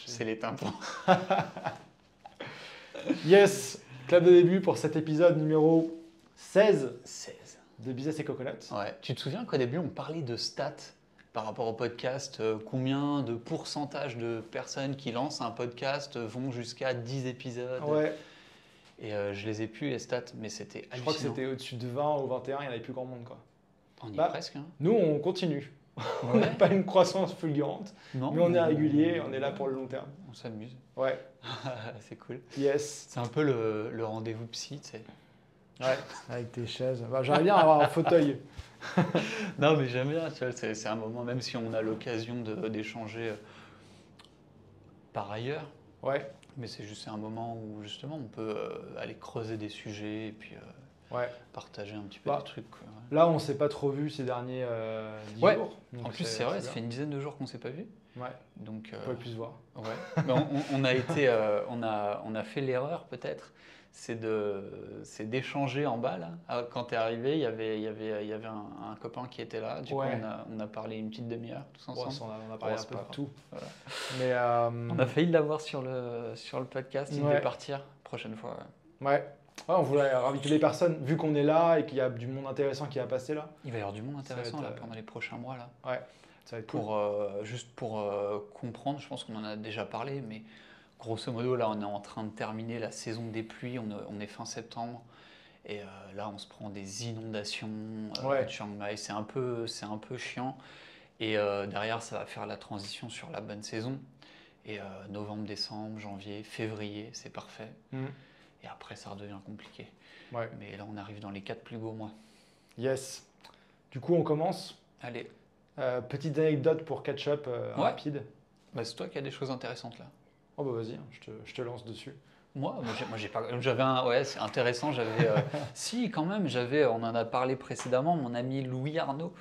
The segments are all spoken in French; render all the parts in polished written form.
C'est les tympans. Yes, clap de début pour cet épisode numéro 16 16. de Business et Coconuts. Ouais. Tu te souviens qu'au début, on parlait de stats par rapport au podcast, combien de pourcentage de personnes qui lancent un podcast vont jusqu'à 10 épisodes. Ouais, Et je les ai plus les stats, mais c'était hallucinant. je crois que c'était au-dessus de 20 ou 21, il n'y en avait plus grand monde, quoi. On y est Bah, presque. Hein. Nous, on continue. On n'a Ouais. pas une croissance fulgurante, Non, mais on est régulier, on est là pour le long terme. On s'amuse. Ouais, C'est cool. yes. C'est un peu le rendez-vous psy, tu sais. Ouais, avec tes chaises. Bah, j'aimerais bien avoir un fauteuil. Non, mais j'aime bien, tu vois, c'est un moment, même si on a l'occasion d'échanger par ailleurs, Ouais, mais c'est un moment où justement on peut aller creuser des sujets et puis ouais. partager un petit peu Bah, des trucs. Quoi. Là, on ne s'est pas trop vu ces derniers 10 Ouais. jours. Donc En plus, c'est vrai, ça bien. fait une dizaine de jours qu'on ne s'est pas vu. Ouais, Donc, on peut plus se voir. ouais. Mais on a été, on a fait l'erreur peut-être, c'est d'échanger en bas là. Quand tu es arrivé, il y avait un copain qui était là. Du Ouais. coup, on a parlé une petite demi-heure tous Bon, ensemble. on a parlé Bon, un c'est peu pas de grave. tout. Voilà. Mais, On a failli l'avoir sur le podcast. Il Ouais. devait partir prochaine fois. ouais. Ouais, on voulait inviter les personnes, vu qu'on est là et qu'il y a du monde intéressant qui va passer là. Il va y avoir du monde Ça intéressant va être, là, pendant les prochains mois là. Ouais, ça va être cool. Juste pour comprendre, je pense qu'on en a déjà parlé, mais grosso modo, là, on est en train de terminer la saison des pluies, on est fin septembre, et là, on se prend des inondations Ouais. de Chiang Mai, c'est un peu chiant, et derrière, ça va faire la transition sur la bonne saison, et novembre, décembre, janvier, février, c'est parfait, Mm. et après, ça redevient compliqué. Ouais. Mais là, on arrive dans les 4 plus beaux mois. Yes. Du coup, on commence. Allez, Petite anecdote pour catch-up Ouais. rapide. bah, c'est toi qui as des choses intéressantes là. Oh bah vas-y, je te lance dessus. Moi, j'ai pas. J'avais un. Ouais, c'est intéressant. J'avais. Si, quand même, j'avais. On en a parlé précédemment. Mon ami Louis Arnaud,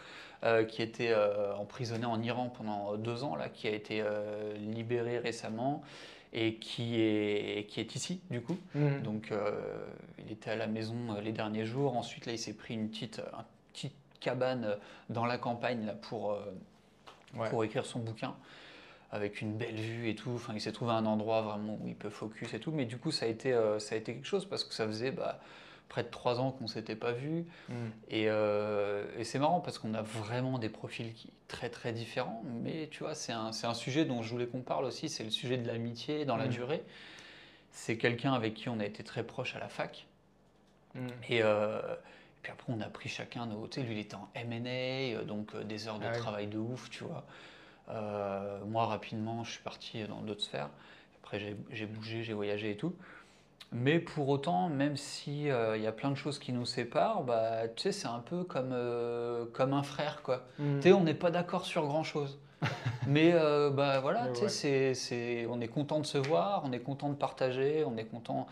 qui était emprisonné en Iran pendant 2 ans, là, qui a été libéré récemment et qui est ici, du coup. Mhm. Donc, il était à la maison les derniers jours. Ensuite, là, il s'est pris une petite cabane dans la campagne là Ouais. pour écrire son bouquin, avec une belle vue et tout. Enfin, il s'est trouvé un endroit vraiment où il peut focus et tout. Mais du coup, ça a été quelque chose parce que ça faisait près de 3 ans qu'on ne s'était pas vu. Mhm. Et c'est marrant parce qu'on a vraiment des profils très très différents. Mais tu vois, c'est un sujet dont je voulais qu'on parle aussi. C'est le sujet de l'amitié dans la Mhm. durée. C'est quelqu'un avec qui on a été très proche à la fac. Mhm. Et puis après, on a pris chacun nos. Tu sais, lui, il était en M&A, donc des heures de Ah ouais. travail de ouf, tu vois. Moi, rapidement, je suis parti dans d'autres sphères. Après, j'ai bougé, j'ai voyagé et tout. Mais pour autant, même si y a plein de choses qui nous séparent, bah, tu sais, c'est un peu comme un frère, quoi. Mhm. Tu sais, on n'est pas d'accord sur grand-chose. Mais bah voilà, Mais tu sais, on est content de se voir, on est content de partager, on est content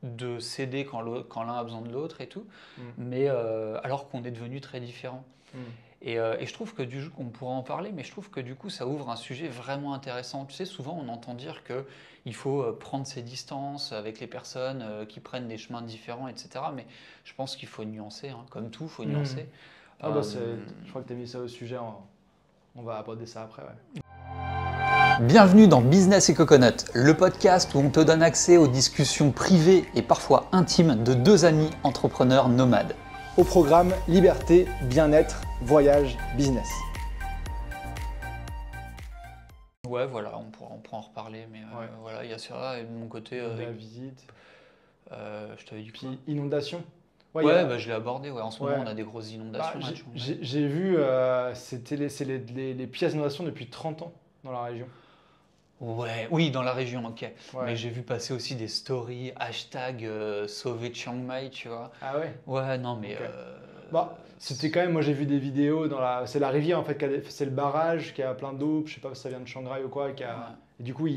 de s'aider quand l'un a besoin de l'autre et tout. Mhm. Mais alors qu'on est devenus très différents. Mhm. Et je trouve que on pourra en parler, mais je trouve que du coup, ça ouvre un sujet vraiment intéressant. Tu sais, souvent, on entend dire qu'il faut prendre ses distances avec les personnes qui prennent des chemins différents, etc. Mais je pense qu'il faut nuancer, hein. Comme tout, il faut Mhm. nuancer. Ah bah Euh, je crois que tu as mis ça au sujet. On va aborder ça après. Ouais. Bienvenue dans Business et Coconut, le podcast où on te donne accès aux discussions privées et parfois intimes de 2 amis entrepreneurs nomades. Au programme liberté, bien-être, voyage, business. Ouais, voilà, on pourra en reparler, mais Ouais. voilà, il y a ça. Et de mon côté, De la visite. je t'avais dit quoi? Puis inondation. Ouais, il y a- bah, je l'ai abordé. Ouais. En ce Ouais. moment, on a des grosses inondations. Bah, là, j'ai vu, c'est les pires inondations depuis 30 ans dans la région. Ouais, oui, dans la région, ok. Ouais. Mais j'ai vu passer aussi des stories, hashtag sauver Chiang Mai, tu vois. Ah ouais. Ouais, non, mais. Ok. Bah, c'était quand même, moi j'ai vu des vidéos c'est la rivière en fait, c'est le barrage qui a plein d'eau, je sais pas si ça vient de Shanghai ou quoi, Ouais. et du coup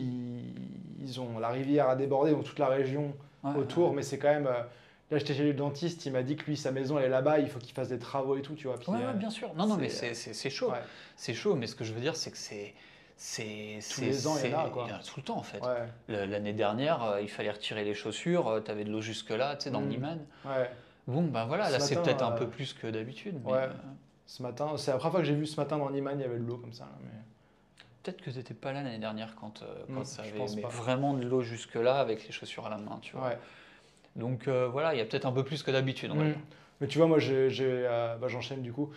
la rivière a débordé dans toute la région Ouais, autour, ouais. mais c'est quand même, là j'étais chez le dentiste, il m'a dit que lui sa maison elle est là-bas, il faut qu'il fasse des travaux et tout, tu vois. Puis, Ouais, ouais, bien sûr. Non, non, mais c'est- c'est chaud. ouais. C'est chaud, mais ce que je veux dire, c'est que Tous les ans, il y en a, quoi. Il y en a tout le temps, en fait. Ouais. L'année dernière, il fallait retirer les chaussures, tu avais de l'eau jusque-là, tu sais, dans le Liman. Ouais. Bon, ben voilà, Ce là, c'est matin, peut-être un peu plus que d'habitude. Mais, ouais. Ce matin, c'est la première fois que j'ai vu ce matin dans Niman, il y avait de l'eau comme ça. Là, mais... peut-être que tu n'étais pas là l'année dernière quand ça je avait pense pas. vraiment de l'eau jusque-là avec les chaussures à la main, tu vois. Ouais. Donc voilà, il y a peut-être un peu plus que d'habitude, on va dire. Mais tu vois, moi, j'enchaîne du coup.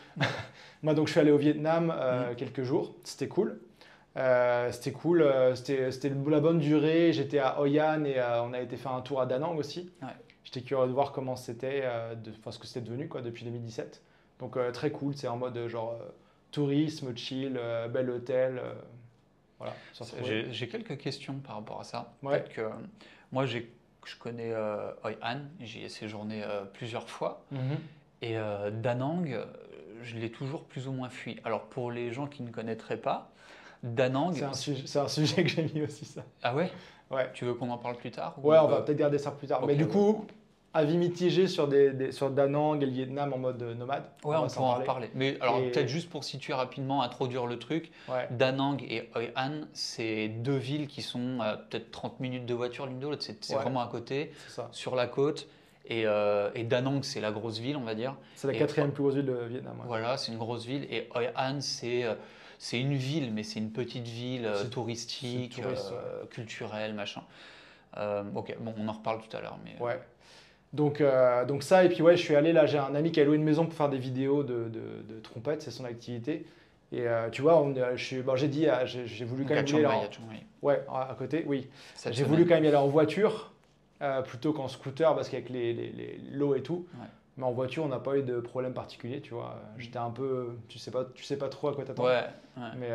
Moi, donc, je suis allé au Vietnam quelques jours. C'était cool. C'était la bonne durée. J'étais à Hoi An et on a été faire un tour à Da Nang aussi. Ouais. J'étais curieux de voir comment c'était, ce que c'était devenu quoi, depuis 2017. Donc très cool, c'est en mode genre tourisme, chill, bel hôtel. Voilà, se retrouver. J'ai quelques questions par rapport à ça. Ouais. Peut-être que moi, je connais Hoi An, j'y ai séjourné plusieurs fois. Et Da Nang, je l'ai toujours plus ou moins fui. Alors pour les gens qui ne connaîtraient pas, Da Nang. C'est un sujet que j'ai mis aussi, ça. Ah ouais? Ouais. Tu veux qu'on en parle plus tard? Ouais, on va peut-être garder ça plus tard. Ok, Mais du coup, avis mitigé sur Da Nang et le Vietnam en mode nomade. Ouais, on pourra en reparler. Mais alors Et- peut-être juste pour situer rapidement, introduire le truc. Ouais. Da Nang et Hoi An, c'est deux villes qui sont peut-être 30 minutes de voiture l'une de l'autre. C'est Ouais. vraiment à côté, C'est ça. sur la côte. Et Da Nang, c'est la grosse ville, on va dire. C'est la Et- quatrième plus grosse ville de Vietnam. Ouais. Voilà, c'est une grosse ville. Et Hoi An, c'est une ville, mais c'est une petite ville touristique, c'est touriste, ouais. culturelle, machin. Ok, bon, on en reparle tout à l'heure. Mais, Ouais. Donc ça, et puis ouais, je suis allé là, j'ai un ami qui a loué une maison pour faire des vidéos de trompette, c'est son activité. Et tu vois, j'ai dit, j'ai voulu donc quand à même y Chiang aller Mai, en- à Chiang Mai. Ouais, à côté, oui. Cette J'ai semaine. voulu quand même y aller en voiture plutôt qu'en scooter parce qu'avec l'eau et tout. Ouais. Mais en voiture, on n'a pas eu de problème particulier, tu vois. J'étais un peu, tu sais pas trop à quoi t'attendre. Ouais, ouais. Mais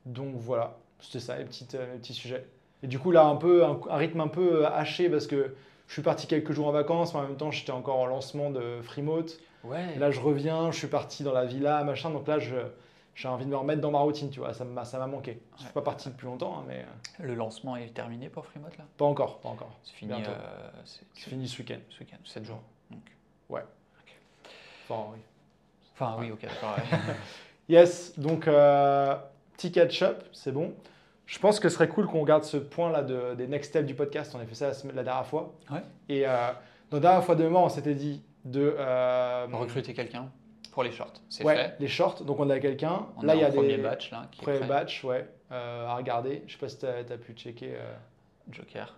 donc voilà, c'était ça, les petits sujets. Et du coup, là, un rythme un peu haché parce que je suis parti quelques jours en vacances, mais en même temps, j'étais encore en lancement de Freemote. Ouais. Là, je reviens, je suis parti dans la villa, machin. Donc là, j'ai envie de me remettre dans ma routine, tu vois. Ça m'a manqué. Je suis pas parti depuis longtemps, hein, mais Le lancement est terminé pour Freemote là? pas encore. C'est fini, Bientôt. c'est C'est fini ce week-end. ce week-end, 7 jours. Donc. Ouais. Enfin, oui. Enfin, oui, ok, d'accord. Ouais. Yes, donc petit catch-up, c'est bon. Je pense que ce serait cool qu'on garde ce point-là des next steps du podcast. On a fait ça la dernière fois. Ouais. Et dans la dernière fois de mémoire, on s'était dit de Recruter quelqu'un pour les shorts, c'est ouais, fait. les shorts. Donc on a quelqu'un. On Là, a il y a un premier des batch là, qui est premiers prêt. batchs, ouais, à regarder. Je sais pas si tu as pu checker. Joker.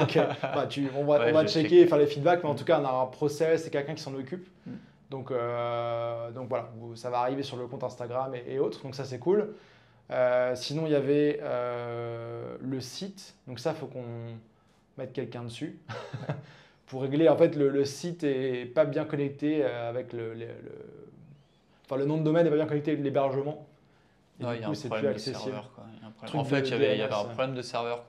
Ok. Bah, on va Ouais, je checker check. et faire les feedbacks, mais en tout cas, on a un process, c'est quelqu'un qui s'en occupe. Mm. Donc voilà, ça va arriver sur le compte Instagram et autres, donc ça c'est cool. Sinon, il y avait le site, donc ça, il faut qu'on mette quelqu'un dessus. Pour régler, en fait, le site est pas bien connecté avec enfin, le nom de domaine n'est pas bien connecté avec l'hébergement. Et Ouais, du il y a coup, un c'est problème plus de accessible. serveur. Quoi. Il y a un problème. Truc En fait, de il y avait un DNS. problème de serveur.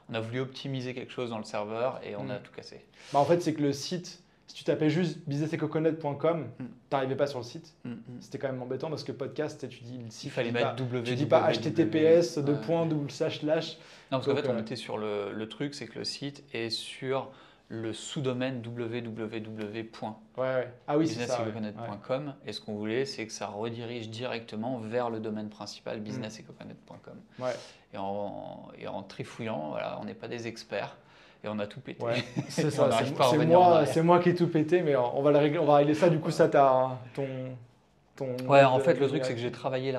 On a voulu optimiser quelque chose dans le serveur et on a tout cassé. Bah, en fait, c'est que le site, si tu tapais juste businesseccoconut.com, t'arrivais pas sur le site. C'était quand même embêtant parce que podcast, tu dis le site. Il fallait tu dis mettre pas- www. Tu dis pas https, Ouais. deux points, double slash slash. Non, parce qu'en Donc, fait, on était sur le truc, c'est que le site est sur le sous-domaine Ouais. Ah oui, c'est ça. Ouais. businessecoconnect.com. Et ce qu'on voulait, c'est que ça redirige directement vers le domaine principal, businessecoconnect.com. Ouais. Et en trifouillant, voilà, on n'est pas des experts et on a tout pété. Ouais, c'est Et on ça. n'arrive pas à revenir en arrière. C'est moi qui ai tout pété, mais on va régler ça. Du coup, ça, t'as ton. Ouais, en fait, le truc, c'est que j'ai travaillé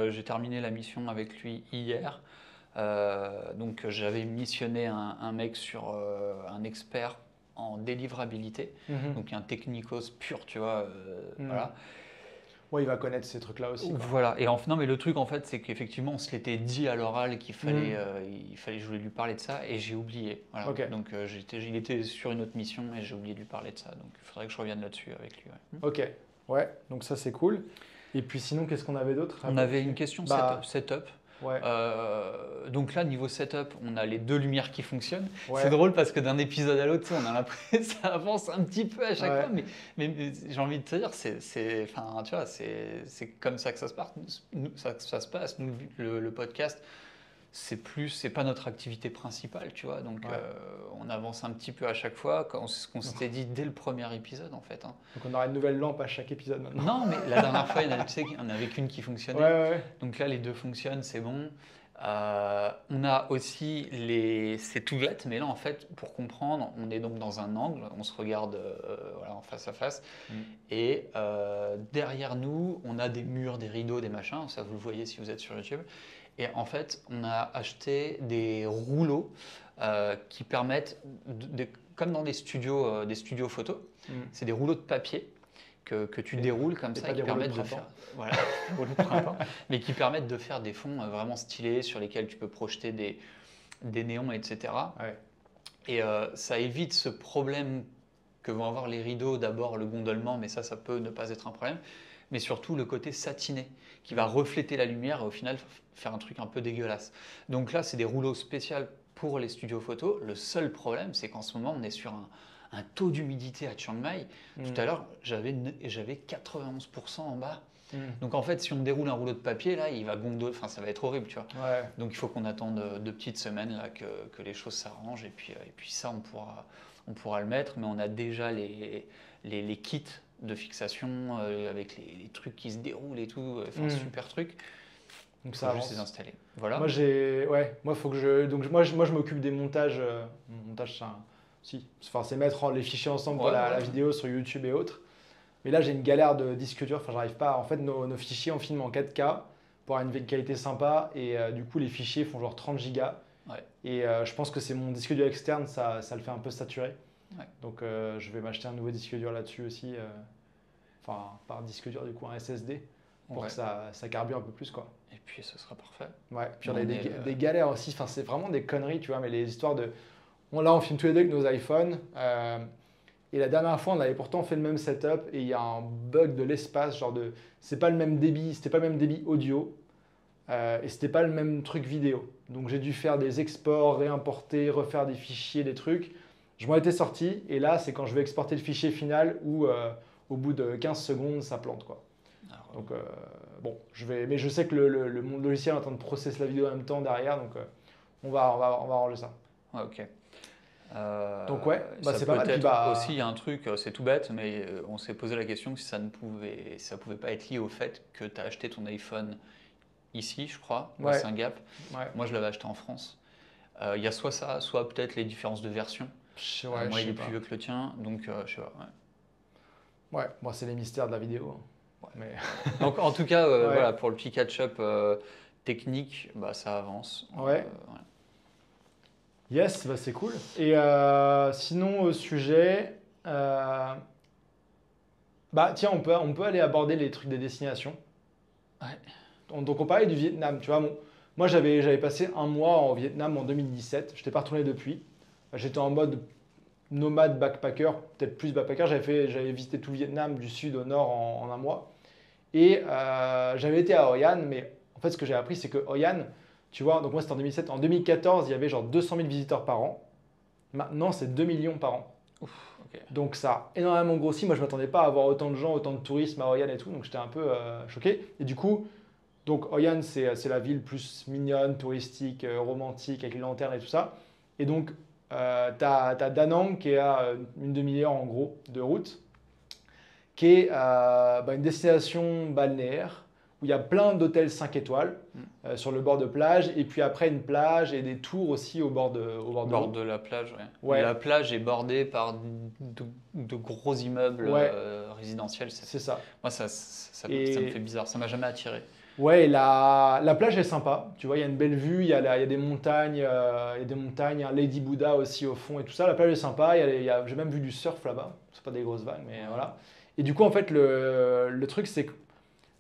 j'ai terminé la mission avec lui hier. Donc, j'avais missionné un mec sur un expert en délivrabilité, Mhm. donc un technicos pur, tu vois. Voilà. Ouais, il va connaître ces trucs-là aussi. Quoi. Voilà. Et non, mais le truc, en fait, c'est qu'effectivement, on se l'était dit à l'oral qu'il fallait, je voulais lui parler de ça et j'ai oublié. Voilà. Ok. Donc, il était sur une autre mission et j'ai oublié de lui parler de ça. Donc, il faudrait que je revienne là-dessus avec lui. Ouais. Ok. Ouais, donc ça, c'est cool. Et puis sinon, qu'est-ce qu'on avait d'autre? On avait une question setup. Ouais. Donc là, niveau setup, on a les deux lumières qui fonctionnent. Ouais. C'est drôle parce que d'un épisode à l'autre, tu sais, on a l'impression que ça avance un petit peu à chaque Ouais. fois, mais j'ai envie de te dire, enfin, tu vois, c'est comme ça que ça se passe. Ça se passe. Nous, le podcast, c'est pas notre activité principale, tu vois. Donc, Ouais. on avance un petit peu à chaque fois. Ce qu'on s'était dit dès le premier épisode, en fait. Hein. Donc on aura une nouvelle lampe à chaque épisode maintenant. Non, mais la dernière fois, tu sais, il n'y en avait qu'une qui fonctionnait. Ouais. Donc là, les deux fonctionnent, c'est bon. On a aussi c'est tout bête, mais là en fait, pour comprendre, on est donc dans un angle, on se regarde voilà, en face à face, et derrière nous, on a des murs, des rideaux, des machins, ça vous le voyez si vous êtes sur YouTube. Et en fait, on a acheté des rouleaux qui permettent, comme dans des studios photos, c'est des rouleaux de papier que tu déroules comme ça, et qui permettent de faire, voilà, rouleaux de printemps, mais qui permettent de faire des fonds vraiment stylés sur lesquels tu peux projeter des néons, etc. Ouais. Et ça évite ce problème que vont avoir les rideaux, d'abord le gondolement, mais ça peut ne pas être un problème, mais surtout le côté satiné qui va refléter la lumière et au final faire un truc un peu dégueulasse. Donc là, c'est des rouleaux spéciaux pour les studios photos. Le seul problème, c'est qu'en ce moment, on est sur un taux d'humidité à Chiang Mai. Tout à l'heure, j'avais 91% en bas. Donc en fait, si on déroule un rouleau de papier, là, il va gondoler, enfin ça va être horrible, tu vois. Ouais. Donc il faut qu'on attende 2 petites semaines là, que les choses s'arrangent et puis ça, on pourra le mettre, mais on a déjà les kits de fixation avec les trucs qui se déroulent et tout, enfin super truc. Donc ça juste les installer. Voilà. Moi faut que je m'occupe des montages. Montage, c'est mettre les fichiers ensemble pour la vidéo sur YouTube et autres. Mais là, j'ai une galère de disque dur. Enfin, j'arrive pas. En fait, nos fichiers, on filme en 4K pour avoir une qualité sympa. Et du coup, les fichiers font genre 30 gigas. Ouais. Et je pense que c'est mon disque dur externe, ça le fait un peu saturer. Ouais. Donc, je vais m'acheter un nouveau disque dur là-dessus aussi. Enfin, par disque dur, du coup, un SSD. Pour que ça carbure un peu plus, quoi. Et puis, ce sera parfait. Ouais. Puis, on a des galères aussi. Enfin, c'est vraiment des conneries, tu vois. Mais les histoires de... Là, on filme tous les deux avec nos iPhones. Et la dernière fois, on avait pourtant fait le même setup et il y a un bug de l'espace, c'était pas le même débit audio et c'était pas le même truc vidéo. Donc j'ai dû faire des exports, réimporter, refaire des fichiers, des trucs. Je m'en étais sorti et là, c'est quand je vais exporter le fichier final où au bout de 15 secondes, ça plante, quoi. Donc bon, mais je sais que mon logiciel est en train de processer la vidéo en même temps derrière, donc on va arranger ça. Ouais, ok. Donc c'est pas mal. Peut-être aussi, il y a un truc, c'est tout bête, mais on s'est posé la question si ça pouvait pas être lié au fait que tu as acheté ton iPhone ici, je crois, à Saint-Gap. Ouais. Moi, je l'avais acheté en France. Il y a soit ça, soit peut-être les différences de version. Moi, il est plus vieux que le tien, donc je sais pas. Ouais, moi, c'est les mystères de la vidéo. Ouais. Mais... donc, en tout cas, voilà, pour le petit catch-up technique, ça avance. Ouais. Yes, c'est cool. Et sinon, au sujet, tiens, on peut aller aborder les trucs des destinations. Ouais. Donc, on parlait du Vietnam. Tu vois, moi, j'avais passé un mois en Vietnam en 2017. Je n'étais pas retourné depuis. J'étais en mode nomade backpacker, peut-être plus backpacker. J'avais visité tout le Vietnam du sud au nord en un mois. Et j'avais été à Hoi An, mais en fait, ce que j'ai appris, c'est que Hoi An, tu vois, donc moi c'était en 2007. En 2014, il y avait genre 200 000 visiteurs par an. Maintenant, c'est 2 millions par an. Ouf, okay. Donc ça a énormément grossi. Moi, je ne m'attendais pas à avoir autant de gens, autant de tourisme à Hoi An et tout. Donc j'étais un peu choqué. Et du coup, donc Hoi An, c'est la ville plus mignonne, touristique, romantique, avec les lanternes et tout ça. Et donc, tu as Da Nang qui est à une demi-heure en gros de route, qui est une destination balnéaire où il y a plein d'hôtels 5 étoiles sur le bord de plage, et puis après une plage et des tours aussi au bord de la plage, ouais. La plage est bordée par de gros immeubles résidentiels. C'est ça. Moi, ça me fait bizarre, ça m'a jamais attiré. Ouais, la plage est sympa, tu vois, il y a une belle vue, il y a des montagnes, un Lady Buddha aussi au fond et tout ça. La plage est sympa, j'ai même vu du surf là-bas, c'est pas des grosses vagues, mais voilà. Et du coup, en fait, le truc, c'est que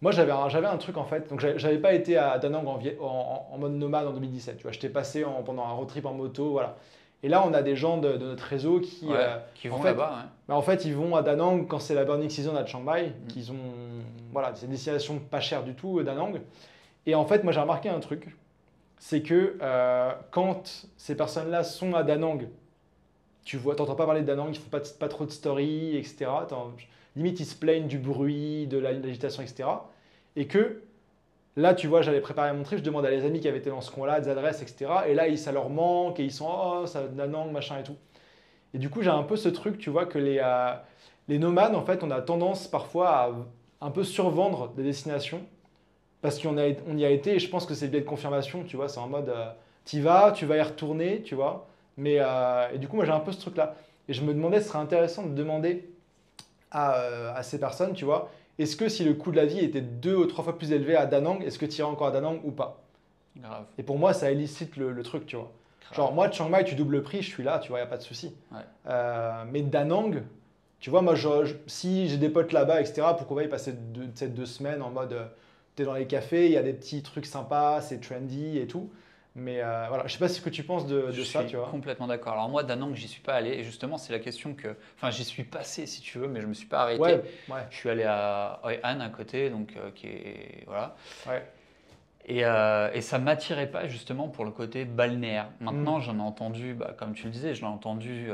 moi, j'avais un truc en fait. Donc, j'avais pas été à Da Nang en mode nomade en 2017. Tu vois, j'étais passé pendant un road trip en moto, voilà. Et là, on a des gens de notre réseau qui vont là-bas. En fait, ils vont à Da Nang quand c'est la burning season à Chiang Mai. C'est une destination pas chère du tout, Da Nang. Et en fait, moi, j'ai remarqué un truc, c'est que quand ces personnes-là sont à Da Nang, tu vois, t'entends pas parler de Da Nang, ils font pas trop de stories, etc. Limite, ils se plaignent du bruit, de l'agitation, etc. Et que là, tu vois, j'allais préparer mon trip, je demande à les amis qui avaient été dans ce coin-là, des adresses, etc. Et là, ça leur manque et ils sont « Oh, ça Da Nang, machin et tout ». Et du coup, j'ai un peu ce truc, tu vois, que les nomades, en fait, on a tendance parfois à un peu survendre des destinations parce on y a été et je pense que c'est le biais de confirmation, tu vois. C'est en mode, t'y vas, tu vas y retourner, tu vois. Mais, et du coup, moi, j'ai un peu ce truc-là. Et je me demandais, ce serait intéressant de demander à ces personnes, tu vois, est-ce que si le coût de la vie était 2 ou 3 fois plus élevé à Da Nang, est-ce que tu irais encore à Da Nang ou pas? Grave, Et pour moi, ça illicite le truc, tu vois. grave. Genre, moi, de Chiang Mai, tu doubles le prix, je suis là, tu vois, il n'y a pas de souci. Ouais. Mais Da Nang, tu vois, moi, si j'ai des potes là-bas, etc., pourquoi pas y passer 2 semaines en mode, t'es dans les cafés, il y a des petits trucs sympas, c'est trendy et tout. Mais voilà, je sais pas ce que tu penses de Je ça, suis tu vois. complètement d'accord. Alors moi, Da Nang, j'y suis pas allé. Et justement, c'est la question que... Enfin, j'y suis passé, si tu veux, mais je me suis pas arrêté. Ouais, ouais, Je suis allé à Hoi An à côté, donc qui est... Voilà. ouais. Et ça m'attirait pas justement pour le côté balnéaire. Hmm. Maintenant, j'en ai entendu, bah, comme tu le disais, j'en ai entendu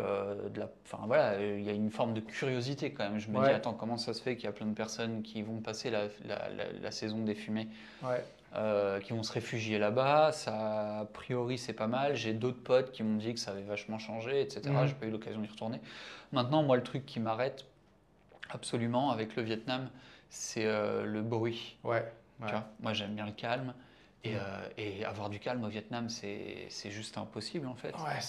enfin voilà, il y a une forme de curiosité quand même. Je me dis, Ouais, attends, comment ça se fait qu'il y a plein de personnes qui vont passer la saison des fumées, ouais. qui vont se réfugier là-bas. Ça, a priori, c'est pas mal. J'ai d'autres potes qui m'ont dit que ça avait vachement changé, etc. Hmm. J'ai pas eu l'occasion d'y retourner. Maintenant, moi, le truc qui m'arrête absolument avec le Vietnam, c'est le bruit. Ouais, Tu ouais. vois, moi j'aime bien le calme. Hmm. Et avoir du calme au Vietnam, c'est juste impossible en fait. Ouais,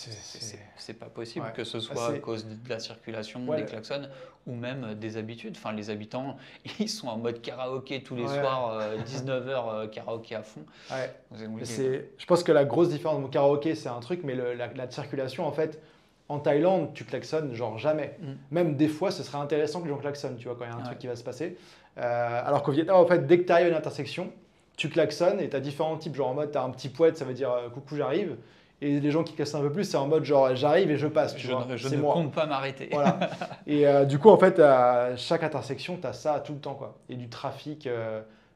C'est pas possible, ouais. que ce Ah, soit à cause de la circulation, ouais, des klaxons ou même des habitudes. Enfin, les habitants, ils sont en mode karaoké tous les ouais, soirs, 19h, karaoké à fond. ouais. C'est Mais compliqué, quoi. je pense que la grosse différence, mon karaoké, c'est un truc, mais la circulation, en fait, en Thaïlande, tu klaxonnes genre jamais. Mm. Même des fois, ce serait intéressant que les gens klaxonnent, tu vois, quand il y a un Ouais. truc qui va se passer. Alors qu'au Vietnam, en fait, dès que tu arrives à une intersection, tu klaxonnes et tu as différents types. Genre en mode, tu as un petit poète, ça veut dire coucou, j'arrive. Et les gens qui klaxonnent un peu plus, c'est en mode genre j'arrive et je passe, tu vois. Je C'est ne moi. compte pas m'arrêter. Voilà. Et du coup, en fait, à chaque intersection, tu as ça tout le temps, quoi. Et du trafic.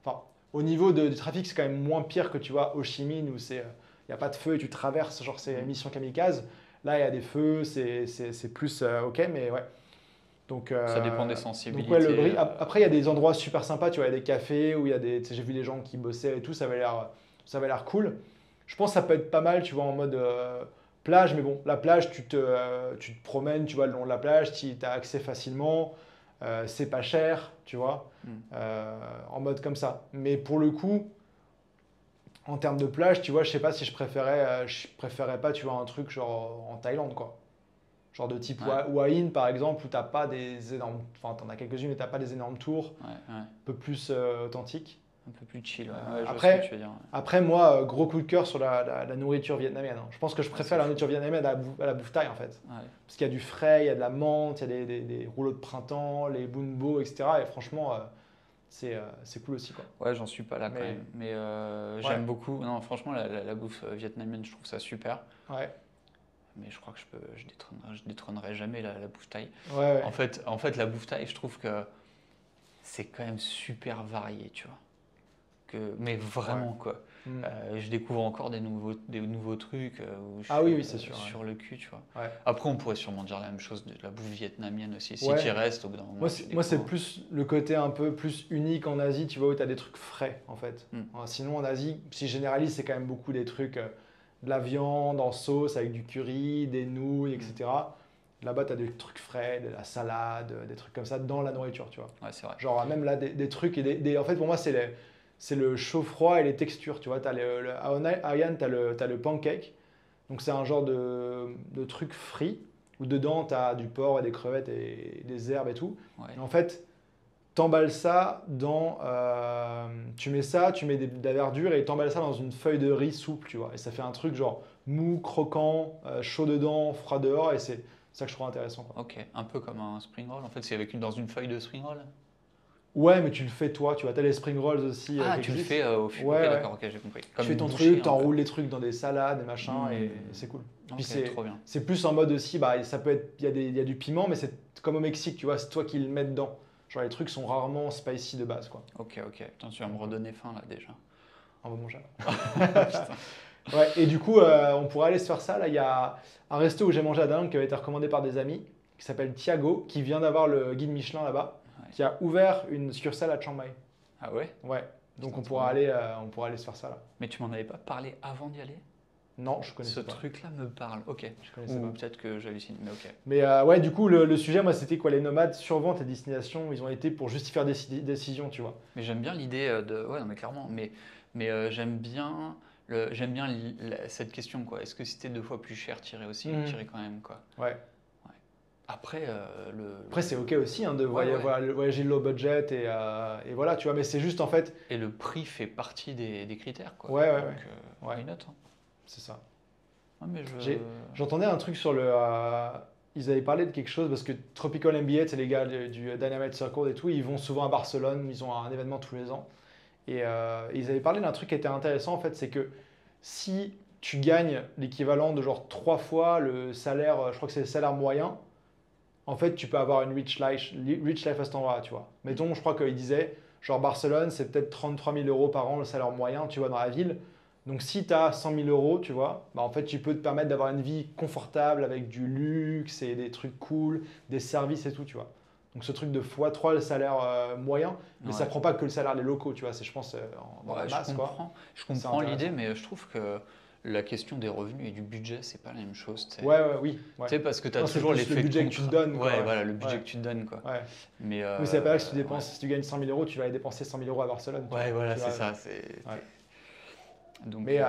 Enfin, au niveau du trafic, c'est quand même moins pire que tu vois Ho Chi Minh où il n'y a pas de feu et tu traverses, genre c'est mission kamikaze. Là, il y a des feux, c'est plus ok, mais ouais. Ça dépend des Donc ouais, le sensibilités. bris. Après, il y a des endroits super sympas, tu vois, il y a des cafés où il y a des. Tu sais, j'ai vu des gens qui bossaient et tout, ça avait l'air cool. Je pense que ça peut être pas mal, tu vois, en mode plage, mais bon, la plage, tu te promènes, tu vois, le long de la plage, tu as accès facilement, c'est pas cher, tu vois, Mm. en mode comme ça. Mais pour le coup, en termes de plage, tu vois, je sais pas si je préférais pas, tu vois, un truc genre en Thaïlande, quoi. Genre de type Ouais, Hua Hin, par exemple, où t'as pas des énormes. Enfin, t'en as quelques-unes, mais t'as pas des énormes tours, ouais, ouais. un peu plus authentiques. Un peu plus chill. Ouais, je vois ce que Après, tu veux dire. Ouais. après, moi, gros coup de cœur sur la nourriture vietnamienne, hein. Je pense que je Ouais, préfère c'est la fou. nourriture vietnamienne à la bouffe thaï, en fait. Ouais. Parce qu'il y a du frais, il y a de la menthe, il y a des rouleaux de printemps, les bun bo, etc. Et franchement, c'est cool aussi, quoi. Ouais, j'en suis pas là quand Mais même. Mais ouais, j'aime beaucoup. Non, franchement, la bouffe vietnamienne, je trouve ça super. ouais, Mais je crois que je détrônerai jamais la bouffe thaï. ouais, ouais. En fait, la bouffe thaï, je trouve que c'est quand même super varié, tu vois. Mais Ouais. vraiment, quoi. Hmm. Je découvre encore des nouveaux trucs où je Ah suis oui, oui, c'est sûr. sur le cul, tu vois. Ouais. Après, on pourrait sûrement dire la même chose de la bouffe vietnamienne aussi. Si Ouais. tu y restes, au bout d'un moment, Moi, tu c'est découvres. plus le côté un peu plus unique en Asie, tu vois, où tu as des trucs frais, en fait. Hmm. Sinon, en Asie, si je généralise, c'est quand même beaucoup des trucs, de la viande en sauce avec du curry, des nouilles, etc. Là-bas, tu as des trucs frais, de la salade, des trucs comme ça dans la nourriture, tu vois. Ouais, c'est vrai. Genre, même là, des trucs. En fait, pour moi, c'est le chaud-froid et les textures, tu vois. À Hawaiian, tu as le pancake. Donc, c'est un genre de truc frit où dedans, tu as du porc et des crevettes et des herbes et tout. Ouais. Et en fait, t'emballes ça dans. Tu mets ça, tu mets de la verdure et t'emballes ça dans une feuille de riz souple, tu vois. Et ça fait un truc genre mou, croquant, chaud dedans, froid dehors. Et c'est ça que je trouve intéressant, quoi. Ok, un peu comme un spring roll. En fait, c'est dans une feuille de spring roll. Ouais, mais tu le fais toi, tu vois. T'as les spring rolls aussi Ah, qui tu le existent. fais au fur. Ouais, Ok, ouais. d'accord, ok, j'ai compris. Tu Comme fais une ton bouchée, truc, un peu. t'enroules les trucs dans des salades, des machins, et Hmm. c'est cool. Ok, Puis trop bien. c'est plus en mode aussi, bah, ça peut être, il y a du piment, mais c'est comme au Mexique, tu vois, c'est toi qui le mets dedans. Genre les trucs sont rarement spicy de base, quoi. Ok, ok. Putain, tu vas me redonner faim là déjà. On va manger. Putain. Ouais, et du coup, on pourrait aller se faire ça. Là, il y a un resto où j'ai mangé à Danang qui avait été recommandé par des amis, qui s'appelle Thiago, qui vient d'avoir le guide Michelin là-bas, Ouais. qui a ouvert une succursale à Chiang Mai. Ah ouais? Ouais, donc Putain, on trop pourra bien. aller se faire ça là. Mais tu m'en avais pas parlé avant d'y aller? Non, je connaissais Ce pas. truc-là me parle. Ok. Je connaissais Ou pas. peut-être que j'hallucine, mais ok. Mais ouais, du coup, le sujet, moi, c'était quoi? Les nomades surventent à destination, ils ont été pour justifier des décisions, tu vois. Mais j'aime bien l'idée de. Ouais, non, mais clairement. Mais j'aime bien, cette question, quoi. Est-ce que si c'était 2 fois plus cher, t'irais aussi, Mhm. t'irais quand même, quoi. Ouais. Ouais. Après, Après, c'est OK aussi hein, de Ouais, ouais. voyager low budget et voilà, tu vois. Mais c'est juste, en fait, Et le prix fait partie des critères, quoi. ouais, ouais, Donc, ouais. Ouais, why not, hein. c'est ça. Ouais, mais J'entendais un truc sur le. Ils avaient parlé de quelque chose parce que Tropical MBA, c'est les gars du Dynamite Circle et tout, ils vont souvent à Barcelone, ils ont un événement tous les ans. Et ils avaient parlé d'un truc qui était intéressant en fait, c'est que si tu gagnes l'équivalent de genre 3 fois le salaire, je crois que c'est le salaire moyen, en fait tu peux avoir une rich life à cet endroit, tu vois. Mettons, je crois qu'il disait, genre Barcelone, c'est peut-être 33 000 euros par an le salaire moyen, tu vois, dans la ville. Donc si tu as 100 000 euros, tu vois, bah en fait tu peux te permettre d'avoir une vie confortable avec du luxe et des trucs cool, des services et tout, tu vois. Donc ce truc de x3 le salaire moyen, mais ça ouais. prend pas que le salaire des locaux, tu vois, c'est je pense dans la Ouais, masse quoi. je C'est comprends l'idée, intéressant. mais je trouve que la question des revenus et du budget, c'est pas la même chose, tu sais. Ouais, ouais, oui, Tu ouais. sais, parce que tu as Non, c'est toujours plus le l'effet de budget que tu te contrat. donnes, quoi, Ouais, ouais. voilà, le budget Ouais, que tu te donnes, quoi. ouais. Mais Oui, c'est pas là que si tu ouais. dépenses, si tu gagnes 100 000 euros, tu vas aller dépenser 100 000 euros à Barcelone, tu vois. Ouais, voilà, Tu c'est vas- ça. ouais. Donc, Mais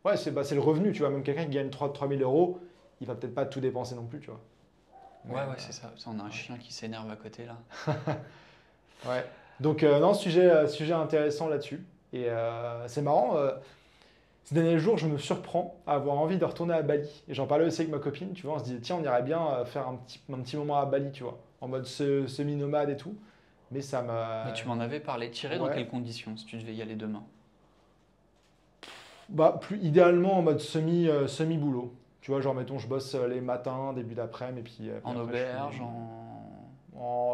ouais, c'est le revenu, tu vois. Même quelqu'un qui gagne 3 000 euros, il va peut-être pas tout dépenser non plus, tu vois. Mais, ouais, c'est ça. On a un chien qui s'énerve à côté, là. ouais. Donc, non, sujet intéressant là-dessus. Et c'est marrant, ces derniers jours, je me surprends à avoir envie de retourner à Bali. Et j'en parlais aussi avec ma copine, tu vois. On se disait, tiens, on irait bien faire un petit moment à Bali, tu vois. En mode semi-nomade et tout. Mais ça Mais m'a. tu m'en avais parlé. Tirer dans Ouais. quelles conditions, si tu devais y aller demain? Bah, plus idéalement en mode semi-boulot. Tu vois, genre, mettons, je bosse les matins, début d'après-midi, et puis En après, je auberge,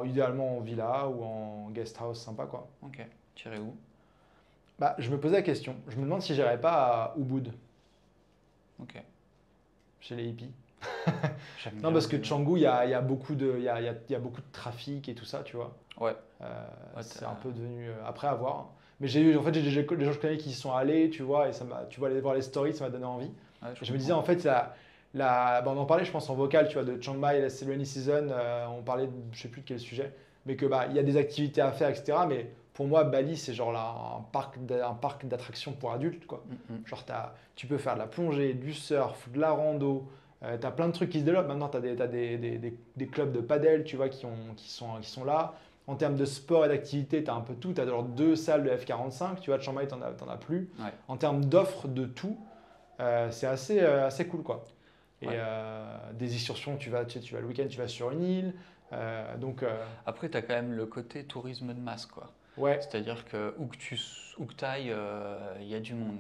suis idéalement en villa ou en guest house sympa, quoi. Ok. Tirer où? Bah, je me posais la question. Je me demande si j'irais pas à Ubud, Ok. chez les hippies. J'aime Non, bien parce que Ubud. Canggu, il y a beaucoup de trafic et tout ça, tu vois. Ouais. Ouais, C'est un peu devenu après à voir. Mais en fait, j'ai des gens que je connais qui y sont allés, tu vois, et tu vois, aller voir les stories, ça m'a donné envie. Ouais, je Et je me disais, comprends. en fait, bah, on en parlait, je pense, en vocal, tu vois, de Chiang Mai, la rainy season, on parlait de, je sais plus de quel sujet, mais que bah, il y a des activités à faire, etc. Mais pour moi, Bali, c'est genre là, un parc d'attractions pour adultes, quoi. Genre, tu peux faire de la plongée, du surf, de la rando, tu as plein de trucs qui se développent. Maintenant, tu as des clubs de padel, tu vois, qui sont là. En termes de sport et d'activité, tu as un peu tout. Tu as genre 2 salles de F45, tu vois, de Chiang Mai, tu n'en as plus. Ouais. En termes d'offres de tout, c'est assez cool, quoi. Et Ouais. des excursions, tu vas le week-end, tu vas sur une île. Donc, Après, tu as quand même le côté tourisme de masse, quoi. ouais, C'est-à-dire que où que tu ailles, il y a du monde.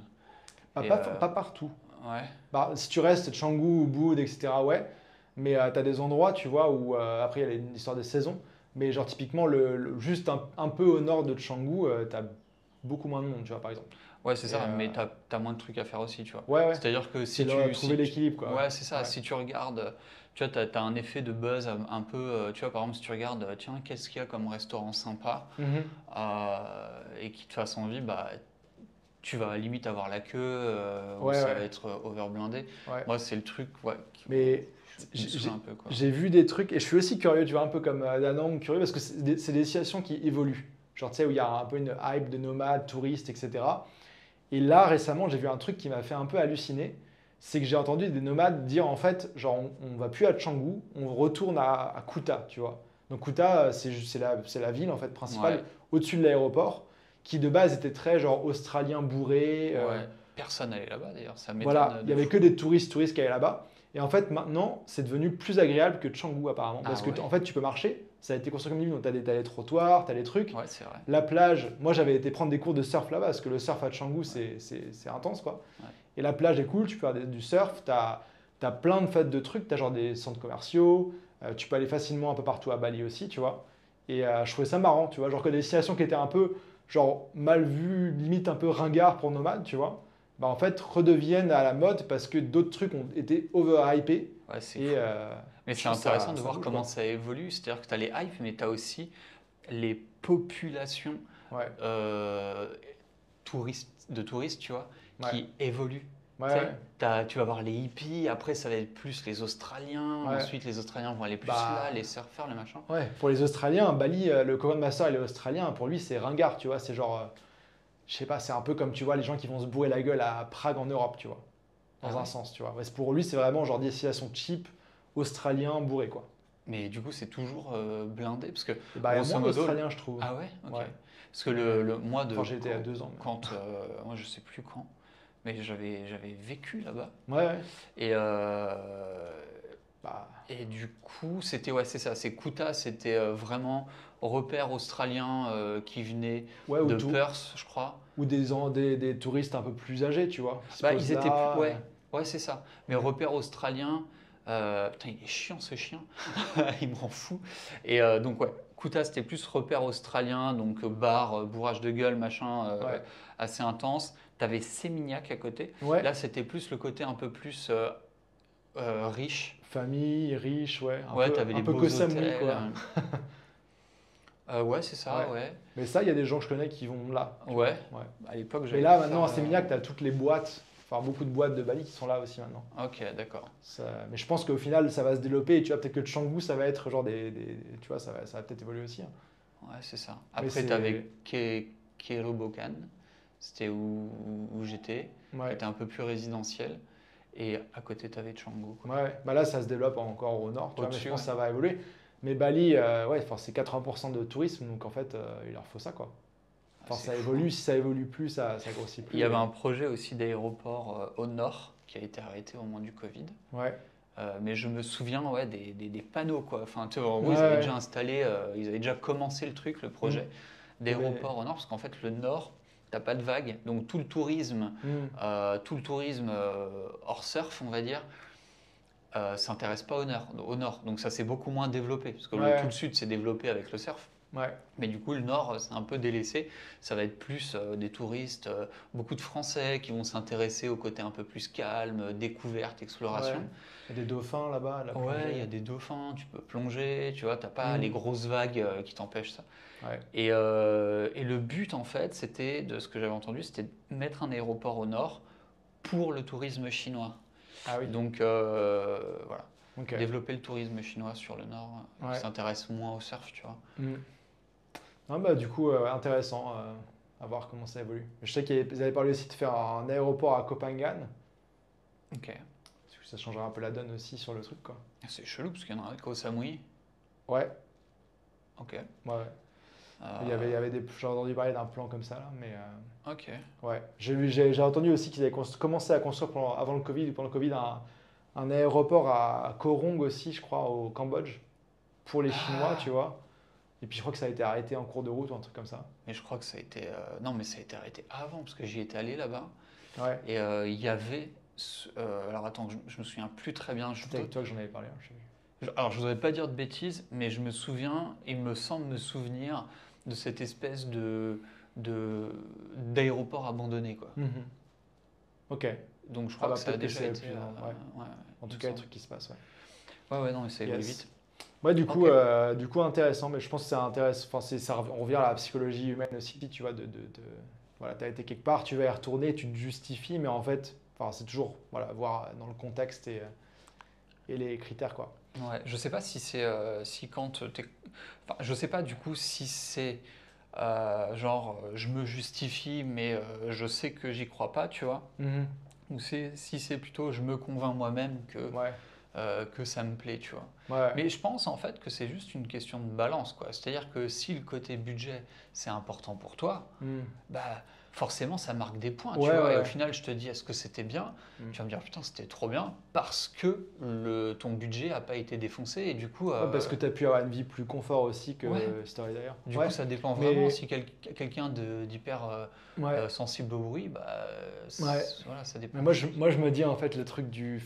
pas, Et pas, pas partout. ouais, Bah, si tu restes Canggu, Ubud, etc., ouais. Mais tu as des endroits, tu vois, où après, il y a une histoire de saison. Mais genre, typiquement, juste un peu au nord de Canggu, tu as beaucoup moins de monde, tu vois, par exemple. ouais, c'est Et ça, mais t'as moins de trucs à faire aussi, tu vois. ouais, ouais, C'est-à-dire que c'est là, trouver l'équilibre, quoi. ouais, c'est ça, Ouais. si tu regardes, tu vois, t'as un effet de buzz un peu, tu vois, par exemple, si tu regardes, tiens, qu'est-ce qu'il y a comme restaurant sympa Mhm. et qui te fasse envie, bah, tu vas limite avoir la queue ou Ouais, ça va ouais, être overblindé. ouais. Moi, c'est le truc, ouais, Mais qui me j'ai saoule un peu, quoi. j'ai vu des trucs, et je suis aussi curieux, tu vois, un peu comme Danang, curieux, parce que c'est des situations qui évoluent. Genre, tu sais, où il y a un peu une hype de nomades, touristes, etc. Et là, récemment, j'ai vu un truc qui m'a fait un peu halluciner. C'est que j'ai entendu des nomades dire, en fait, genre, on va plus à Canggu, on retourne à Kuta, tu vois. Donc Kuta, c'est la ville, en fait, principale, Ouais, au-dessus de l'aéroport, qui de base était très, genre, australien bourré. ouais, personne n'allait là-bas d'ailleurs, ça Voilà, m'étonne il y de avait que fou. des touristes qui allaient là-bas. Et en fait, maintenant, c'est devenu plus agréable que Canggu, apparemment. Ah Parce que, ouais, en fait, tu peux marcher, ça a été construit comme une ville, donc tu as des trottoirs, tu as des trucs. ouais, c'est vrai. La plage, moi j'avais été prendre des cours de surf là-bas, parce que le surf à Canggu, Ouais, c'est intense, quoi. ouais. Et la plage est cool, tu peux faire du surf, tu as plein de fêtes de trucs, tu as genre des centres commerciaux, tu peux aller facilement un peu partout à Bali aussi, tu vois. Et je trouvais ça marrant, tu vois, genre que des destinations qui étaient un peu, genre, mal vues, limite un peu ringard pour nomades, tu vois, bah en fait redeviennent à la mode parce que d'autres trucs ont été overhypés. Ouais, c'est Et fou. Mais je c'est trouve intéressant de ça voir bouge, comment quoi. ça évolue. C'est-à-dire que tu as les hypes, mais tu as aussi les populations Ouais, euh, de touristes, tu vois, ouais, qui évoluent. Ouais, Tu sais, ouais. tu vas voir les hippies, après ça va être plus les Australiens, Ouais. ensuite les Australiens vont aller plus Bah, là, les surfeurs, les machins. ouais. Pour les Australiens, Bali, le Common Master, il est australien. Pour lui, c'est ringard, tu vois. C'est genre, je sais pas, c'est un peu comme tu vois les gens qui vont se bourrer la gueule à Prague en Europe, tu vois. Dans Ah un ouais? sens, tu vois. Ouais, pour lui, c'est vraiment genre destination cheap, australien, bourré, quoi. Mais du coup, c'est toujours blindé, parce que Et bah, il y a grosso moins modo. d'Australiens, je trouve. Ah ouais? Ok. Ouais. Parce que Mais, le mois de. enfin, j'ai été à 2 ans. Moi, je sais plus quand, mais j'avais vécu là-bas. Ouais, ouais. Et, Bah, et du coup, ouais, c'est ça. C'est Kuta, c'était vraiment repère australien qui venait ouais, de Perth, je crois. ou des touristes un peu plus âgés, tu vois. Qui se Bah, posent ils étaient plus. là. Ouais, ouais, c'est ça. Mais repère australien. Putain, il est chiant ce chien. Il m'en fout. Et donc, ouais, Kuta, c'était plus repère australien, donc bar, bourrage de gueule, machin, Ouais. assez intense. T'avais Sémignac à côté. Ouais. Là, c'était plus le côté un peu plus riche. Famille, riche, ouais. Ouais, t'avais Un les peu beaux Koh Samui, hôtels. quoi. Ouais, c'est ça, ouais. Mais ça, il y a des gens que je connais qui vont là. tu Ouais. vois. Ouais. À l'époque, Mais j'avais là, pu maintenant, à faire, Sémignac, tu as toutes les boîtes, enfin beaucoup de boîtes de Bali qui sont là aussi maintenant. Ok, d'accord. Mais je pense qu'au final, ça va se développer. Et tu vois, peut-être que Canggu, ça va être genre tu vois, ça va peut-être évoluer aussi, hein. Ouais, c'est ça. Mais Après, t'avais Kerobokan, c'était où j'étais, qui Ouais. était un peu plus résidentiel. Et à côté, t'avais Canggu, quoi. Ouais. Bah là, ça se développe encore au nord, tu vois, mais je Au-dessus, pense que ouais. ça va évoluer. Mais Bali, ouais, enfin, c'est 80% de tourisme, donc en fait, il leur faut ça, quoi. Enfin, C'est ça fou, évolue. hein. Si ça évolue plus, ça grossit plus. Il y avait un projet aussi d'aéroport au nord qui a été arrêté au moment du Covid. Ouais. Mais je me souviens ouais, des panneaux, quoi. Enfin, tu vois, en gros, Ouais, ils avaient ouais. déjà installé, ils avaient déjà commencé le truc, le projet d'aéroport au nord, parce qu'en fait, le nord, t'as pas de vagues. Donc tout le tourisme, hors surf, on va dire, s'intéresse pas au nord. Donc ça s'est beaucoup moins développé, parce que Ouais. tout le sud s'est développé avec le surf. Ouais. Mais du coup, le nord, c'est un peu délaissé. Ça va être plus des touristes, beaucoup de Français qui vont s'intéresser au côté un peu plus calme, découverte, exploration. Ouais. Il y a des dauphins là-bas, la Ouais, plongée. il y a des dauphins, tu peux plonger, tu vois, t'as pas Mm. les grosses vagues qui t'empêchent ça. Ouais. Et le but, en fait, c'était, de ce que j'avais entendu, c'était de mettre un aéroport au nord pour le tourisme chinois. Ah oui. Donc, voilà. Ok. Développer le tourisme chinois sur le nord, Ouais. qui s'intéresse moins au surf, tu vois. Mm. Non, bah, du coup, intéressant à voir comment ça évolue. Je sais qu'ils avaient parlé aussi de faire un aéroport à Koh Phangan. Ok. Parce que ça changerait un peu la donne aussi sur le truc, quoi. C'est chelou, parce qu'il y en a un qu'au Samui. Ouais, Ok. ouais, ouais. Il y avait j'ai entendu parler d'un plan comme ça, là, mais Ok. ouais. J'ai entendu aussi qu'ils avaient commencé à construire avant le Covid ou pendant le Covid un aéroport à Koh Rong aussi, je crois, au Cambodge, pour les Chinois, tu vois. Et puis je crois que ça a été arrêté en cours de route ou un truc comme ça. Mais je crois que ça a été. Non, mais ça a été arrêté avant, parce que j'y étais allé là-bas. Ouais. Et il y avait. Alors attends, je me souviens plus très bien. C'était avec toi que j'en avais parlé, hein, je sais plus. Alors je voudrais pas dire de bêtises, mais je me souviens, il me semble me souvenir de cette espèce d'aéroport abandonné, quoi. Mhm. Ok. Donc je crois bah, que ça a peut-être que déjà c'est été. plus ouais. Ouais, En il tout me cas, les semble. trucs qui se passent, ouais. Ouais, non, mais ça évolue Yes. vite. Ouais, du coup, Ok. du coup intéressant, mais je pense que c'est intéressant. Enfin, on revient à la psychologie humaine aussi, tu vois, voilà, tu as été quelque part, tu vas y retourner, tu te justifies, mais en fait, enfin, c'est toujours voilà, voir dans le contexte et les critères, quoi. Ouais, je sais pas si c'est si quand t'es. Enfin, je sais pas du coup si c'est genre je me justifie mais je sais que j'y crois pas, tu vois. Mhm. Ou si c'est plutôt je me convainc moi-même Ouais, que ça me plaît, tu vois. ouais, Mais je pense en fait que c'est juste une question de balance, quoi. C'est-à-dire que si le côté budget c'est important pour toi, Mhm. bah forcément ça marque des points, tu Ouais, vois. Et au ouais. final je te dis est-ce que c'était bien? Mhm. Tu vas me dire putain c'était trop bien parce que ton budget a pas été défoncé et du coup Ouais, parce que tu as pu avoir une vie plus confort aussi que Ouais. Story d'ailleurs. du Ouais, coup ça dépend mais- vraiment si quelqu'un d'hyper ouais. sensible au bruit, bah Ouais. voilà ça dépend. Mais moi, je me dis en fait le truc du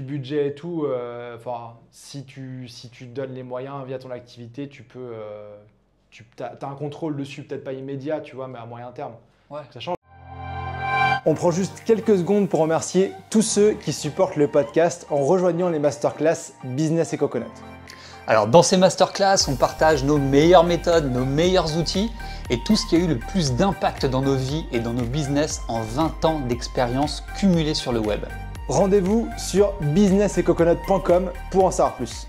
budget et tout, enfin, si tu donnes les moyens via ton activité, tu peux, t'as un contrôle dessus, peut-être pas immédiat, tu vois, mais à moyen terme. Ouais. Ça change. On prend juste quelques secondes pour remercier tous ceux qui supportent le podcast en rejoignant les masterclass Business et Coconut. Alors dans ces masterclass, on partage nos meilleures méthodes, nos meilleurs outils et tout ce qui a eu le plus d'impact dans nos vies et dans nos business en 20 ans d'expérience cumulée sur le web. Rendez-vous sur businessetcoconut.com pour en savoir plus.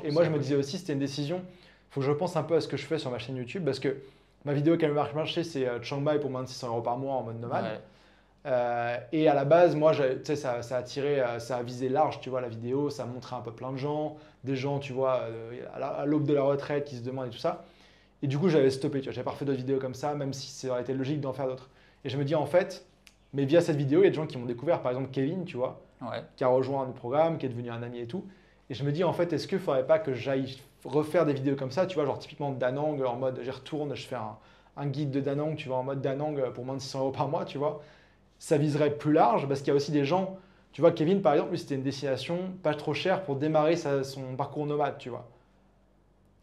Et moi, je me disais aussi, c'était une décision, il faut que je pense un peu à ce que je fais sur ma chaîne YouTube parce que ma vidéo qui a le marché, c'est Chiang Mai pour moins de 600 € par mois en mode nomade. Ouais. Et à la base, moi, tu sais, ça a attiré, ça a visé large, tu vois, la vidéo, ça a montré un peu plein de gens, des gens, tu vois, à l'aube de la retraite qui se demandent et tout ça. Et du coup, j'avais stoppé, tu vois, j'avais pas refait d'autres vidéos comme ça, même si ça aurait été logique d'en faire d'autres. Et je me dis, en fait, mais via cette vidéo, il y a des gens qui m'ont découvert, par exemple Kevin, tu vois, qui a rejoint un programme, qui est devenu un ami et tout. Et je me dis, en fait, est-ce qu'il ne faudrait pas que j'aille refaire des vidéos comme ça, tu vois, genre typiquement Danang, en mode, j'y retourne, je fais un guide de Danang, tu vois, en mode Danang pour moins de 600 € par mois, tu vois. Ça viserait plus large parce qu'il y a aussi des gens, tu vois, Kevin, par exemple, lui, c'était une destination pas trop chère pour démarrer son parcours nomade, tu vois.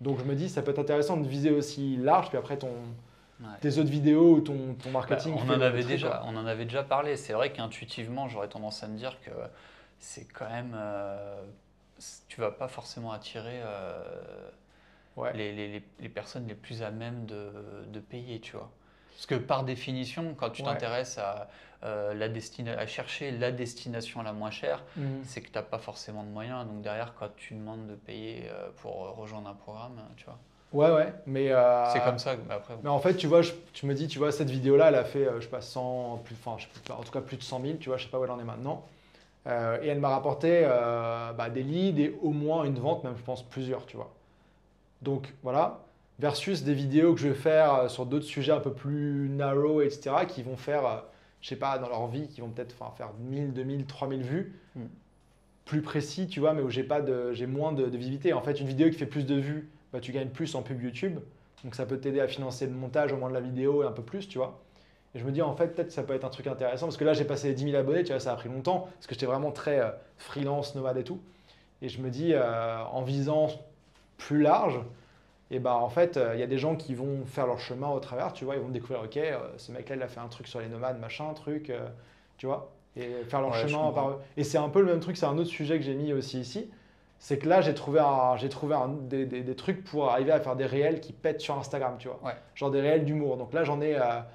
Donc, je me dis, ça peut être intéressant de viser aussi large, puis après, tes autres vidéos ou ton marketing. On en avait déjà parlé. C'est vrai qu'intuitivement, j'aurais tendance à me dire que c'est quand même. Tu vas pas forcément attirer les personnes les plus à même de payer, tu vois. Parce que par définition, quand tu t'intéresses à chercher la destination la moins chère, c'est que tu n'as pas forcément de moyens. Donc derrière, quand tu demandes de payer pour rejoindre un programme, tu vois. Ouais, mais c'est comme ça. Après, mais en fait, tu vois, tu me dis, tu vois, cette vidéo-là, elle a fait, je sais pas, 100, en tout cas plus de 100 000, tu vois, je sais pas où elle en est maintenant. Et elle m'a rapporté des leads et au moins une vente, même je pense plusieurs, tu vois. Donc voilà, versus des vidéos que je vais faire sur d'autres sujets un peu plus narrow, etc., qui vont faire, je sais pas, dans leur vie, qui vont peut-être faire 1000, 2000, 3000 vues, plus précis, tu vois, mais où j'ai moins de visibilité. En fait, une vidéo qui fait plus de vues, tu gagnes plus en pub YouTube. Donc ça peut t'aider à financer le montage au moins de la vidéo et un peu plus, tu vois. Et je me dis, en fait, peut-être ça peut être un truc intéressant. Parce que là, j'ai passé les 10 000 abonnés, tu vois, ça a pris longtemps. Parce que j'étais vraiment très freelance, nomade et tout. Et je me dis, en visant plus large, et en fait, il y a des gens qui vont faire leur chemin au travers, tu vois. Ils vont découvrir, ok, ce mec-là, il a fait un truc sur les nomades, machin, truc, tu vois. Et faire leur chemin par eux. Et c'est un peu le même truc, c'est un autre sujet que j'ai mis aussi ici. C'est que là, j'ai trouvé des trucs pour arriver à faire des réels qui pètent sur Instagram, tu vois. Ouais. Genre des réels d'humour. Donc là, j'en ai un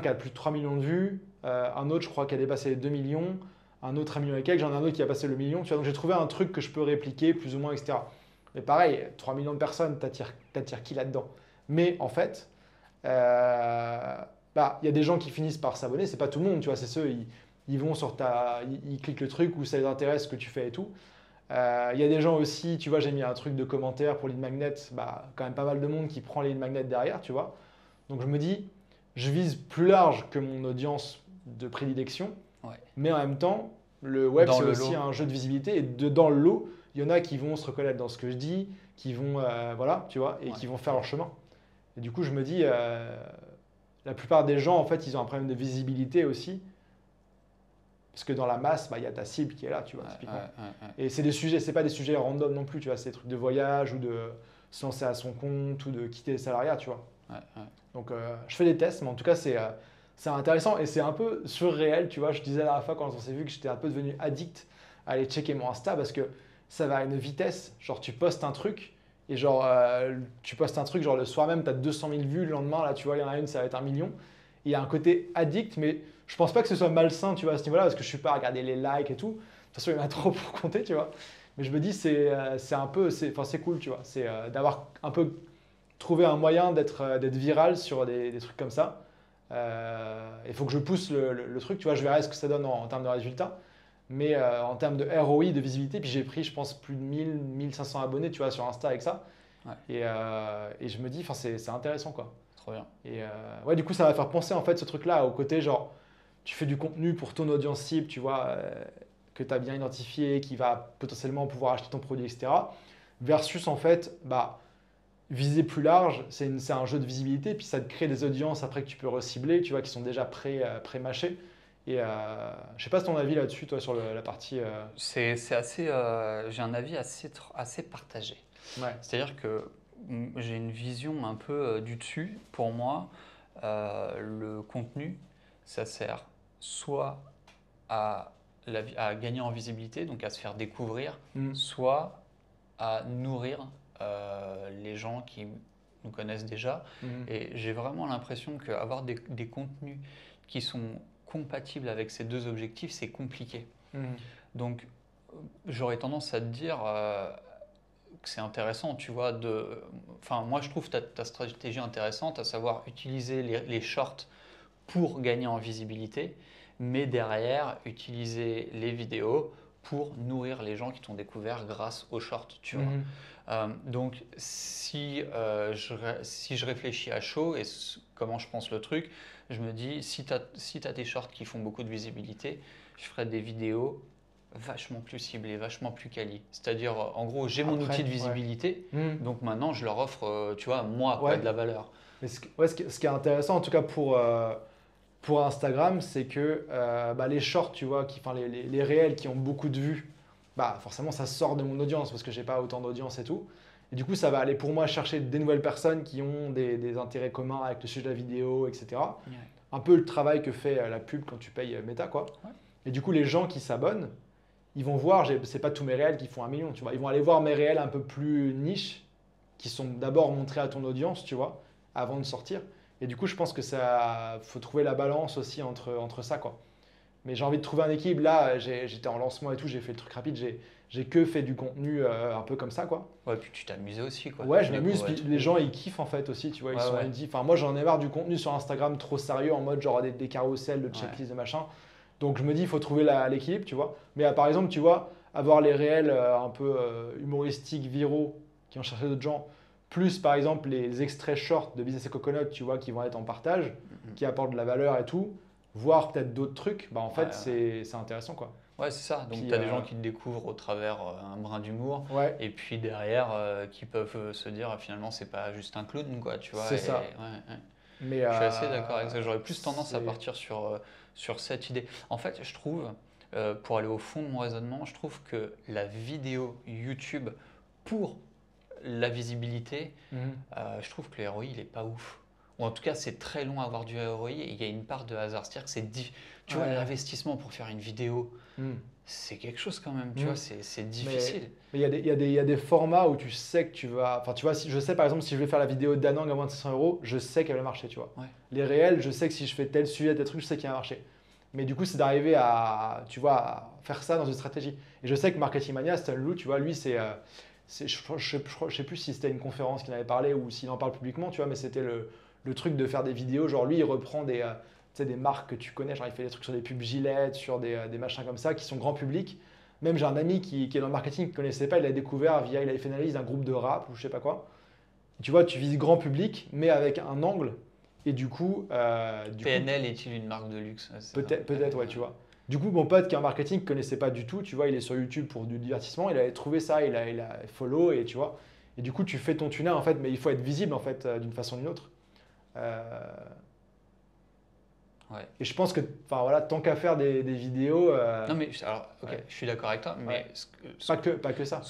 qui a plus de 3 millions de vues, un autre, je crois, qui a dépassé les 2 millions, un autre 1 million et quelques, j'en ai un autre qui a passé le million. Tu vois, donc j'ai trouvé un truc que je peux répliquer plus ou moins, etc. Mais pareil, 3 millions de personnes, t'attires qui là-dedans? Mais en fait, il y a des gens qui finissent par s'abonner, c'est pas tout le monde, tu vois, c'est ceux, ils vont sur ils cliquent le truc où ça les intéresse ce que tu fais et tout. Il y a des gens aussi, tu vois, j'ai mis un truc de commentaire pour lead magnet, quand même pas mal de monde qui prend les lead magnet derrière, tu vois. Donc je me dis, je vise plus large que mon audience de prédilection, mais en même temps, le web c'est aussi un jeu de visibilité et dans le lot, il y en a qui vont se reconnaître dans ce que je dis, qui vont, voilà, tu vois, et qui vont faire leur chemin. Et du coup, je me dis, la plupart des gens, en fait, ils ont un problème de visibilité aussi. Parce que dans la masse, il y a ta cible qui est là, tu vois, typiquement. Et c'est des sujets, c'est pas des sujets random non plus, tu vois, c'est des trucs de voyage ou de se lancer à son compte ou de quitter le salariat, tu vois. Donc, je fais des tests, mais en tout cas, c'est intéressant et c'est un peu surréel, tu vois. Je disais la dernière fois quand on s'est vu que j'étais un peu devenu addict à aller checker mon Insta parce que ça va à une vitesse. Genre, tu postes un truc et genre, genre le soir même, tu as 200 000 vues, le lendemain, là, tu vois, il y en a une, ça va être 1 million. Il y a un côté addict, mais je pense pas que ce soit malsain, tu vois, à ce niveau-là, parce que je suis pas à regarder les likes et tout. De toute façon, il y en a trop pour compter, tu vois. Mais je me dis, c'est cool, tu vois. C'est d'avoir un peu trouvé un moyen d'être viral sur des trucs comme ça. Il faut que je pousse le truc, tu vois. Je verrai ce que ça donne en termes de résultats. Mais en termes de ROI, de visibilité, puis j'ai pris, je pense, plus de 1500 abonnés, tu vois, sur Insta avec ça. Et je me dis, c'est intéressant, quoi. Trop bien. Et du coup, ça va faire penser en fait ce truc-là au côté genre, tu fais du contenu pour ton audience cible, tu vois, que tu as bien identifié, qui va potentiellement pouvoir acheter ton produit, etc. Versus en fait, viser plus large, c'est un jeu de visibilité, puis ça te crée des audiences après que tu peux recibler, tu vois, qui sont déjà pré-mâchées. Et je sais pas ton avis là-dessus, toi, sur la partie. C'est assez. J'ai un avis assez partagé. C'est-à-dire que j'ai une vision un peu du dessus. Pour moi, le contenu, ça sert soit à gagner en visibilité, donc à se faire découvrir, soit à nourrir les gens qui nous connaissent déjà. Et j'ai vraiment l'impression qu'avoir des contenus qui sont compatibles avec ces deux objectifs, c'est compliqué. Donc, j'aurais tendance à te dire que c'est intéressant, tu vois. Enfin, moi, je trouve ta stratégie intéressante, à savoir utiliser les shorts pour gagner en visibilité, mais derrière, utiliser les vidéos pour nourrir les gens qui t'ont découvert grâce aux shorts, tu vois. Donc, si je réfléchis à chaud et comment je pense le truc, je me dis, si tu as tes shorts qui font beaucoup de visibilité, je ferai des vidéos vachement plus ciblées, vachement plus quali. C'est-à-dire, en gros, j'ai mon outil de visibilité, donc maintenant, je leur offre, tu vois, moi, quoi, de la valeur. Mais ce qui est intéressant, en tout cas pour Instagram, c'est que les shorts, tu vois, les réels qui ont beaucoup de vues, forcément, ça sort de mon audience parce que j'ai pas autant d'audience et tout. Et du coup, ça va aller pour moi chercher des nouvelles personnes qui ont des intérêts communs avec le sujet de la vidéo, etc. Ouais. Un peu le travail que fait la pub quand tu payes Meta, quoi. Ouais. Et du coup, les gens qui s'abonnent, ils vont voir, c'est pas tous mes réels qui font 1 million, tu vois. Ils vont aller voir mes réels un peu plus niche, qui sont d'abord montrés à ton audience, tu vois, avant de sortir. Et du coup, je pense que faut trouver la balance aussi entre ça, quoi. Mais j'ai envie de trouver un équilibre. Là, j'étais en lancement et tout, j'ai fait le truc rapide, j'ai que fait du contenu un peu comme ça, quoi. Ouais, puis tu t'amusais aussi, quoi. Ouais, je m'amuse, puis les gens, ils kiffent en fait aussi, tu vois. Ils disent, enfin, moi, j'en ai marre du contenu sur Instagram trop sérieux, en mode genre des carousels, de checklists, de machin. Donc, je me dis, il faut trouver l'équilibre, tu vois. Mais par exemple, tu vois, avoir les réels un peu humoristiques, viraux, qui ont cherché d'autres gens, plus par exemple les extraits shorts de Business et Coconut, tu vois, qui vont être en partage, qui apportent de la valeur et tout, voire peut-être d'autres trucs, en fait, c'est intéressant, quoi. Ouais, c'est ça. Donc, tu as des gens qui te découvrent au travers un brin d'humour. Ouais. Et puis derrière, qui peuvent se dire finalement, c'est pas juste un clown, quoi. Tu vois. C'est ça. Mais, je suis assez d'accord avec ça. J'aurais plus tendance à partir sur cette idée. En fait, je trouve, pour aller au fond de mon raisonnement, je trouve que la vidéo YouTube pour la visibilité, je trouve que le ROI, il est pas ouf. Ou en tout cas, c'est très long à avoir du ROI et il y a une part de hasard. C'est-à-dire que tu vois, l'investissement pour faire une vidéo, c'est quelque chose quand même. Tu vois, c'est difficile. Mais il y a des formats où tu sais que tu vas. Enfin, tu vois, je sais par exemple, si je vais faire la vidéo d'Anang à moins de 500 euros, je sais qu'elle va marcher, tu vois. Ouais. Les réels, je sais que si je fais tel sujet, tel truc, je sais qu'il va marcher. Mais du coup, c'est d'arriver à, tu vois, à faire ça dans une stratégie. Et je sais que Marketing Mania, Stan Lou, tu vois, lui, je sais plus si c'était une conférence qu'il avait parlé ou s'il en parle publiquement, tu vois, mais c'était le truc de faire des vidéos. Genre, lui, il reprend des marques que tu connais, genre il fait des trucs sur des pubs Gillette, sur des machins comme ça qui sont grand public. Même j'ai un ami qui est dans le marketing, qui ne connaissait pas, il l'a découvert il avait fait une analyse d'un groupe de rap ou je sais pas quoi. Et tu vois, tu vises grand public, mais avec un angle. Et du coup. PNL est-il une marque de luxe? Peut-être, ouais, tu vois. Du coup, mon pote qui est en marketing ne connaissait pas du tout, tu vois, il est sur YouTube pour du divertissement, il avait trouvé ça, il a follow et tu vois. Et du coup, tu fais ton tunnel en fait, mais il faut être visible en fait d'une façon ou d'une autre. Ouais. Et je pense que, enfin voilà, tant qu'à faire des vidéos. Non mais alors, je suis d'accord avec toi, mais pas que ça.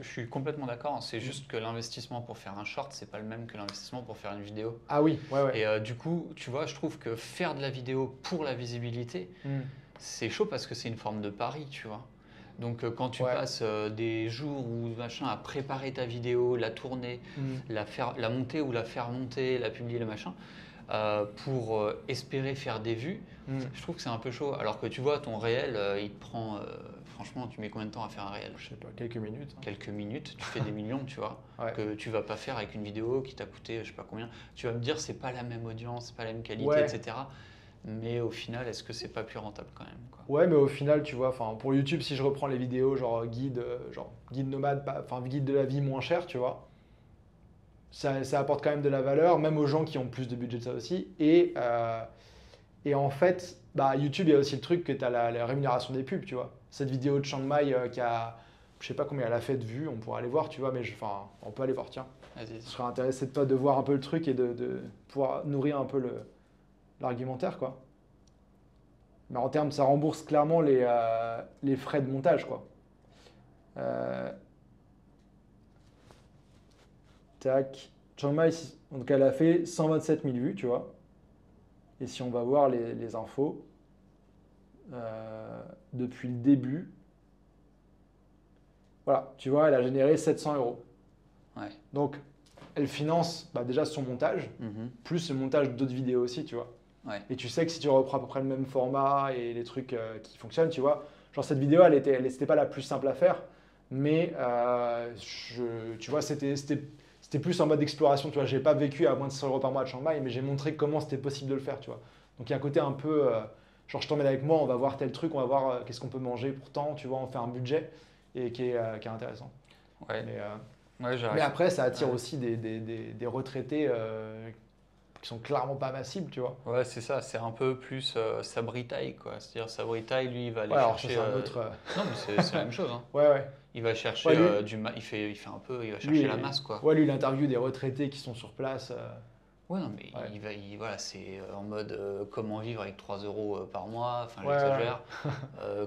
Je suis complètement d'accord. C'est juste que l'investissement pour faire un short, c'est pas le même que l'investissement pour faire une vidéo. Ah oui, ouais. Et du coup, tu vois, je trouve que faire de la vidéo pour la visibilité, c'est chaud parce que c'est une forme de pari, tu vois. Donc quand tu passes des jours ou machin à préparer ta vidéo, la tourner, la monter ou la faire monter, la publier, le machin. Pour espérer faire des vues, je trouve que c'est un peu chaud. Alors que tu vois, ton réel, il te prend. Franchement, tu mets combien de temps à faire un réel? Je sais pas, quelques minutes. Quelques minutes, tu fais des millions, tu vois, que tu vas pas faire avec une vidéo qui t'a coûté je sais pas combien. Tu vas me dire, c'est pas la même audience, c'est pas la même qualité, etc. Mais au final, est-ce que c'est pas plus rentable quand même, quoi? Ouais, mais au final, tu vois, pour YouTube, si je reprends les vidéos genre guide nomade, guide de la vie moins cher, tu vois. Ça apporte quand même de la valeur, même aux gens qui ont plus de budget de ça aussi. Et en fait, YouTube, il y a aussi le truc que tu as la rémunération des pubs, tu vois. Cette vidéo de Chiang Mai qui a, je sais pas combien elle a fait de vues, on pourra aller voir, tu vois, mais on peut aller voir, tiens. Vas-y. Je serais intéressé de toi de voir un peu le truc et de pouvoir nourrir un peu l'argumentaire, quoi. Mais en termes, ça rembourse clairement les frais de montage, quoi. Tac. Chiang Mai, donc elle a fait 127 000 vues, tu vois. Et si on va voir les infos, depuis le début, Voilà, tu vois, elle a généré 700 euros. Ouais. Donc, elle finance déjà son montage, Mhm. plus le montage d'autres vidéos aussi, tu vois. Ouais. Et tu sais que si tu reprends à peu près le même format et les trucs qui fonctionnent, tu vois, genre cette vidéo, c'était pas la plus simple à faire, mais tu vois, c'était plus en mode exploration, tu vois. J'ai pas vécu à moins de 100 euros par mois à Chiang Mai, mais j'ai montré comment c'était possible de le faire, tu vois. Donc il y a un côté un peu, genre je t'emmène avec moi, on va voir tel truc, on va voir qu'est-ce qu'on peut manger pour tant, tu vois, on fait un budget et qui est intéressant. Ouais. Mais, Ouais, mais après, ça attire Ouais. aussi des retraités qui sont clairement pas massibles, tu vois. Ouais, c'est ça, c'est un peu plus Sabri Taille, quoi. C'est-à-dire Sabri Taille, lui, il va aller Ouais, alors ça, chercher. c'est un autre. Non, mais c'est la même chose, hein. Ouais, ouais. Il va chercher Ouais, lui, il fait un peu, il va lui, chercher la masse, quoi. ouais, lui, il interviewe des retraités qui sont sur place. Ouais, non, mais Ouais. voilà, c'est en mode comment vivre avec 3 euros par mois, enfin Ouais, j'exagère.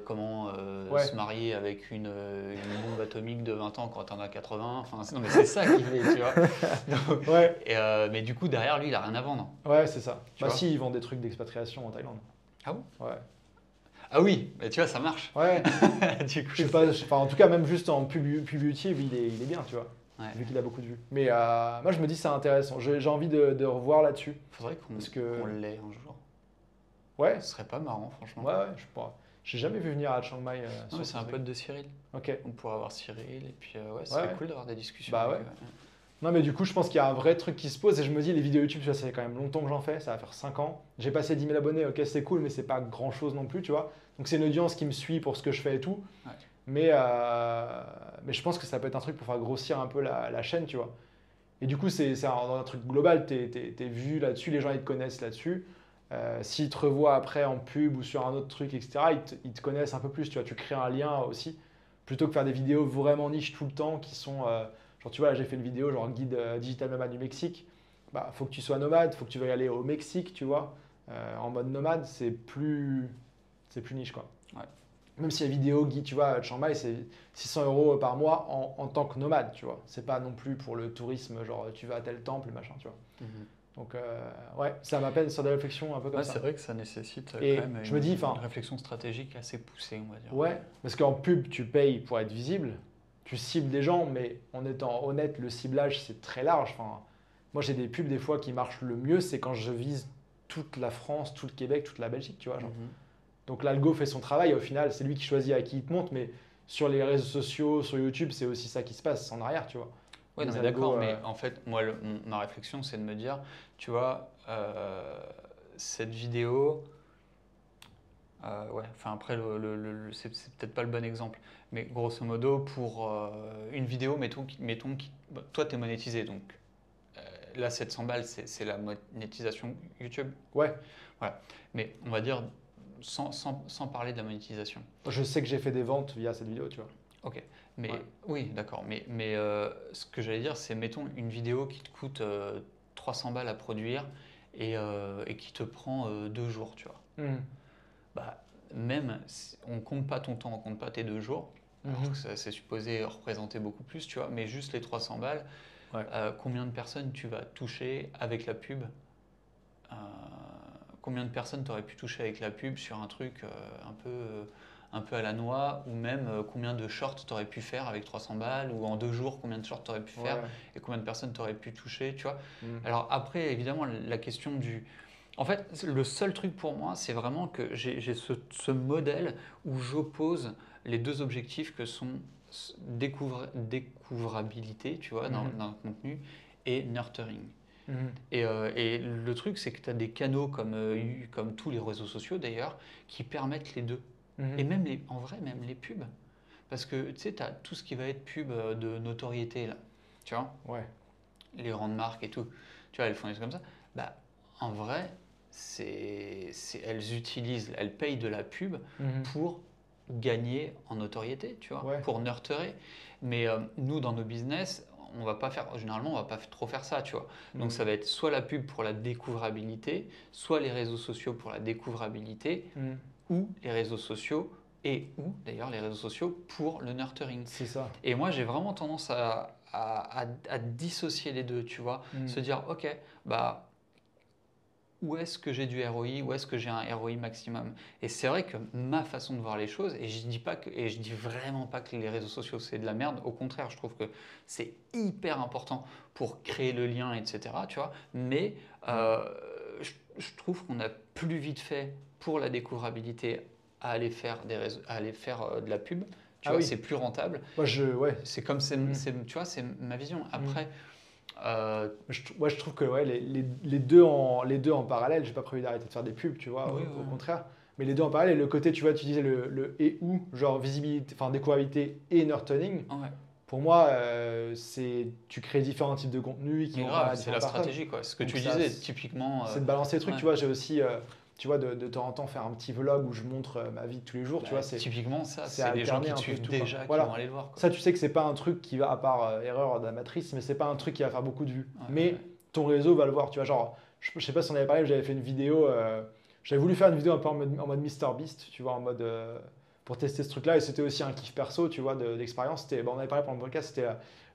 Comment ouais. se marier avec une bombe atomique de 20 ans quand t'en as 80. Enfin, non, mais c'est ça qu'il fait, tu vois. Donc, Ouais, mais du coup, derrière lui, il a rien à vendre. ouais, c'est ça. Tu Bah vois. si, ils vendent des trucs d'expatriation en Thaïlande. Ah bon? Ouais. Ah oui, mais tu vois, ça marche. Ouais. Du coup, Je sais pas, enfin, en tout cas, même juste en pub YouTube, il est bien, tu vois. Ouais. Vu qu'il a beaucoup de vues. Mais moi, je me dis c'est intéressant. J'ai envie de revoir là-dessus. Faudrait qu'on Parce que- qu'on l'ait un jour. Ouais, Ce serait pas marrant, franchement. ouais, je pourrais. J'ai jamais vu venir à Chiang Mai. Non, sur mais ce c'est un truc. pote de Cyril. Ok. On pourrait avoir Cyril, et puis ouais, ce serait Ouais. cool d'avoir des discussions Bah avec ouais. eux. Non, mais du coup, je pense qu'il y a un vrai truc qui se pose et je me dis, les vidéos YouTube, ça fait quand même longtemps que j'en fais, ça va faire 5 ans. J'ai passé 10 000 abonnés, ok, c'est cool, mais c'est pas grand chose non plus, tu vois. Donc, c'est une audience qui me suit pour ce que je fais et tout. Ouais. Mais je pense que ça peut être un truc pour faire grossir un peu la chaîne, tu vois. Et du coup, c'est un truc global, t'es vu là-dessus, les gens ils te connaissent là-dessus. S'ils te revoient après en pub ou sur un autre truc, etc., ils te connaissent un peu plus, tu vois. Tu crées un lien aussi, plutôt que faire des vidéos vraiment niche tout le temps qui sont. Genre, tu vois, là, j'ai fait une vidéo, genre guide digital nomade du Mexique. Bah, faut que tu sois nomade, faut que tu veuilles aller au Mexique, tu vois. En mode nomade, c'est plus niche, quoi. Ouais. Même si la vidéo guide, tu vois, Chiang Mai, c'est 600 euros par mois en tant que nomade, tu vois. C'est pas non plus pour le tourisme, genre tu vas à tel temple, machin, tu vois. Mhm. Donc, ouais, ça m'appelle sur des réflexions un peu comme Ouais, ça. c'est vrai que ça nécessite Et quand même je me dis, une enfin, réflexion stratégique assez poussée, on va dire. ouais, parce qu'en pub, tu payes pour être visible, tu cibles des gens, mais en étant honnête, le ciblage, c'est très large. Enfin, moi, j'ai des pubs, des fois, qui marchent le mieux, c'est quand je vise toute la France, tout le Québec, toute la Belgique, tu vois. Genre. Mhm. Donc, l'algo fait son travail, au final, c'est lui qui choisit à qui il te montre, mais sur les réseaux sociaux, sur YouTube, c'est aussi ça qui se passe en arrière, tu vois. Ouais, non, Les mais d'accord, algos, mais en fait, moi, ma réflexion, c'est de me dire, tu vois, cette vidéo, ouais, enfin après, c'est peut-être pas le bon exemple, mais grosso modo, pour une vidéo, bah, toi, tu es monétisé, donc là, 700 balles, c'est la monétisation YouTube. Ouais, Voilà. Mais on va dire, sans parler de la monétisation. je sais que j'ai fait des ventes via cette vidéo, tu vois. Ok, mais Ouais. oui, d'accord. Mais ce que j'allais dire, c'est mettons une vidéo qui te coûte 300 balles à produire et qui te prend 2 jours, tu vois. Mhm. Bah, même, on compte pas ton temps, on compte pas tes 2 jours, alors Mhm. que c'est supposé représenter beaucoup plus, tu vois. Mais juste les 300 balles, Ouais. combien de personnes tu vas toucher avec la pub? Euh, Combien de personnes t'aurais pu toucher avec la pub sur un truc un peu à la noix, ou même combien de shorts t'aurais pu faire avec 300 balles, ou en 2 jours, combien de shorts t'aurais pu faire, Ouais. et combien de personnes t'aurais pu toucher, tu vois. Mhm. Alors après, évidemment, la question du... En fait, le seul truc pour moi, c'est vraiment que j'ai ce modèle où j'oppose les deux objectifs que sont découvrabilité, tu vois, d'un contenu, et nurturing. Mhm. Et le truc, c'est que tu as des canaux comme tous les réseaux sociaux d'ailleurs, qui permettent les deux. Mhm. Et même en vrai, même les pubs. Parce que tu sais, tu as tout ce qui va être pub de notoriété, là. Tu vois, Ouais. les grandes marques et tout. Tu vois, elles font des trucs comme ça. Bah, en vrai, elles payent de la pub Mhm. pour gagner en notoriété, tu vois, Ouais. pour nurturer. Mais nous, dans nos business, généralement, on va pas trop faire ça, tu vois. Donc Mhm. ça va être soit la pub pour la découvrabilité, soit les réseaux sociaux pour la découvrabilité, Mhm. ou les réseaux sociaux, ou d'ailleurs les réseaux sociaux pour le nurturing. C'est ça. Et moi, j'ai vraiment tendance à dissocier les deux, tu vois. Mhm. Se dire, ok, bah où est-ce que j'ai du ROI, où est-ce que j'ai un ROI maximum. Et c'est vrai que ma façon de voir les choses, et je dis vraiment pas que les réseaux sociaux c'est de la merde, au contraire, je trouve que c'est hyper important pour créer le lien, etc. Tu vois, mais je trouve qu'on a plus vite fait pour la découvrabilité à aller faire de la pub. Tu vois, oui. c'est plus rentable. Moi, ouais. C'est comme, tu vois, c'est ma vision. Après, Moi, je trouve que ouais, les deux en parallèle, j'ai pas prévu d'arrêter de faire des pubs, tu vois, oui, au contraire. Mais les deux en parallèle, et le côté, tu vois, tu disais le et ou, genre visibilité, enfin découvrabilité et nurturing. ouais. Pour moi, tu crées différents types de contenus qui Mais vont grave, pas à c'est la différentes personnes. stratégie, quoi. Ce que Donc tu ça, disais, typiquement. c'est de balancer les trucs, ouais. tu vois. J'ai aussi, tu vois, de temps en temps faire un petit vlog où je montre ma vie de tous les jours, tu vois. Typiquement, ça, c'est c'est les gens qui alterner te un peu suivent tout, déjà quoi. qui vont aller le voir, quoi. Ça, tu sais que c'est pas un truc qui va, à part erreur d'amatrice, mais c'est pas un truc qui va faire beaucoup de vues. Mais ton réseau va le voir, tu vois. Genre, je sais pas si on avait parlé, j'avais fait une vidéo, j'avais voulu faire une vidéo un peu en mode MrBeast, tu vois, en mode pour tester ce truc-là. Et c'était aussi un kiff perso, tu vois, d'expérience. On avait parlé pendant le podcast, c'était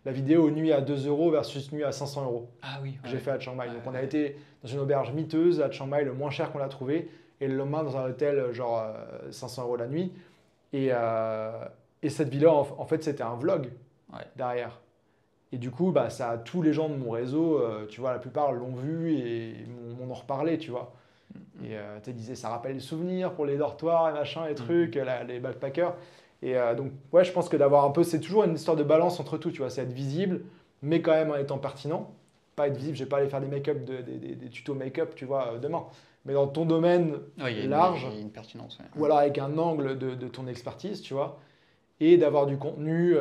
la vidéo nuit à 2 euros versus nuit à 500 euros Ah oui. que j'ai fait à Chiang Mai. Donc on a été dans une auberge miteuse à Chiang Mai, le moins cher qu'on a trouvé, et le lendemain dans un hôtel genre 500 euros la nuit. Et cette vidéo, en fait, c'était un vlog derrière. Et du coup, bah, ça, tous les gens de mon réseau, tu vois, la plupart l'ont vu et m'en ont reparlé, tu vois. Et tu disais, ça rappelle les souvenirs pour les dortoirs et machin, les trucs, les backpackers. Et donc, ouais, je pense que d'avoir un peu, c'est toujours une histoire de balance entre tout, tu vois. C'est être visible, mais quand même en étant pertinent. Pas être visible, je vais pas aller faire des make-up, des tutos make-up, tu vois, demain. Mais dans ton domaine large, il y a une pertinence. Ouais. ou alors avec un angle de ton expertise, tu vois, et d'avoir du contenu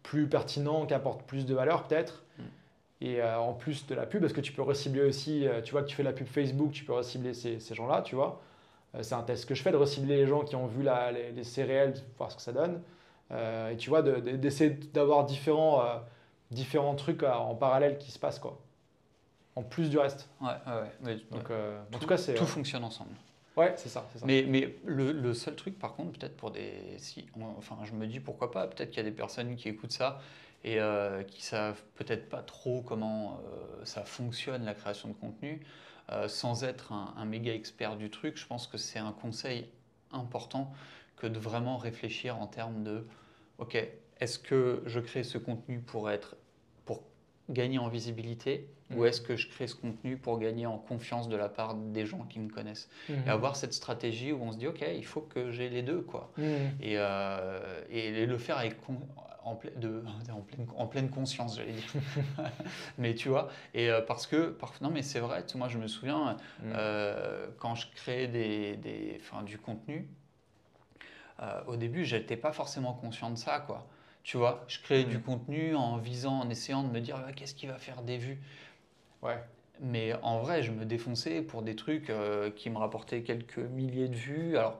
plus pertinent, qui apporte plus de valeur peut-être. Et en plus de la pub, parce que tu peux recibler aussi, tu vois que tu fais de la pub Facebook, tu peux recibler ces gens-là, tu vois. C'est un test que je fais, de recibler les gens qui ont vu les céréales, voir ce que ça donne. Et tu vois, d'essayer d'avoir différents trucs en parallèle qui se passent, quoi. En plus du reste. Ouais. Donc, en tout cas, c'est... Tout fonctionne ensemble. Ouais, c'est ça. Mais le seul truc, par contre, peut-être pour enfin, je me dis pourquoi pas, peut-être qu'il y a des personnes qui écoutent ça et qui savent peut-être pas trop comment ça fonctionne, la création de contenu. Sans être un méga expert du truc, je pense que c'est un conseil important que de vraiment réfléchir en termes de ok, est-ce que je crée ce contenu pour gagner en visibilité ou est-ce que je crée ce contenu pour gagner en confiance de la part des gens qui me connaissent et avoir cette stratégie où on se dit ok, il faut que j'ai les deux, quoi. Et le faire avec en pleine conscience, j'allais dire. Mais tu vois, et parce que non, mais c'est vrai, moi je me souviens quand je créais du contenu, au début j'étais pas forcément conscient de ça, quoi. Tu vois, je créais du contenu en essayant de me dire qu'est-ce qui va faire des vues. Ouais. Mais en vrai, je me défonçais pour des trucs qui me rapportaient quelques milliers de vues. Alors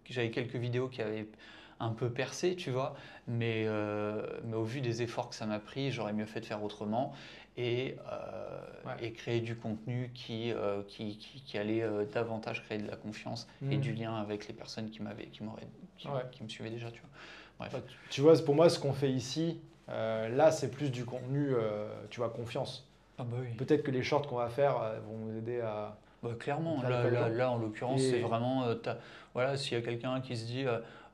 j'avais quelques vidéos qui avaient un peu percé, tu vois, mais au vu des efforts que ça m'a pris, j'aurais mieux fait de faire autrement et créer du contenu qui allait davantage créer de la confiance et du lien avec les personnes qui me suivaient déjà, tu vois. Bref. Tu vois, pour moi, ce qu'on fait ici, là, c'est plus du contenu, tu vois, confiance. Ah bah oui. Peut-être que les shorts qu'on va faire vont nous aider à... clairement, là, en l'occurrence, c'est vraiment, voilà, s'il y a quelqu'un qui se dit,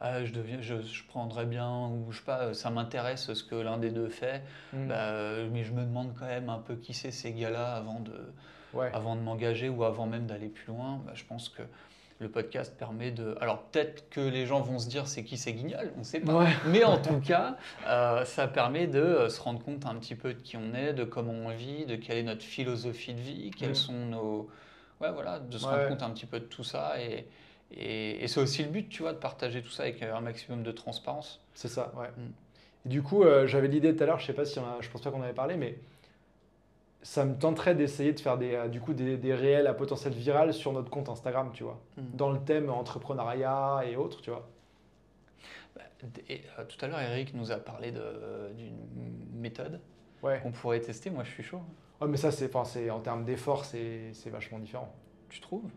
je prendrais bien, ou je sais pas, ça m'intéresse ce que l'un des deux fait, mais je me demande quand même un peu qui c'est ces gars-là avant de m'engager ou avant même d'aller plus loin, je pense que le podcast permet de... Alors peut-être que les gens vont se dire c'est qui c'est Guignol, on ne sait pas. Ouais. Mais en tout cas, ça permet de se rendre compte un petit peu de qui on est, de comment on vit, de quelle est notre philosophie de vie, quels sont nos... Ouais, voilà, de se rendre compte un petit peu de tout ça. Et c'est aussi le but, tu vois, de partager tout ça avec un maximum de transparence. C'est ça, ouais. Et du coup, j'avais l'idée tout à l'heure, je sais pas si je pense pas qu'on avait parlé, mais ça me tenterait d'essayer de faire des réels à potentiel viral sur notre compte Instagram, tu vois, dans le thème entrepreneuriat et autres, tu vois. Tout à l'heure, Eric nous a parlé d'une méthode qu'on pourrait tester. Moi, je suis chaud. Oh, mais ça, c'est en termes d'effort, c'est vachement différent. Tu trouves?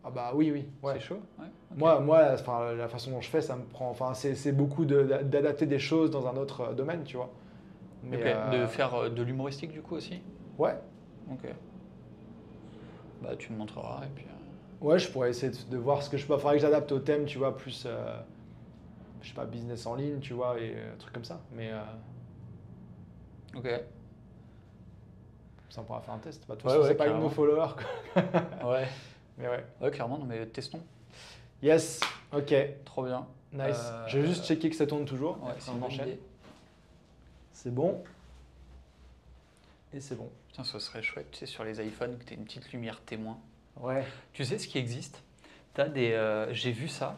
Ah bah oui. Ouais. C'est chaud. Ouais, okay. Moi, la façon dont je fais, ça me prend. Enfin, c'est beaucoup d'adapter des choses dans un autre domaine, tu vois. Mais de faire de l'humoristique du coup aussi. Ouais. Ok. Bah, tu me montreras et puis. Ouais, je pourrais essayer de voir ce que je peux. Faudrait que j'adapte au thème, tu vois, plus, je sais pas, business en ligne, tu vois, et trucs comme ça. Mais Ok. ça, on pourra faire un test. Bah, de toute Ouais, façon, ouais, c'est pas une de nos carrément. followers, quoi. Ouais. Mais ouais. Ouais, clairement, non, mais testons. Yes, ok, Trop bien. nice. Je vais juste checker que ça tourne toujours. Ouais, Après, c'est on une bonne enchaîne. idée. C'est bon. Et c'est bon. Putain, ce serait chouette, tu sais, sur les iPhones, que tu aies une petite lumière témoin. Ouais. Tu sais ce qui existe? J'ai vu ça.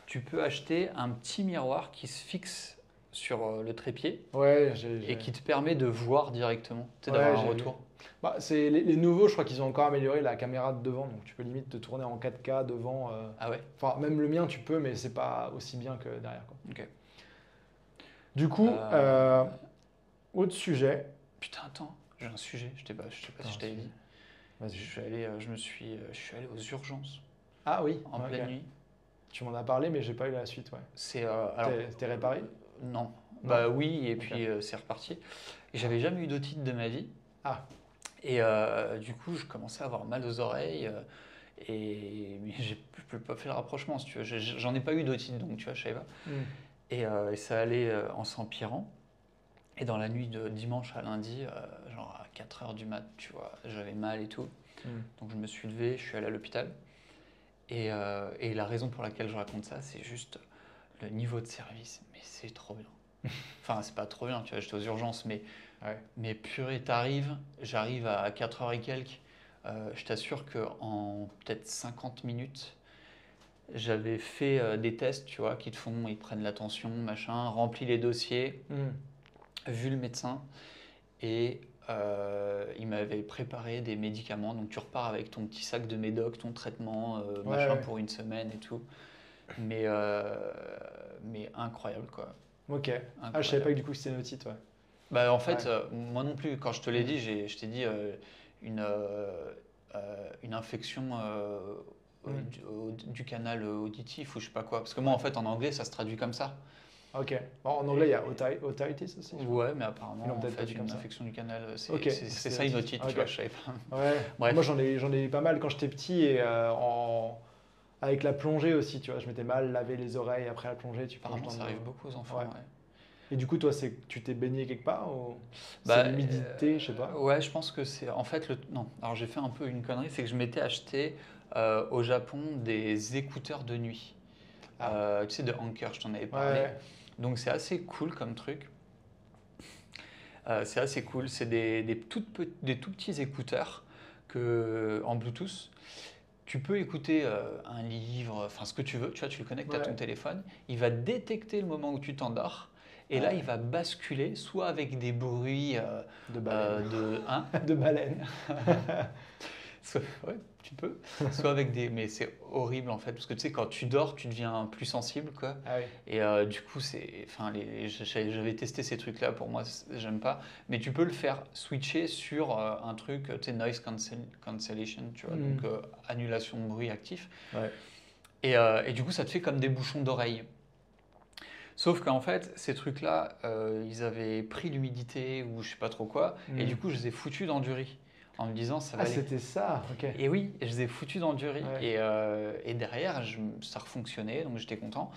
Tu peux acheter un petit miroir qui se fixe sur le trépied Ouais, et qui te permet de voir directement, tu sais, Ouais, d'avoir un j'ai vu. retour. Bah, c'est les nouveaux, je crois qu'ils ont encore amélioré la caméra de devant, donc tu peux limite te tourner en 4K devant. Ah ouais? Enfin, même le mien, tu peux, mais c'est pas aussi bien que derrière, quoi. Ok. Du coup, Euh, autre sujet. Putain, attends, j'ai un sujet, je sais pas si Attends, je t'avais dit. Vas-y. Je suis allé aux urgences Ah oui, en ok. pleine nuit. Tu m'en as parlé, mais j'ai pas eu la suite, ouais. Alors, T'es réparé? non. Non. Bah oui, et Ok. puis c'est reparti. Et j'avais jamais eu d'otite de ma vie. Ah, Et du coup, je commençais à avoir mal aux oreilles. Mais j'ai pas fait le rapprochement, si tu veux. J'en ai pas eu d'otite, donc tu vois, je savais pas. hmm. Et ça allait en s'empirant. Et dans la nuit de dimanche à lundi, genre à 4 heures du mat, tu vois, j'avais mal et tout. Hmm. Donc je me suis levé, je suis allé à l'hôpital. Et la raison pour laquelle je raconte ça, c'est juste le niveau de service. Mais c'est trop bien. Enfin, c'est pas trop bien, tu vois, j'étais aux urgences, Ouais. mais purée, j'arrive à 4 heures et quelques. Je t'assure qu'en peut-être 50 minutes, j'avais fait des tests, tu vois, ils prennent la tension, machin, rempli les dossiers, Hmm. vu le médecin, et il m'avait préparé des médicaments. Donc tu repars avec ton petit sac de médoc, ton traitement, Ouais, machin, ouais. pour une semaine et tout. Mais incroyable, quoi. Ok. Ah, je savais Incroyable. pas que du coup c'était une otite, ouais. Bah, en fait, Ouais. moi non plus. Quand je te l'ai Mm. dit, je t'ai dit une infection du canal auditif ou je sais pas quoi. Parce que moi, en fait, en anglais, ça se traduit comme ça. Ok. Bon, en anglais, il y a otitis aussi, je crois. Ouais, mais Ils apparemment, l'ont en peut-être fait, dit une comme ça. infection du canal, Ok. c'est ça une otite, Ok. tu vois, je savais pas. Ouais. Bref. Moi, j'en ai eu pas mal quand j'étais petit et avec la plongée aussi, tu vois. Je m'étais mal lavé les oreilles après la plongée. Tu plonges Apparemment, dans ça le- arrive beaucoup aux enfants. Ouais. Ouais. Et du coup, toi, tu t'es baigné quelque part ou c'est Bah, l'humidité, je sais pas. ouais, je pense que c'est. En fait, non. Alors, j'ai fait un peu une connerie, c'est que je m'étais acheté au Japon des écouteurs de nuit. Ah. Tu sais, de Anker, je t'en avais parlé. Ouais. Donc c'est assez cool comme truc. C'est assez cool. C'est des tout petits écouteurs en Bluetooth. Tu peux écouter un livre, enfin ce que tu veux. Tu vois, tu le connectes à ton Ouais. téléphone. Il va détecter le moment où tu t'endors. Et là, Ouais. il va basculer, soit avec des bruits De baleine. hein, De baleine. ouais, tu peux. Soit avec des. Mais c'est horrible en fait, parce que tu sais, quand tu dors, tu deviens plus sensible, quoi. Ah oui. Et du coup, c'est. Enfin, j'avais testé ces trucs-là, pour moi, j'aime pas. Mais tu peux le faire switcher sur un truc, tu sais, noise cancellation, tu vois, Mhm. donc annulation de bruit actif. Ouais. Et du coup, ça te fait comme des bouchons d'oreille. Sauf qu'en fait, ces trucs-là, ils avaient pris l'humidité ou je sais pas trop quoi, et Mhm. du coup, je les ai foutus dans du riz en me disant ça va Ah, aller. c'était ça, ok. Et oui, je les ai foutus dans du riz. Ouais. Et derrière, ça refonctionnait, donc j'étais content.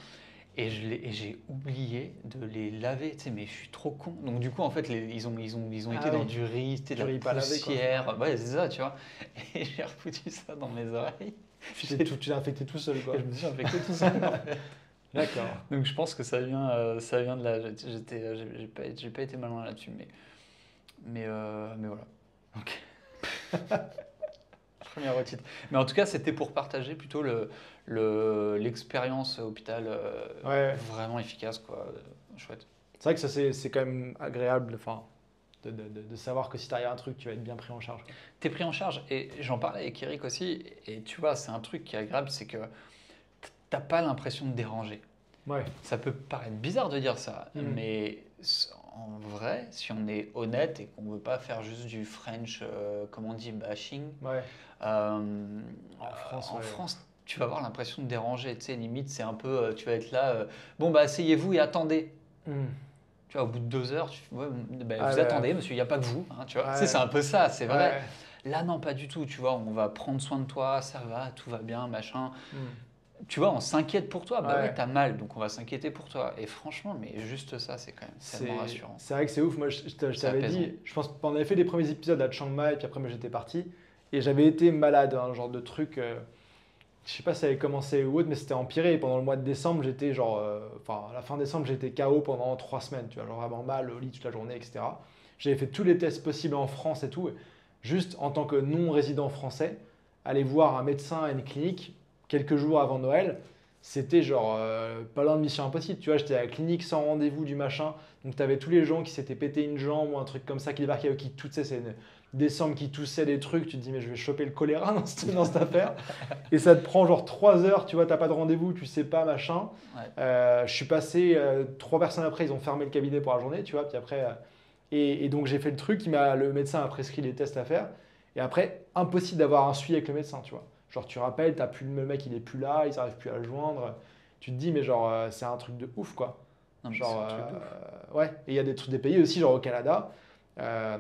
Et j'ai oublié de les laver, tu sais, mais je suis trop con. Donc du coup, en fait, ils ont Ah été dans oui. du riz, c'était de Du la riz pas lavé, quoi. poussière. Ouais, c'est ça, tu vois. Et j'ai refoutu ça dans mes oreilles. Tu t'es infecté tout seul, quoi. Et je me suis infecté tout ça. D'accord. Donc je pense que ça vient de là. J'ai pas été malin là-dessus, mais voilà. Ok. Première otite. Mais en tout cas, c'était pour partager plutôt l'expérience hôpital Ouais. vraiment efficace, quoi. Chouette. C'est vrai que ça, c'est quand même agréable, enfin, de savoir que si t'arrive un truc, tu vas être bien pris en charge, quoi. T'es pris en charge et j'en parlais avec Eric aussi. Et tu vois, c'est un truc qui est agréable, c'est que t'as pas l'impression de déranger. Ouais. Ça peut paraître bizarre de dire ça, Mhm. mais en vrai, si on est honnête et qu'on veut pas faire juste du French, comme on dit, bashing, Ouais. euh, En France, en ouais. France, tu vas avoir l'impression de déranger. Tu sais, limite, c'est un peu, tu vas être là, bon, bah, asseyez-vous et attendez. Mhm. Tu vois, au bout de 2 heures, ouais, bah, Ah, vous attendez, monsieur, il n'y a pas que vous. Hein, tu vois. Tu sais, Ouais. c'est un peu ça, c'est vrai. Ouais. Là, non, pas du tout. Tu vois, on va prendre soin de toi, ça va, tout va bien, machin. Hmm. Tu vois, on s'inquiète pour toi. Bah oui, Ouais. t'as mal, donc on va s'inquiéter pour toi. Et franchement, mais juste ça, c'est quand même tellement rassurant. C'est vrai que c'est ouf. Moi, je C'est t'avais apaisant. dit, je pense qu'on avait fait les premiers épisodes à Chiang Mai, puis après, moi, j'étais parti. Et j'avais été malade, un genre de truc. Je sais pas si ça avait commencé ou autre, mais c'était empiré. Et pendant le mois de décembre, j'étais genre. Enfin, à la fin décembre, j'étais KO pendant 3 semaines, tu vois, genre vraiment mal, au lit toute la journée, etc. J'avais fait tous les tests possibles en France et tout. Juste en tant que non-résident français, aller voir un médecin à une clinique quelques jours avant Noël, c'était genre pas loin de Mission Impossible. Tu vois, j'étais à la clinique sans rendez-vous du machin. Donc, tu avais tous les gens qui s'étaient pété une jambe ou un truc comme ça qui débarquaient, qui toussaient. C'est décembre qui toussait des trucs. Tu te dis, mais je vais choper le choléra dans cette affaire. Et ça te prend genre 3 heures. Tu vois, t'as pas de rendez-vous, tu sais pas, machin. Ouais. Je suis passé 3 personnes après, ils ont fermé le cabinet pour la journée, tu vois. Puis après, et donc j'ai fait le truc. Le médecin a prescrit les tests à faire. Et après, impossible d'avoir un suivi avec le médecin, tu vois. Genre, tu rappelles, le mec, il est plus là, ils n'arrivent plus à le joindre. Tu te dis, mais genre, c'est un truc de ouf, quoi. Non, mais Genre, c'est un truc de ouf. ouais. Et il y a des pays aussi, genre au Canada. euh,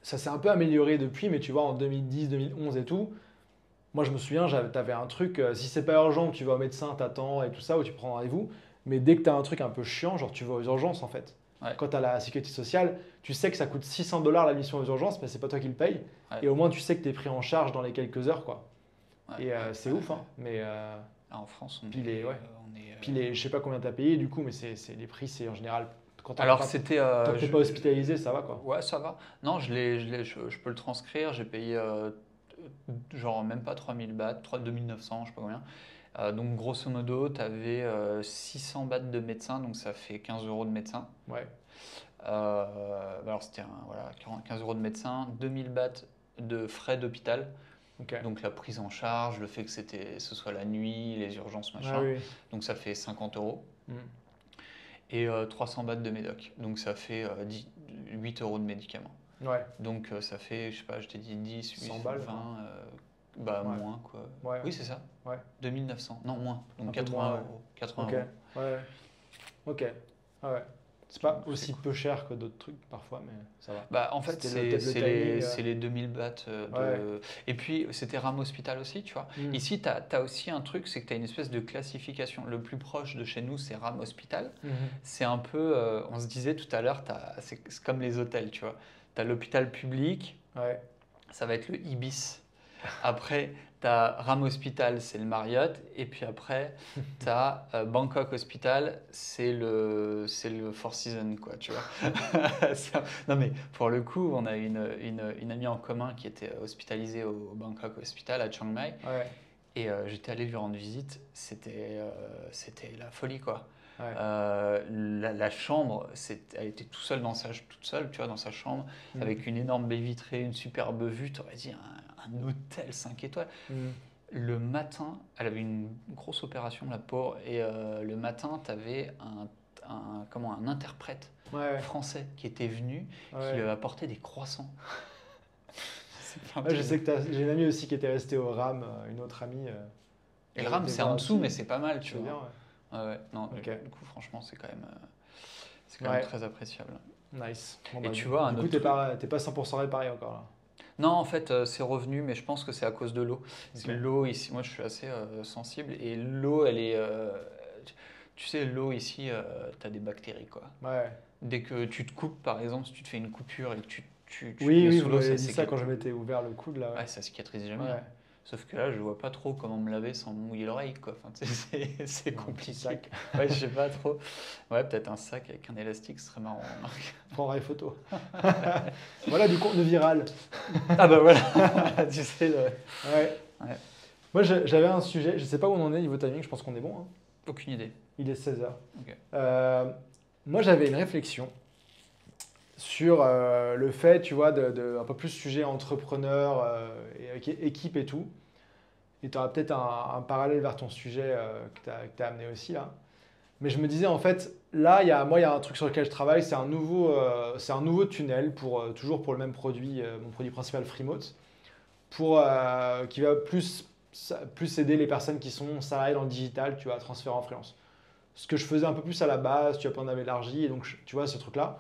Ça s'est un peu amélioré depuis, mais tu vois, en 2010, 2011 et tout, moi, je me souviens, t'avais un truc, si c'est pas urgent, tu vas au médecin, t'attends et tout ça, ou tu prends rendez-vous. Mais dès que t'as un truc un peu chiant, genre, tu vas aux urgences, en fait. Ouais. Quand t'as la sécurité sociale, tu sais que ça coûte 600 $ l'admission aux urgences, mais c'est pas toi qui le paye. Ouais. Et au moins, tu sais que t'es pris en charge dans les quelques heures, quoi. Ouais, Et ouais, c'est ouais, ouf, hein. ouais. Mais Là, en France, puis les, ouais. on est, Puis je sais pas combien t'as payé du coup, mais les prix, c'est en général quand Alors, pas, c'était. tant que t'es pas hospitalisé, ça va, quoi. Ouais, ça va. Non, je peux le transcrire. J'ai payé genre même pas 3 000 bahts, 2900, je sais pas combien. Donc, grosso modo, tu avais 600 bahts de médecin, donc ça fait 15 euros de médecin. Ouais. Alors, c'était voilà, 15 euros de médecin, 2000 bahts de frais d'hôpital. Ok. Donc, la prise en charge, le fait que ce soit la nuit, les urgences, machin. Ah oui. Donc, ça fait 50 euros. Mm. Et 300 bahts de médoc. Donc, ça fait 8 euros de médicaments. Ouais. Donc ça fait, je sais pas, je t'ai dit 10, 8, 100 balles, 20, bah Ouais. moins quoi. Ouais. Oui, c'est ça. Ouais. 2900, non moins, donc Un peu 80 moins, ouais. euros. 80 Ok. euros. Ouais. Ok. Ah ouais. C'est pas Donc, aussi peu cher que d'autres trucs parfois, mais ça va. Bah, en fait, C'était le timing, c'est les 2000 bahts Ouais. Et puis, c'était Ram Hospital aussi, tu vois. Mm. Ici, tu as aussi un truc, c'est que tu as une espèce de classification. Le plus proche de chez nous, c'est Ram Hospital. Mhm. C'est un peu, on se disait tout à l'heure, c'est comme les hôtels, tu vois. Tu as l'hôpital public, Ouais. ça va être le Ibis. Après, tu as Ram Hospital, c'est le Marriott. Et puis après, tu as Bangkok Hospital, c'est le Four Seasons, quoi, tu vois. Non, mais pour le coup, on a une amie en commun qui était hospitalisée au Bangkok Hospital à Chiang Mai. Ouais. Et j'étais allé lui rendre visite. C'était la folie, quoi. Ouais. La chambre, elle était toute seule, tu vois, dans sa chambre, Mm. avec une énorme baie vitrée, une superbe vue. Tu aurais dit un hôtel 5 étoiles. Mm. Le matin, elle avait une grosse opération, la pauvre, et le matin, tu avais un interprète Ouais. français qui était venu, Ouais. qui lui avait apporté des croissants. C'est pas un Ouais, je truc sais de- que j'ai une amie aussi qui était restée au RAM, une autre amie. Et le elle RAM, était c'est voir en dessous, aussi. mais c'est pas mal, tu C'est bien, vois. ouais. Ouais, non, Ok. du coup, franchement, c'est quand Ouais. même très appréciable. Nice. Bon, Et bah, tu vois, un du coup, autre t'es pas 100% réparé encore là. Non, en fait, c'est revenu, mais je pense que c'est à cause de l'eau. Parce que Ok. l'eau ici, moi je suis assez sensible, et l'eau, elle est. Tu sais, l'eau ici, tu as des bactéries, quoi. Ouais. Dès que tu te coupes, par exemple, si tu te fais une coupure et que tu te Oui, mets oui, sous vous l'eau, m'avez ça dit ça quand je m'étais ouvert le coude là. Ouais, ça cicatrise jamais. Ouais. Hein. Sauf que là, je vois pas trop comment me laver sans me mouiller l'oreille, quoi. Enfin, tu sais, c'est Un petit compliqué. sac. Ouais, je sais pas trop. Ouais, peut-être un sac avec un élastique, ce serait marrant. Prendra les photos. Voilà du contenu viral. Ah bah voilà, tu sais. Ouais. Ouais. Moi, j'avais un sujet, je sais pas où on en est niveau timing, je pense qu'on est bon, hein. Aucune idée. Il est 16h. Ok. Moi, j'avais une réflexion sur le fait, tu vois, un peu plus sujet entrepreneur, et avec équipe et tout. Et tu auras peut-être un parallèle vers ton sujet que tu as amené aussi là. Mais je me disais, en fait, là, il y a un truc sur lequel je travaille, c'est un nouveau tunnel, toujours pour le même produit, mon produit principal Freemote, qui va plus aider les personnes qui sont salariées dans le digital, tu vois, à transférer en freelance. Ce que je faisais un peu plus à la base, tu vois, on avait élargi, et donc, tu vois, ce truc-là.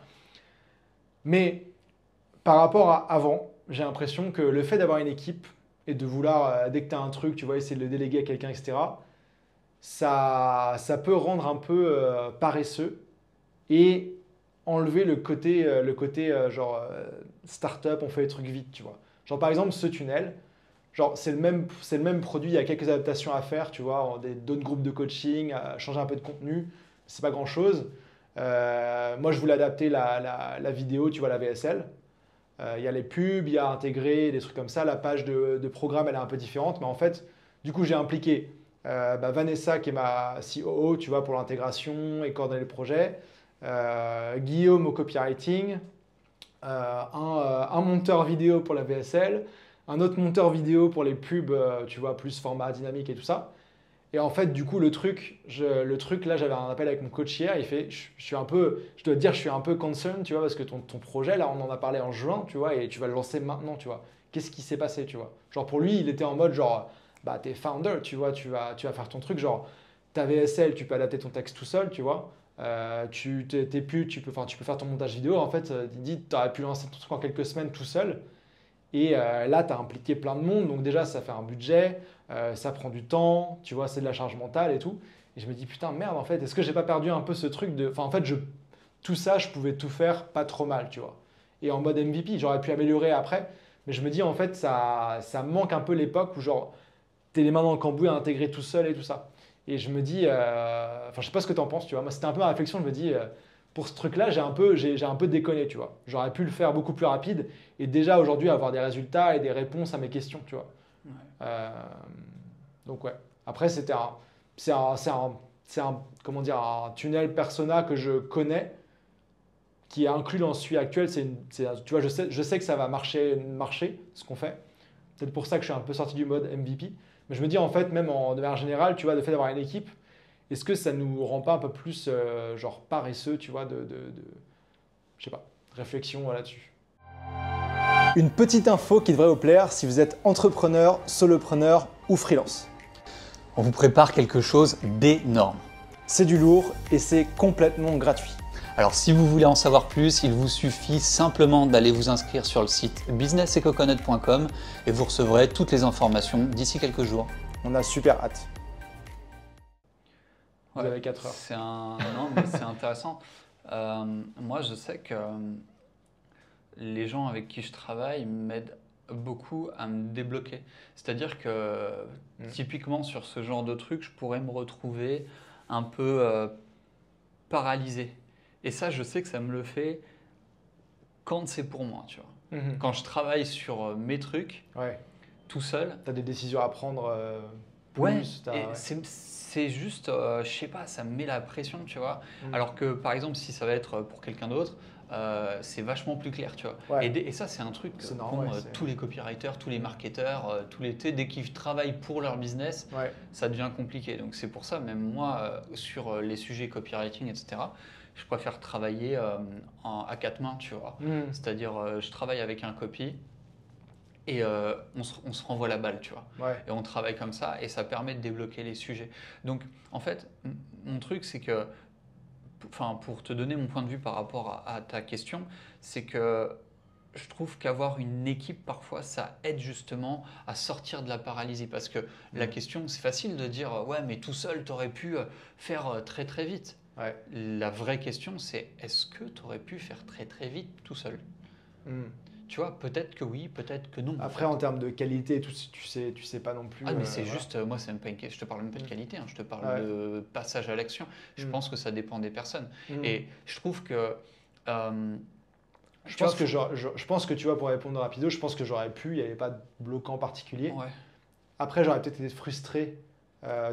Mais par rapport à avant, j'ai l'impression que le fait d'avoir une équipe et de vouloir, dès que tu as un truc, tu vois, essayer de le déléguer à quelqu'un, etc., ça peut rendre un peu paresseux et enlever le côté start-up, on fait les trucs vite, tu vois. Genre par exemple ce tunnel, genre c'est le même produit, il y a quelques adaptations à faire, tu vois, d'autres groupes de coaching, changer un peu de contenu, c'est pas grand-chose. Moi je voulais adapter la vidéo, tu vois, la VSL. Il y a les pubs, il y a intégré des trucs comme ça, la page de programme elle est un peu différente, mais en fait, du coup j'ai impliqué Vanessa qui est ma COO, tu vois, pour l'intégration et coordonner le projet. Guillaume au copywriting, un monteur vidéo pour la VSL, un autre monteur vidéo pour les pubs, tu vois, plus format dynamique et tout ça. Et en fait, du coup, le truc là, j'avais un appel avec mon coach hier, il fait, je dois te dire, je suis un peu concerned, tu vois, parce que ton projet, là, on en a parlé en juin, tu vois, et tu vas le lancer maintenant, tu vois. Qu'est-ce qui s'est passé, tu vois? Genre, pour lui, il était en mode, genre, bah, t'es founder, tu vois, tu vas faire ton truc, genre, ta VSL, tu peux adapter ton texte tout seul, tu vois. Tes pubs, enfin, tu peux faire ton montage vidéo. En fait, il dit, tu aurais pu lancer ton truc en quelques semaines tout seul. Et là, tu as impliqué plein de monde. Donc déjà, ça fait un budget, ça prend du temps, tu vois, c'est de la charge mentale et tout. Et je me dis, putain, merde, en fait, est-ce que j'ai pas perdu un peu ce truc de... Enfin, en fait, tout ça, je pouvais tout faire pas trop mal, tu vois. Et en mode MVP, j'aurais pu améliorer après. Mais je me dis, en fait, ça me manque un peu l'époque où, genre, t'es les mains dans le cambouis à intégrer tout seul et tout ça. Et je me dis, enfin, je sais pas ce que tu en penses, tu vois. Moi, c'était un peu ma réflexion. Je me dis, pour ce truc-là, j'ai un peu déconné, tu vois. J'aurais pu le faire beaucoup plus rapide et déjà aujourd'hui avoir des résultats et des réponses à mes questions, tu vois. Ouais. Euh, donc ouais. Après, comment dire, un tunnel persona que je connais qui est inclus dans celui actuel. Tu vois, je sais que ça va marcher ce qu'on fait. C'est peut-être pour ça que je suis un peu sorti du mode MVP. Mais je me dis en fait, même de manière générale, tu vois, le fait d'avoir une équipe, est-ce que ça nous rend pas un peu plus genre paresseux, tu vois, je sais pas, réflexion là-dessus. Une petite info qui devrait vous plaire si vous êtes entrepreneur, solopreneur ou freelance. On vous prépare quelque chose d'énorme. C'est du lourd et c'est complètement gratuit. Alors si vous voulez en savoir plus, il vous suffit simplement d'aller vous inscrire sur le site businesssetcoconut.com et vous recevrez toutes les informations d'ici quelques jours. On a super hâte. Vous Ouais, avez 4 heures. Non, mais c'est intéressant. Moi, je sais que les gens avec qui je travaille m'aident beaucoup à me débloquer. C'est-à-dire que typiquement sur ce genre de truc, je pourrais me retrouver un peu paralysé. Et ça, je sais que ça me le fait quand c'est pour moi, tu vois. Quand je travaille sur mes trucs, Ouais. tout seul. Tu as des décisions à prendre plus. Ouais, et c'est juste, je sais pas, ça me met la pression, tu vois. Alors que par exemple, si ça va être pour quelqu'un d'autre, c'est vachement plus clair, tu vois. Ouais. Et ça, c'est un truc C'est qu'ont normal, tous les copywriters, tous les marketeurs, dès qu'ils travaillent pour leur business, Ouais. ça devient compliqué. Donc c'est pour ça, même moi, sur les sujets copywriting, etc., je préfère travailler à quatre mains, tu vois. C'est-à-dire, je travaille avec un copy. Et on se renvoie la balle, tu vois. Ouais. Et on travaille comme ça et ça permet de débloquer les sujets. Donc, en fait, mon truc, c'est que, pour te donner mon point de vue par rapport à ta question, c'est que je trouve qu'avoir une équipe, parfois, ça aide justement à sortir de la paralysie. Parce que la question, c'est facile de dire, ouais, mais tout seul, tu aurais pu faire très, très vite. Ouais. La vraie question, c'est est-ce que tu aurais pu faire très, très vite tout seul? Tu vois, peut-être que oui, peut-être que non. Après, en termes de qualité, et tout, tu sais pas non plus. Ah, mais c'est juste, moi, c'est même pas une question. Je te parle même pas de qualité, hein, je te parle de passage à l'action. Je pense que ça dépend des personnes. Et je trouve que. Je pense que tu vois, pour répondre rapido, je pense que j'aurais pu, il n'y avait pas de bloquant particulier. Ouais. Après, j'aurais peut-être été frustré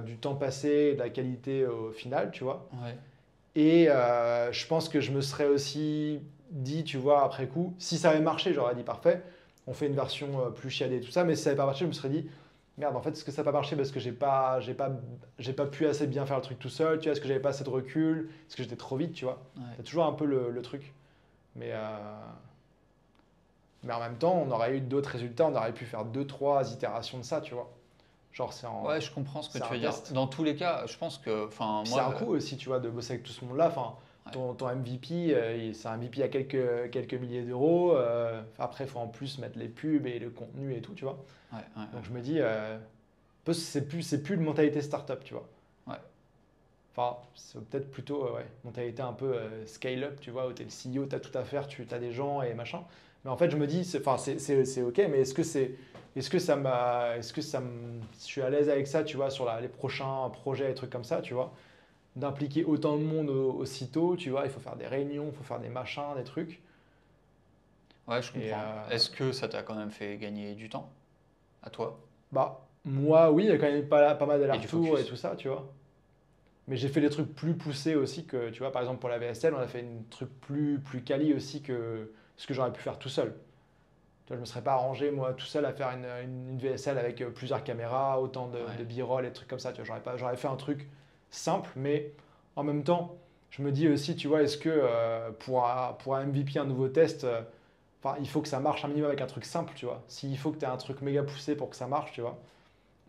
du temps passé et de la qualité au final, tu vois. Ouais. Et je pense que je me serais aussi dit, tu vois, après coup, si ça avait marché, j'aurais dit parfait, on fait une version plus chiadée et tout ça, mais si ça n'avait pas marché, je me serais dit, merde, en fait, est-ce que ça n'a pas marché parce que j'ai pas pu assez bien faire le truc tout seul, tu vois, est-ce que j'avais pas assez de recul, est-ce que j'étais trop vite, tu vois. Ouais. C'est toujours un peu le truc. Mais en même temps, on aurait eu d'autres résultats, on aurait pu faire 2-3 itérations de ça, tu vois. Genre, Ouais, je comprends ce que c'est tu veux un dire. test. Dans tous les cas, je pense que. C'est un coup aussi, tu vois, de bosser avec tout ce monde-là. Enfin, Ouais. Ton MVP, c'est un MVP à quelques milliers d'euros. Après, il faut en plus mettre les pubs et le contenu et tout, tu vois. Ouais, ouais, Donc je ouais. me dis, c'est plus une mentalité startup, tu vois. Ouais. Enfin, c'est peut-être plutôt ouais, mentalité un peu scale-up, tu vois, où tu es le CEO, tu as tout à faire, tu as des gens et machin. Mais en fait, je me dis, c'est OK, mais je suis à l'aise avec ça, tu vois, sur les prochains projets et trucs comme ça, tu vois, d'impliquer autant de monde aussitôt, tu vois, il faut faire des réunions, il faut faire des machins, des trucs. Ouais, je Et comprends. Est-ce que ça t'a quand même fait gagner du temps à toi bah, moi, oui, il y a quand même pas mal et du d'allers-retours et focus? tout ça, tu vois. Mais j'ai fait des trucs plus poussés aussi que, tu vois, par exemple pour la VSL, on a fait un truc plus quali aussi que ce que j'aurais pu faire tout seul. Tu vois, je me serais pas arrangé moi tout seul à faire une VSL avec plusieurs caméras, autant de Ouais. b-roll et des trucs comme ça. Tu vois, j'aurais fait un truc simple, mais en même temps, je me dis aussi, tu vois, est-ce que pour un MVP, un nouveau test, enfin, il faut que ça marche un minimum avec un truc simple, tu vois. S'il faut que tu aies un truc méga poussé pour que ça marche, tu vois.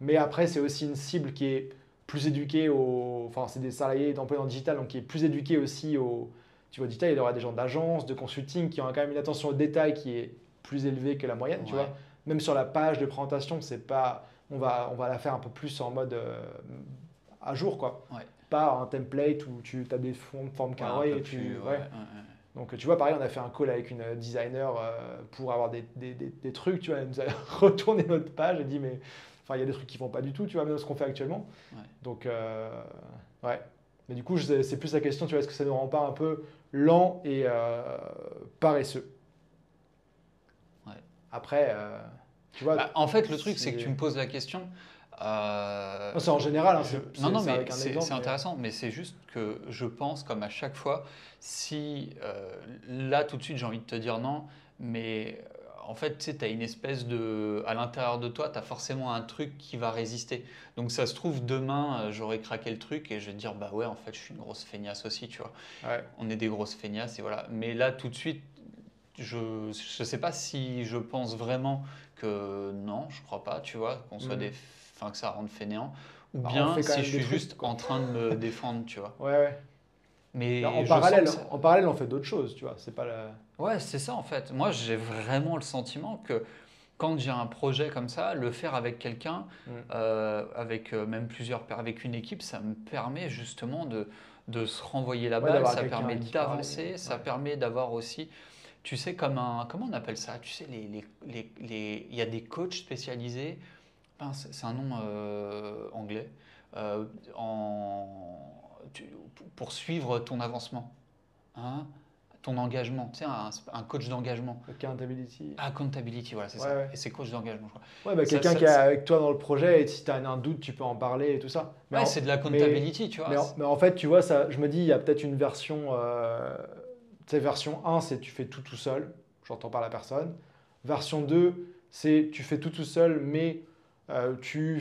Mais après, c'est aussi une cible qui est plus éduquée au. Enfin, c'est des salariés d'employés dans le digital, donc qui est plus éduquée aussi au. Tu vois, digital, il y aura des gens d'agence, de consulting qui ont quand même une attention au détail qui est plus élevée que la moyenne, tu Ouais. vois. Même sur la page de présentation, c'est pas. On va la faire un peu plus en mode à jour, quoi. Ouais. Pas un template où tu as des formes Ouais, un carrées peu et plus. tu. Ouais, Ouais. ouais, Donc, tu vois, pareil, on a fait un call avec une designer pour avoir des trucs, tu vois. Elle nous a retourné notre page et dit, mais enfin, il y a des trucs qui vont pas du tout, tu vois, même ce qu'on fait actuellement. ouais. Donc, ouais. Mais du coup, c'est plus la question, tu vois, est-ce que ça ne rend pas un peu lent et paresseux? Ouais. Après, tu vois, Bah, en fait, le truc, c'est que tu c'est me poses la question. non, c'est en général, hein, Non, non, c'est mais avec un c'est exemple, mais intéressant, mais c'est juste que je pense, comme à chaque fois, si là tout de suite j'ai envie de te dire non, mais en fait, tu sais, tu as une espèce de. À l'intérieur de toi, tu as forcément un truc qui va résister. Donc ça se trouve, demain, j'aurai craqué le truc et je vais te dire, bah ouais, en fait, je suis une grosse feignasse aussi, tu vois. ouais. On est des grosses feignasses et voilà. Mais là, tout de suite, je ne sais pas si je pense vraiment que non, je crois pas, tu vois, qu'on soit Hmm. des, enfin, que ça rende fainéant, ou Bah, on bien fait quand si je même des suis trucs, juste quoi. en train de me défendre, tu vois. Ouais, ouais. Mais Mais je sens que ça. En parallèle, on fait d'autres choses, tu vois. C'est pas la. Ouais, c'est ça en fait. Moi, j'ai vraiment le sentiment que quand j'ai un projet comme ça, le faire avec quelqu'un, Hmm. avec même avec une équipe, ça me permet justement de se renvoyer la Ouais, balle, d'avoir ça quelqu'un permet à qui parler. d'avancer, ça Ouais. permet d'avoir aussi, tu sais, comme un, comment on appelle ça? Tu sais, il y a des coachs spécialisés, enfin, c'est un nom anglais, euh, en, pour suivre ton avancement, hein, ton engagement, tu sais, un coach d'engagement. Accountability. Accountability, voilà, c'est Ouais, ça. ouais. Et c'est coach d'engagement, je crois. Ouais, bah, Ça, quelqu'un ça, qui est avec toi dans le projet et si tu as un doute, tu peux en parler et tout ça. ouais, c'est de l'accountability, tu vois. Mais en fait, tu vois, ça, je me dis, il y a peut-être une version, tu sais, version un, c'est tu fais tout seul, j'entends par la personne. Version 2, c'est tu fais tout seul, mais tu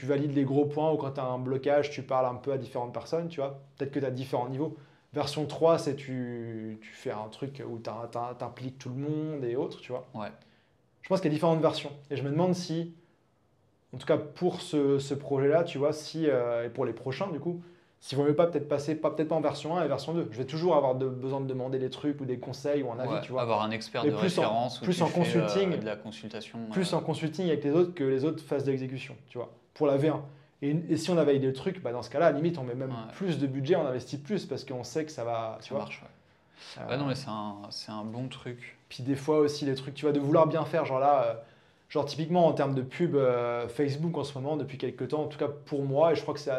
valides les gros points ou quand tu as un blocage, tu parles un peu à différentes personnes, tu vois. Peut-être que tu as différents niveaux. Version 3, c'est tu fais un truc où tu impliques tout le monde et autres, tu vois. Ouais. Je pense qu'il y a différentes versions. Et je me demande si, en tout cas pour ce projet-là, tu vois, si, et pour les prochains, du coup, s'il vaut mieux pas peut-être passer, peut-être pas en version 1 et version 2. Je vais toujours avoir besoin de demander des trucs ou des conseils ou un avis, Ouais, tu vois. avoir un expert Mais de référence où plus tu en fais consulting, de la consultation. plus en consulting avec les autres que les autres fassent de l'exécution, tu vois, pour la V1. Et si on avait idée le truc, bah dans ce cas-là, à la limite, on met même Ouais, plus de budget, on investit plus parce qu'on sait que ça va, tu ça vois. marche, ouais. Ouais, non, Euh, mais c'est un bon truc. Puis des fois aussi, les trucs, tu vois, de vouloir bien faire, genre là, genre typiquement en termes de pub Facebook en ce moment, depuis quelques temps, en tout cas pour moi, et je crois que c'est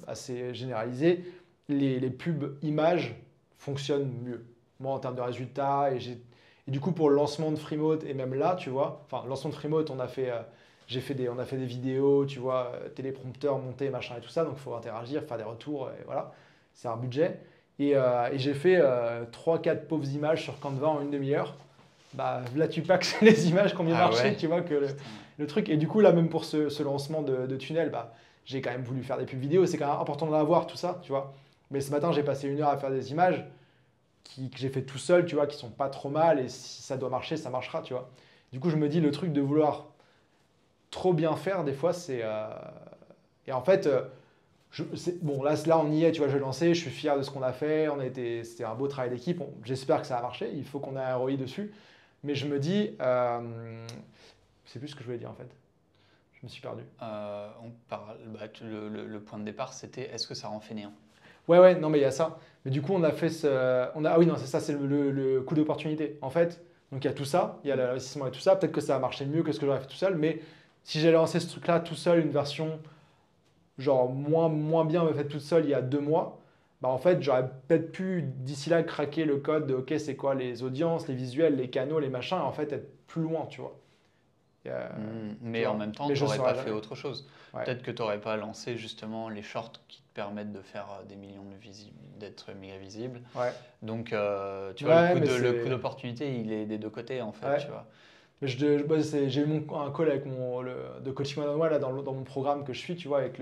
assez généralisé, les pubs images fonctionnent mieux. Moi, en termes de résultats, et du coup, pour le lancement de Freemode, et même là, tu vois, enfin, le lancement de Freemode, on a fait des vidéos, tu vois, téléprompteur, monté, machin et tout ça, donc il faut interagir, faire des retours, et voilà, c'est un budget. Et j'ai fait 3-4 pauvres images sur Canva en une demi-heure. Bah, là, tu pas que c'est les images qui ont bien Ah marché, ouais? tu vois, que Putain, le truc. Et du coup, là, même pour ce lancement de tunnel, bah, j'ai quand même voulu faire des pubs vidéo. C'est quand même important de l'avoir, tout ça, tu vois. Mais ce matin, j'ai passé 1 heure à faire des images que j'ai fait tout seul, tu vois, qui sont pas trop mal. Et si ça doit marcher, ça marchera, tu vois. Du coup, je me dis, le truc de vouloir trop bien faire, des fois, c'est. Et en fait, Bon, là, on y est, tu vois, je l'ai lancé, je suis fier de ce qu'on a fait, c'était un beau travail d'équipe, j'espère que ça a marché, il faut qu'on ait un ROI dessus, mais je me dis, c'est plus ce que je voulais dire en fait, je me suis perdu. Le point de départ, c'était est-ce que ça rend fainéant? Ouais, non, mais il y a ça. Mais du coup, ah oui, non, c'est ça, c'est le coût d'opportunité. En fait, donc il y a tout ça, il y a l'investissement et tout ça. Peut-être que ça a marché mieux que ce que j'aurais fait tout seul, mais si j'avais lancé ce truc-là tout seul, une version genre moins bien faite toute seule il y a 2 mois, bah en fait, j'aurais peut-être pu d'ici là craquer le code de OK, c'est quoi les audiences, les visuels, les canaux, les machins, et en fait être plus loin, tu vois. Tu Mais en vois. même temps, Mais tu je n'aurais saurais pas fait jamais. autre chose. Ouais. Peut-être que tu n'aurais pas lancé justement les shorts qui te permettent de faire des millions d'être méga visible. Ouais. Donc, tu vois, Ouais, mais le coût c'est. d'opportunité, il est des deux côtés en fait, Ouais. tu vois. Mais j'ai eu un call avec de coaching one-on-one là, dans mon programme que je suis, tu vois, avec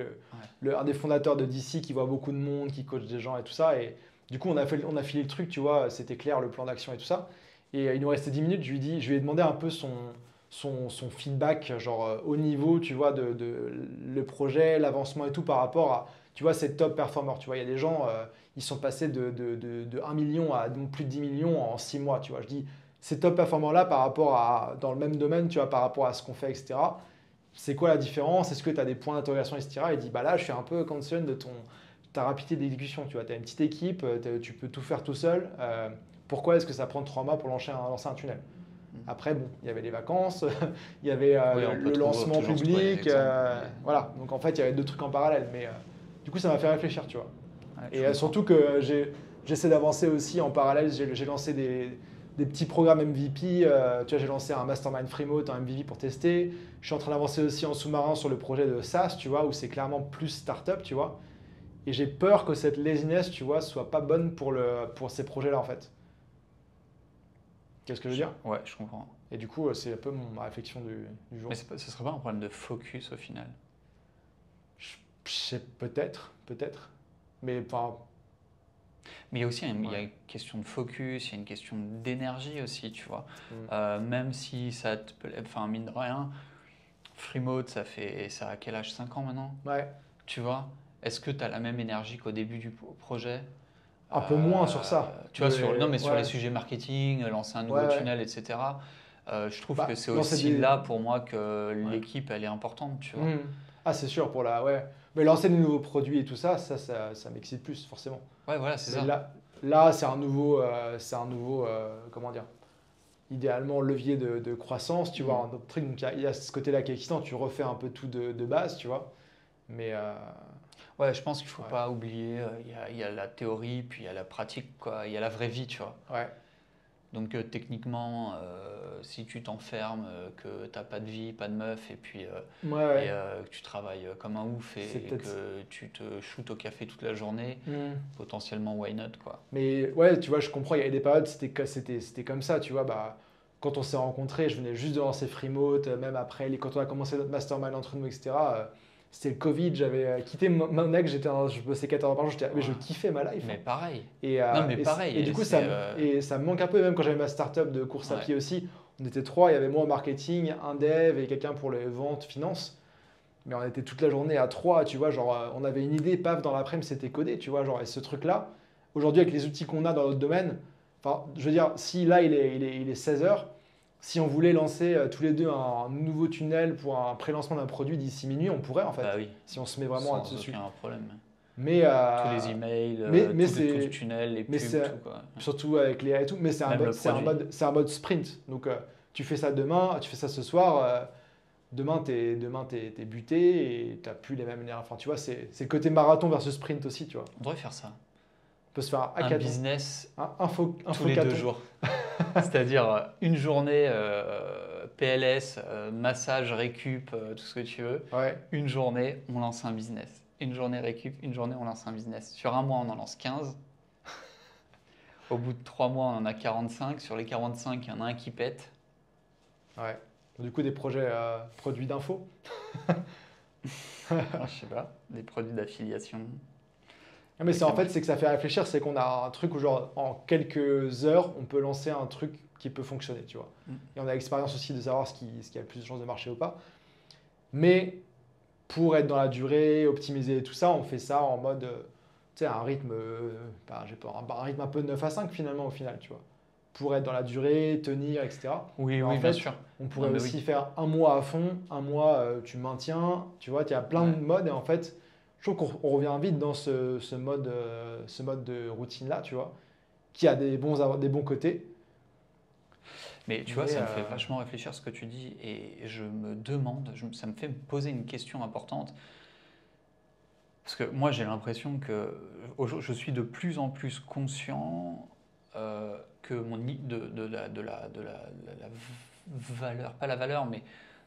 un des fondateurs de DC qui voit beaucoup de monde, qui coach des gens et tout ça. Et du coup, on a filé le truc, tu vois, c'était clair, le plan d'action et tout ça. Et il nous restait 10 minutes, je lui ai demandé un peu son feedback, genre au niveau, tu vois, le projet, l'avancement et tout par rapport à, tu vois, ces top performers. Tu vois, il y a des gens, ils sont passés de 1 million à donc plus de 10 millions en 6 mois, tu vois. Je dis, ces top performers-là par rapport à, dans le même domaine, tu vois, par rapport à ce qu'on fait, etc. C'est quoi la différence? Est-ce que tu as des points d'interrogation, etc. Il dit, bah là, je suis un peu concerned de ta rapidité d'exécution. Tu vois, tu as une petite équipe, tu peux tout faire tout seul. Pourquoi est-ce que ça prend 3 mois pour lancer un tunnel? Après, bon, il y avait les vacances, il y avait Oui, on peut le lancement toujours se trouver des public. exemples. Voilà, donc en fait, il y avait deux trucs en parallèle. Mais du coup, ça m'a fait réfléchir, tu vois. Ouais, je Et comprends. surtout que j'essaie d'avancer aussi en parallèle. J'ai lancé des petits programmes MVP. Tu vois, j'ai lancé un Mastermind Freemode, un MVP pour tester. Je suis en train d'avancer aussi en sous-marin sur le projet de SaaS, tu vois, où c'est clairement plus startup, tu vois. Et j'ai peur que cette laziness, tu vois, soit pas bonne pour ces projets-là, en fait. Qu'est-ce que je veux dire? Ouais, je comprends. Et du coup, c'est un peu ma réflexion du jour. Mais ce serait pas un problème de focus au final? Je sais, peut-être. Mais enfin, Mais il y a aussi il y a ouais. une question de focus, il y a une question d'énergie aussi, tu vois. Mm. Même si ça te plaît, enfin mine de rien, Freemode, ça a quel âge? 5 ans maintenant? Ouais. Tu vois? Est-ce que tu as la même énergie qu'au début du projet? Un peu moins sur ça. Tu vois, non, mais sur les Ouais. sujets marketing, lancer un nouveau Ouais. tunnel, etc. Je trouve que Bah, c'est lancer aussi des. là pour moi que Ouais. l'équipe, elle est importante, tu vois. Mm. Ah, c'est sûr, pour la. Ouais. Mais lancer de nouveaux produits et tout ça, ça m'excite plus, forcément. Ouais, voilà, c'est Mais ça. là c'est un nouveau, comment dire, idéalement levier de croissance, tu vois, un autre truc. Donc il y a ce côté-là qui est excitant, tu refais un peu tout de base, tu vois. Mais Ouais, je pense qu'il faut ouais, pas oublier, il y a la théorie, puis il y a la pratique, quoi. Il y a la vraie vie, tu vois. ouais, Donc techniquement, si tu t'enfermes, que t'as pas de vie, pas de meuf, et puis ouais. que tu travailles comme un ouf C'est et peut-être. que tu te shootes au café toute la journée, Hmm. potentiellement why not, quoi. Mais ouais, tu vois, je comprends, il y avait des périodes, c'était comme ça, tu vois, bah, quand on s'est rencontrés, je venais juste de lancer Freemote, même après, quand on a commencé notre mastermind entre nous, etc., c'était le Covid, j'avais quitté mon ex, je bossais 14 heures par jour, mais je Ouais. kiffais ma life, Mais hein. pareil. Et, Non, mais pareil. et du coup, ça me manque un peu, même quand j'avais ma startup de course à Ouais. pied aussi, on était trois, il y avait moi en marketing, un dev et quelqu'un pour les ventes, finance. Mais on était toute la journée à trois, tu vois, genre on avait une idée, paf, dans l'après-midi c'était codé, tu vois, genre, et ce truc-là, aujourd'hui avec les outils qu'on a dans notre domaine, enfin, je veux dire, si là il est 16 heures, si on voulait lancer tous les deux un nouveau tunnel pour un pré-lancement d'un produit d'ici minuit, on pourrait en Bah fait, oui, si on se met vraiment sans dessus. aucun problème. Mais, Tous les emails, mais tout le c'est, tunnel, les mais pubs, c'est tout, quoi. surtout avec les AI et tout, mais Même le produit. c'est un mode sprint. Donc tu fais ça demain, tu fais ça ce soir. Demain, t'es buté et t'as plus les mêmes énergies. Enfin, tu vois, c'est le côté marathon versus sprint aussi, tu vois. On devrait faire ça. On peut se faire un Un hackathon, business un tous les 2 focathon. jours. C'est-à-dire une journée PLS, massage, récup, tout ce que tu veux. Ouais, Une journée, on lance un business. Une journée récup, une journée, on lance un business. Sur un mois, on en lance 15. Au bout de 3 mois, on en a 45. Sur les 45, il y en a un qui pète. ouais. Du coup, des projets produits d'info. Alors, je sais pas, des produits d'affiliation. Ah, mais Avec c'est la en fait, marque. c'est que ça fait réfléchir, c'est qu'on a un truc où genre en quelques heures, on peut lancer un truc qui peut fonctionner, tu vois. Mm. Et on a l'expérience aussi de savoir ce qui a le plus de chances de marcher ou pas. Mais pour être dans la durée, optimiser tout ça, on fait ça en mode, tu sais, un rythme, j'ai pas, un rythme un peu de 9 à 5 finalement au final, tu vois. Pour être dans la durée, tenir, etc. Oui, Mais oui, en bien fait, sûr. on pourrait Non, mais aussi oui. faire un mois à fond, un mois tu maintiens, tu vois, il y a plein Ouais. de modes et en fait, je trouve qu'on revient vite dans ce mode de routine-là, tu vois, qui a des bons côtés. Mais tu vois, Mais ça me fait vachement réfléchir ce que tu dis et je me demande, ça me fait me poser une question importante. Parce que moi, j'ai l'impression que je suis de plus en plus conscient que la valeur, pas la valeur, mais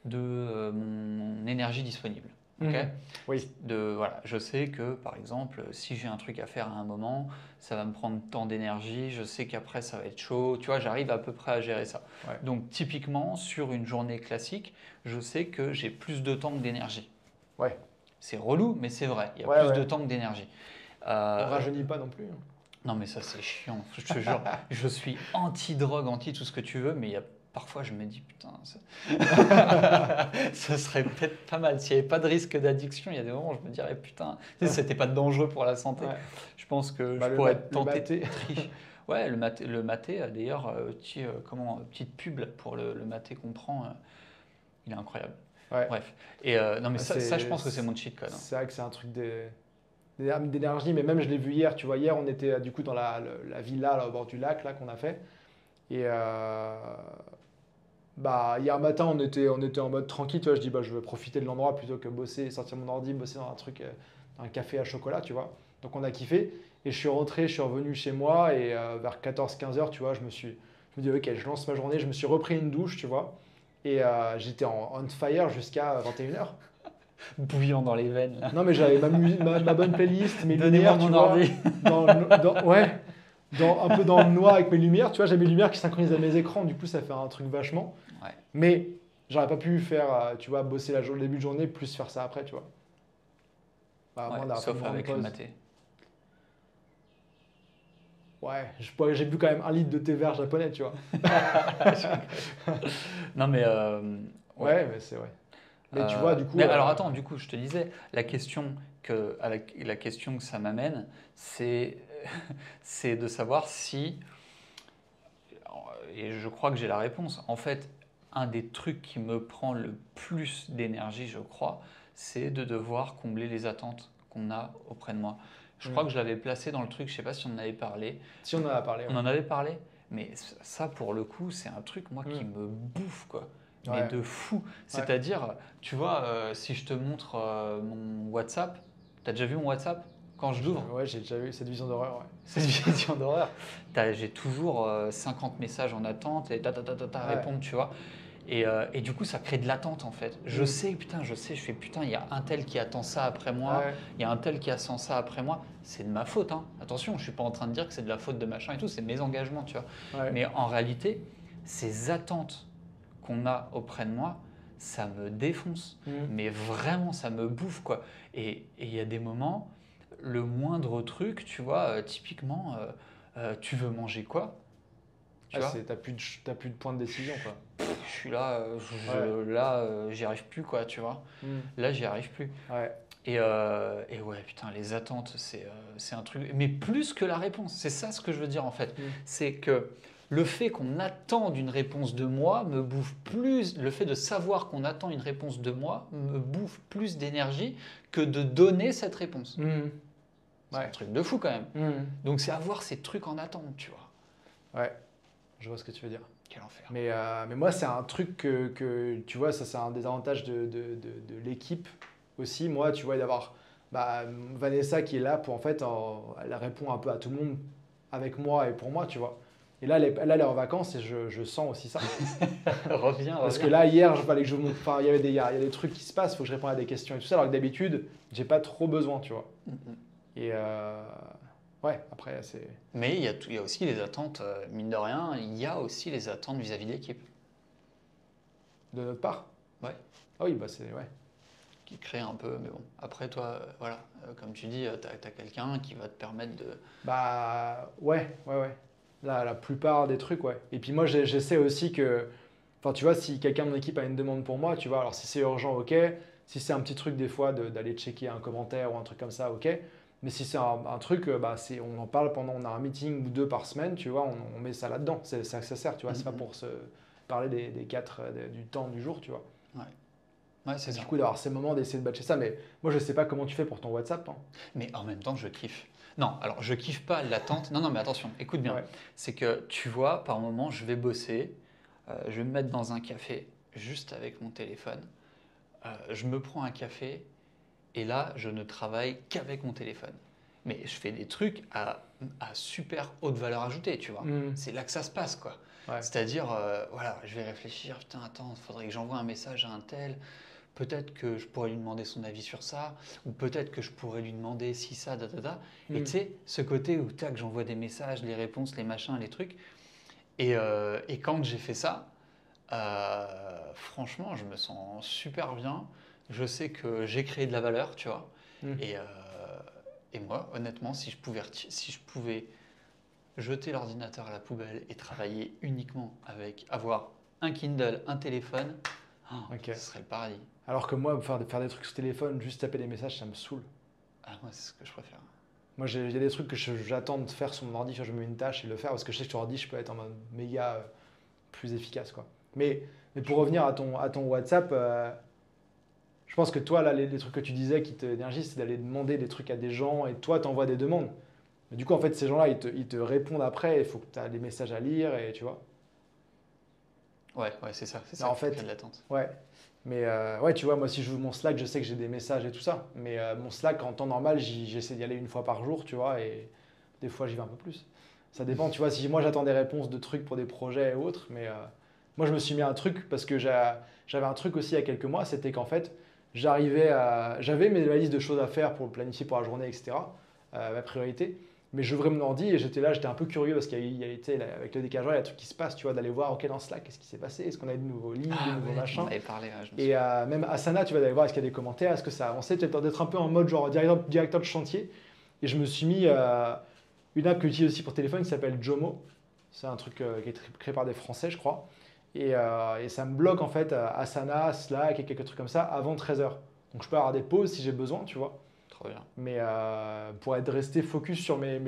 de mon énergie disponible. Ok. oui, Voilà, je sais que par exemple, si j'ai un truc à faire à un moment, ça va me prendre tant d'énergie. Je sais qu'après, ça va être chaud. Tu vois, j'arrive à peu près à gérer ça. ouais, Donc, typiquement, sur une journée classique, je sais que j'ai plus de temps que d'énergie. ouais, C'est relou, mais c'est vrai. Il y a ouais, plus de ouais. temps que d'énergie. On Euh, rajeunit pas non plus, hein. non, mais ça, c'est chiant. Je te jure, je suis anti-drogue, anti tout ce que tu veux, mais parfois, je me dis, putain, ça serait peut-être pas mal. S'il n'y avait pas de risque d'addiction, il y a des moments où je me dirais, putain, tu sais, c'était pas dangereux pour la santé. Ouais. Je pense que Bah, je pourrais être le tenté de maté. tricher. Ouais, le maté, d'ailleurs, petite pub là, pour le maté qu'on prend, il est incroyable. Ouais. Bref. Et non, mais Ouais, ça, je pense que c'est mon cheat code, hein. c'est vrai que c'est un truc d'énergie, mais même je l'ai vu hier, tu vois, hier on était du coup dans la villa là, au bord du lac là qu'on a fait. Et bah, hier matin on était en mode tranquille, tu vois, je dis bah, je vais profiter de l'endroit plutôt que bosser, sortir mon ordi, bosser dans un truc, un café à chocolat, tu vois. Donc on a kiffé. Et je suis rentré, je suis revenu chez moi et vers 14-15 heures, tu vois, je me dis ok, je lance ma journée, je me suis repris une douche, tu vois. Et j'étais on fire jusqu'à 21 heures. Bouillant dans les veines, là. Non, mais j'avais ma bonne playlist, mes Donnez-moi lumières, tu mon vois. ordi. Ouais, un peu dans le noir avec mes lumières. Tu vois, j'ai mes lumières qui synchronisent à mes écrans. Du coup, ça fait un truc vachement. Ouais. Mais j'aurais pas pu faire, tu vois, bosser le début de journée, plus faire ça après, tu vois. Bah, à Ouais, moins d'avoir fait une sauf grande avec le pause. maté. Ouais, j'ai bu quand même 1 litre de thé vert japonais, tu vois. Non, mais ouais. Ouais, mais c'est vrai. Mais tu vois, du coup. Mais alors attends, du coup, je te disais, la question que ça m'amène, c'est c'est de savoir si, et je crois que j'ai la réponse, en fait, un des trucs qui me prend le plus d'énergie, je crois, c'est de devoir combler les attentes qu'on a auprès de moi. Je crois que je l'avais placé dans le truc, je ne sais pas si on en avait parlé. Si on en a parlé, On ouais. en avait parlé, mais ça, pour le coup, c'est un truc, moi, qui Mm. me bouffe, quoi. Mais Ouais, de fou. ouais. C'est-à-dire, tu vois, si je te montre mon WhatsApp, t'as déjà vu mon WhatsApp quand je l'ouvre? Ouais, j'ai déjà eu cette vision d'horreur, ouais. Cette vision d'horreur. J'ai toujours 50 messages en attente et Ouais. répondre, tu vois. Et du coup, ça crée de l'attente en fait. Je Mm. sais, putain, je sais, je fais putain, il y a un tel qui attend ça après moi, Ouais. il y a un tel qui attend ça après moi. C'est de ma faute, hein. Attention, je suis pas en train de dire que c'est de la faute de machin et tout, c'est mes engagements, tu vois. Ouais. Mais en réalité, ces attentes qu'on a auprès de moi, ça me défonce. Mm. Mais vraiment, ça me bouffe, quoi. Et il y a des moments, le moindre truc, tu vois, typiquement, tu veux manger quoi? Tu Ah, vois? t'as plus de point de décision, quoi. Je suis là, Ouais. j'y arrive plus, quoi, tu vois. Mm. Là, j'y arrive plus. Ouais. Et ouais, putain, les attentes, c'est un truc. Mais plus que la réponse, c'est ça ce que je veux dire en fait. Mm. C'est que le fait qu'on attende une réponse de moi me bouffe plus. Le fait de savoir qu'on attend une réponse de moi me bouffe plus d'énergie que de donner cette réponse. Mm. C'est Ouais. un truc de fou quand même. Mm. Donc c'est avoir ces trucs en attente, tu vois. Ouais. Je vois ce que tu veux dire. Quel enfer. Mais moi, c'est un truc tu vois, ça, c'est un des avantages de l'équipe aussi. Moi, tu vois, d'avoir bah, Vanessa qui est là pour, en fait, elle répond un peu à tout le monde avec moi et pour moi, tu vois. Et là, elle est en vacances et je sens aussi ça. Reviens, Parce que reviens. là, hier, enfin, il y a des trucs qui se passent, il faut que je réponde à des questions et tout ça, alors que d'habitude, j'ai pas trop besoin, tu vois. Et ouais, après, c'est. Mais il y a aussi les attentes, mine de rien, il y a aussi les attentes vis-à-vis de l'équipe. De notre part. Ouais. Ah oui, bah c'est. Ouais. Qui crée un peu, mais bon. Après, toi, voilà, comme tu dis, tu as quelqu'un qui va te permettre de. Bah ouais, ouais, ouais. Là, la plupart des trucs, ouais. Et puis moi, j'essaie aussi que. Enfin, tu vois, si quelqu'un de mon équipe a une demande pour moi, tu vois, alors si c'est urgent, ok. Si c'est un petit truc des fois d'aller checker un commentaire ou un truc comme ça, ok. Mais si c'est un truc, on en parle pendant, on a un meeting ou 2 par semaine, tu vois, on met ça là-dedans. C'est ça que ça sert, tu vois. C'est pas pour se parler des 4 du temps du jour, tu vois. Ouais, c'est ça. Du coup, d'avoir ces moments d'essayer de batcher ça. Mais moi, je sais pas comment tu fais pour ton WhatsApp. Hein. Mais en même temps, je kiffe. Non, alors je kiffe pas l'attente. Non, mais attention, écoute bien. Ouais. C'est que tu vois, par moment, je vais bosser, je vais me mettre dans un café juste avec mon téléphone. Je me prends un café et là, je ne travaille qu'avec mon téléphone. Mais je fais des trucs à super haute valeur ajoutée, tu vois. C'est là que ça se passe, quoi. Ouais. C'est-à-dire, voilà, je vais réfléchir, putain, attends, il faudrait que j'envoie un message à un tel. Peut-être que je pourrais lui demander son avis sur ça, ou peut-être que je pourrais lui demander si ça, Et tu sais, ce côté où tac, j'envoie des messages, les réponses, les machins, les trucs. Et quand j'ai fait ça, franchement, je me sens super bien. Je sais que j'ai créé de la valeur, tu vois. Et moi, honnêtement, si je pouvais jeter l'ordinateur à la poubelle et travailler uniquement avec avoir un Kindle, un téléphone, ce serait le paradis. Alors que moi, faire des trucs sur téléphone, juste taper des messages, ça me saoule. Ah, moi, c'est ce que je préfère. Moi, il y a des trucs que j'attends de faire sur mon ordi, je me mets une tâche et le faire parce que je sais que sur ordi, je peux être en mode méga plus efficace, quoi. Mais pour revenir à ton WhatsApp, je pense que toi, là, les trucs que tu disais qui t'énergisent, c'est d'aller demander des trucs à des gens et toi, t'envoies des demandes. Mais du coup, en fait, ces gens-là, ils te répondent après, il faut que tu aies des messages à lire et tu vois. Ouais, c'est ça. C'est ça en qui fait, crée de l'attente. Ouais. Mais ouais, tu vois, moi, si j'ouvre mon Slack, je sais que j'ai des messages et tout ça. Mais mon Slack, en temps normal, j'essaie d'y aller une fois par jour, tu vois, et des fois, j'y vais un peu plus. Ça dépend, tu vois, si moi, j'attends des réponses de trucs pour des projets et autres, mais moi, je me suis mis un truc parce que j'avais un truc aussi il y a quelques mois, c'était qu'en fait, j'avais mes listes de choses à faire pour planifier pour la journée, etc., ma priorité. Mais j'ouvrais mon ordi et j'étais un peu curieux parce qu'il y a avec le décalage, il y a des trucs qui se passent, tu vois, d'aller voir, ok, dans Slack, qu'est-ce qui s'est passé, est-ce qu'on a de nouveaux lignes, de nouveaux machins. On avait parlé, Et même Asana, tu vas aller voir, est-ce qu'il y a des commentaires, est-ce que ça a avancé, d'être un peu en mode genre directeur de chantier. Et je me suis mis une app que j'utilise aussi pour téléphone qui s'appelle Jomo. C'est un truc qui est créé par des Français, je crois. Et ça me bloque en fait Asana, Slack et quelques trucs comme ça avant 13h. Donc je peux avoir des pauses si j'ai besoin, tu vois. Trop bien. Mais pour être resté focus sur mes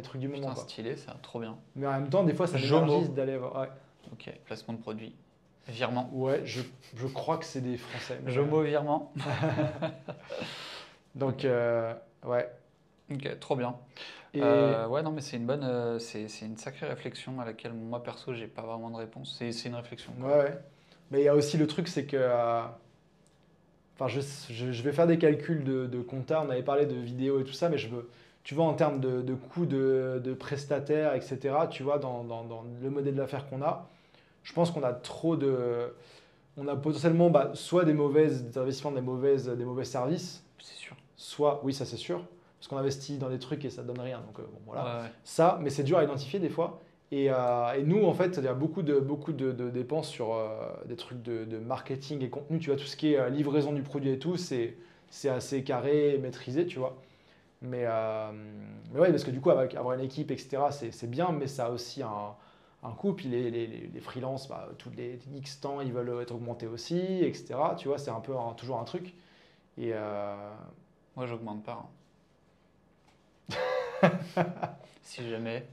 trucs du moment. Putain, quoi. Stylé, ça, trop bien. Mais en même temps, des fois, ça m'énergise d'aller voir. Ouais. Ok, placement de produit. Virement. Ouais, je crois que c'est des Français. Jomo virement. Donc, ouais. Ok, trop bien. Et ouais, non, mais c'est une bonne, c'est une sacrée réflexion à laquelle moi perso, j'ai pas vraiment de réponse. C'est une réflexion. Quoi. Ouais. Mais il y a aussi le truc, c'est que enfin, je vais faire des calculs de compta. On avait parlé de vidéo et tout ça, mais tu vois, en termes de coûts de prestataires, etc., tu vois, dans le modèle d'affaires qu'on a, je pense qu'on a on a potentiellement soit des investissements, des mauvais services. C'est sûr. Soit, oui, ça c'est sûr, parce qu'on investit dans des trucs et ça donne rien. Donc, bon, voilà. Ouais. Ça, mais c'est dur à identifier des fois. Et nous, en fait, il y a beaucoup de dépenses sur des trucs de marketing et contenu. Tu vois, tout ce qui est livraison du produit et tout, c'est assez carré et maîtrisé, tu vois. Mais ouais, parce que du coup, avoir une équipe, etc., c'est bien, mais ça a aussi un coût. Puis les freelances, tous les X temps, ils veulent être augmentés aussi, etc. Tu vois, c'est un peu toujours un truc. Et moi, j'augmente pas. Si jamais.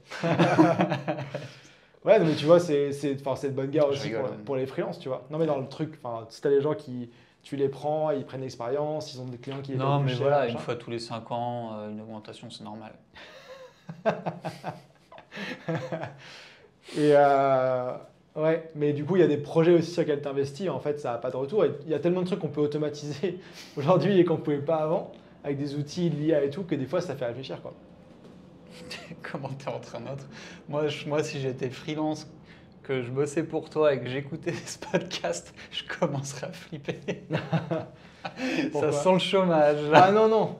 Ouais, mais tu vois, c'est de bonne guerre aussi rigole, pour les freelances, tu vois. Non, mais dans le truc, si t'as les gens tu les prends, ils prennent l'expérience, ils ont des clients qui les payent Non, plus mais cher, voilà, machin. une fois tous les 5 ans, une augmentation, c'est normal. Et ouais, mais du coup, il y a des projets aussi sur lesquels tu investis, en fait, ça n'a pas de retour. Et il y a tellement de trucs qu'on peut automatiser aujourd'hui et qu'on ne pouvait pas avant, avec des outils, de l'IA et tout, que des fois, ça fait réfléchir, quoi. Comment t'es en train d'être moi, si j'étais freelance, que je bossais pour toi et que j'écoutais ce podcast, je commencerais à flipper. Ça sent le chômage. Ah non, non.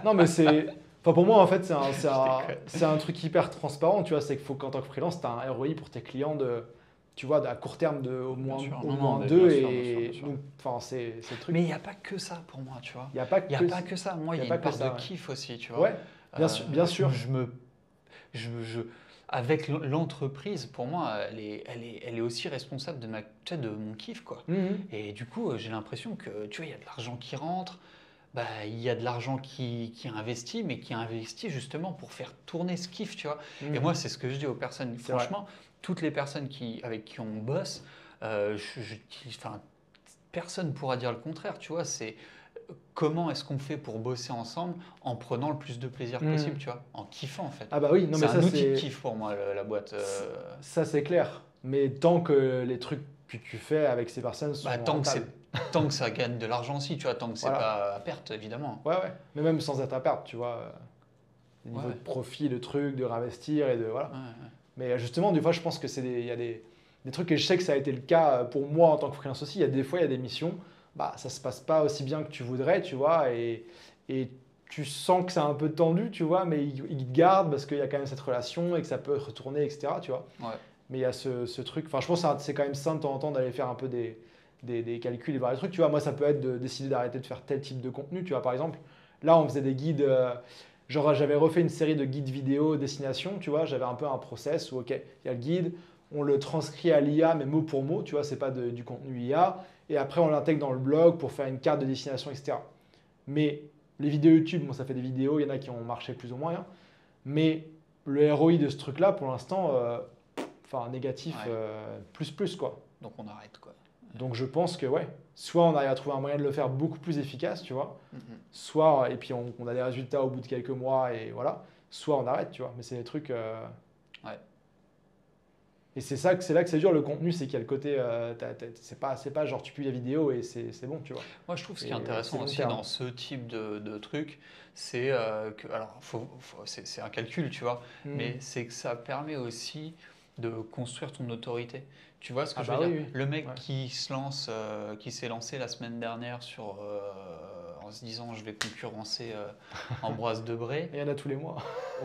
Non, mais c'est... Enfin, pour moi, en fait, c'est un truc hyper transparent, tu vois. C'est qu'il faut qu'en tant que freelance, tu as un ROI pour tes clients tu vois, à court terme de au moins 2. Et donc, enfin, c'est le truc. Mais il n'y a pas que ça pour moi, tu vois. Il n'y a pas que ça. Moi, il y a une part de kiff aussi, tu vois. Ouais, bien sûr. avec l'entreprise, pour moi, elle est aussi responsable de tu sais, de mon kiff, quoi. Mhm. Et du coup, j'ai l'impression que, tu vois, il y a de l'argent qui rentre, bah, il y a de l'argent qui est investi, mais qui est investi justement pour faire tourner ce kiff, tu vois. Et Mhm. moi, c'est ce que je dis aux personnes. C'est vrai. Franchement, toutes les personnes avec qui on bosse, enfin, personne ne pourra dire le contraire, tu vois. C'est comment est-ce qu'on fait pour bosser ensemble en prenant le plus de plaisir possible, Mhm. tu vois, en kiffant en fait. Ah bah oui, non C'est mais un ça outil de c'est kiff pour moi, la boîte. ça c'est clair. Mais tant que les trucs que tu fais avec ces personnes Bah, sont rentables. tant que ça gagne de l'argent aussi, tu vois, tant que c'est Voilà. pas à perte, évidemment. Ouais, ouais. Mais même sans être à perdre, tu vois. Ouais, Niveau ouais, de profit, de trucs, de réinvestir et de voilà. ouais. Mais justement, des fois, je pense que il y a des trucs et je sais que ça a été le cas pour moi en tant que freelance aussi. Il y a des fois, il y a des missions, bah ça se passe pas aussi bien que tu voudrais, tu vois, et tu sens que c'est un peu tendu, tu vois, mais ils te gardent parce qu'il y a quand même cette relation et que ça peut retourner, etc., tu vois. Ouais. Mais il y a ce truc, enfin, je pense que c'est quand même sain de temps en temps d'aller faire un peu des calculs et voir les trucs, tu vois. Moi, ça peut être de décider d'arrêter de faire tel type de contenu, tu vois, par exemple. Là, on faisait des guides. Genre, j'avais refait une série de guides vidéo destination, tu vois, j'avais un peu un process où, ok, il y a le guide, on le transcrit à l'IA, mais mot pour mot, tu vois, c'est pas du contenu IA, et après on l'intègre dans le blog pour faire une carte de destination, etc. Mais les vidéos YouTube, bon, ça fait des vidéos, il y en a qui ont marché plus ou moins, hein, mais le ROI de ce truc-là, pour l'instant, enfin, négatif, Ouais. plus, quoi. Donc on arrête, quoi. Donc je pense que, ouais, soit on arrive à trouver un moyen de le faire beaucoup plus efficace, tu vois, Mhm. soit, et puis on a des résultats au bout de quelques mois, et voilà, soit on arrête, tu vois. Mais c'est des trucs. Ouais. Et c'est là que c'est dur, le contenu, c'est qu'il y a le côté. C'est pas genre tu publies la vidéo et c'est bon, tu vois. Moi, je trouve ce qui est Et c'est intéressant long aussi terme. dans ce type de truc, c'est que, alors, c'est un calcul, tu vois, Hmm. mais c'est que ça permet aussi de construire ton autorité. Tu vois ce que Ah je veux bah dire? oui, oui. Le mec Ouais. qui s'est lancé la semaine dernière en se disant je vais concurrencer Ambroise Debré. Et il y en a tous les mois.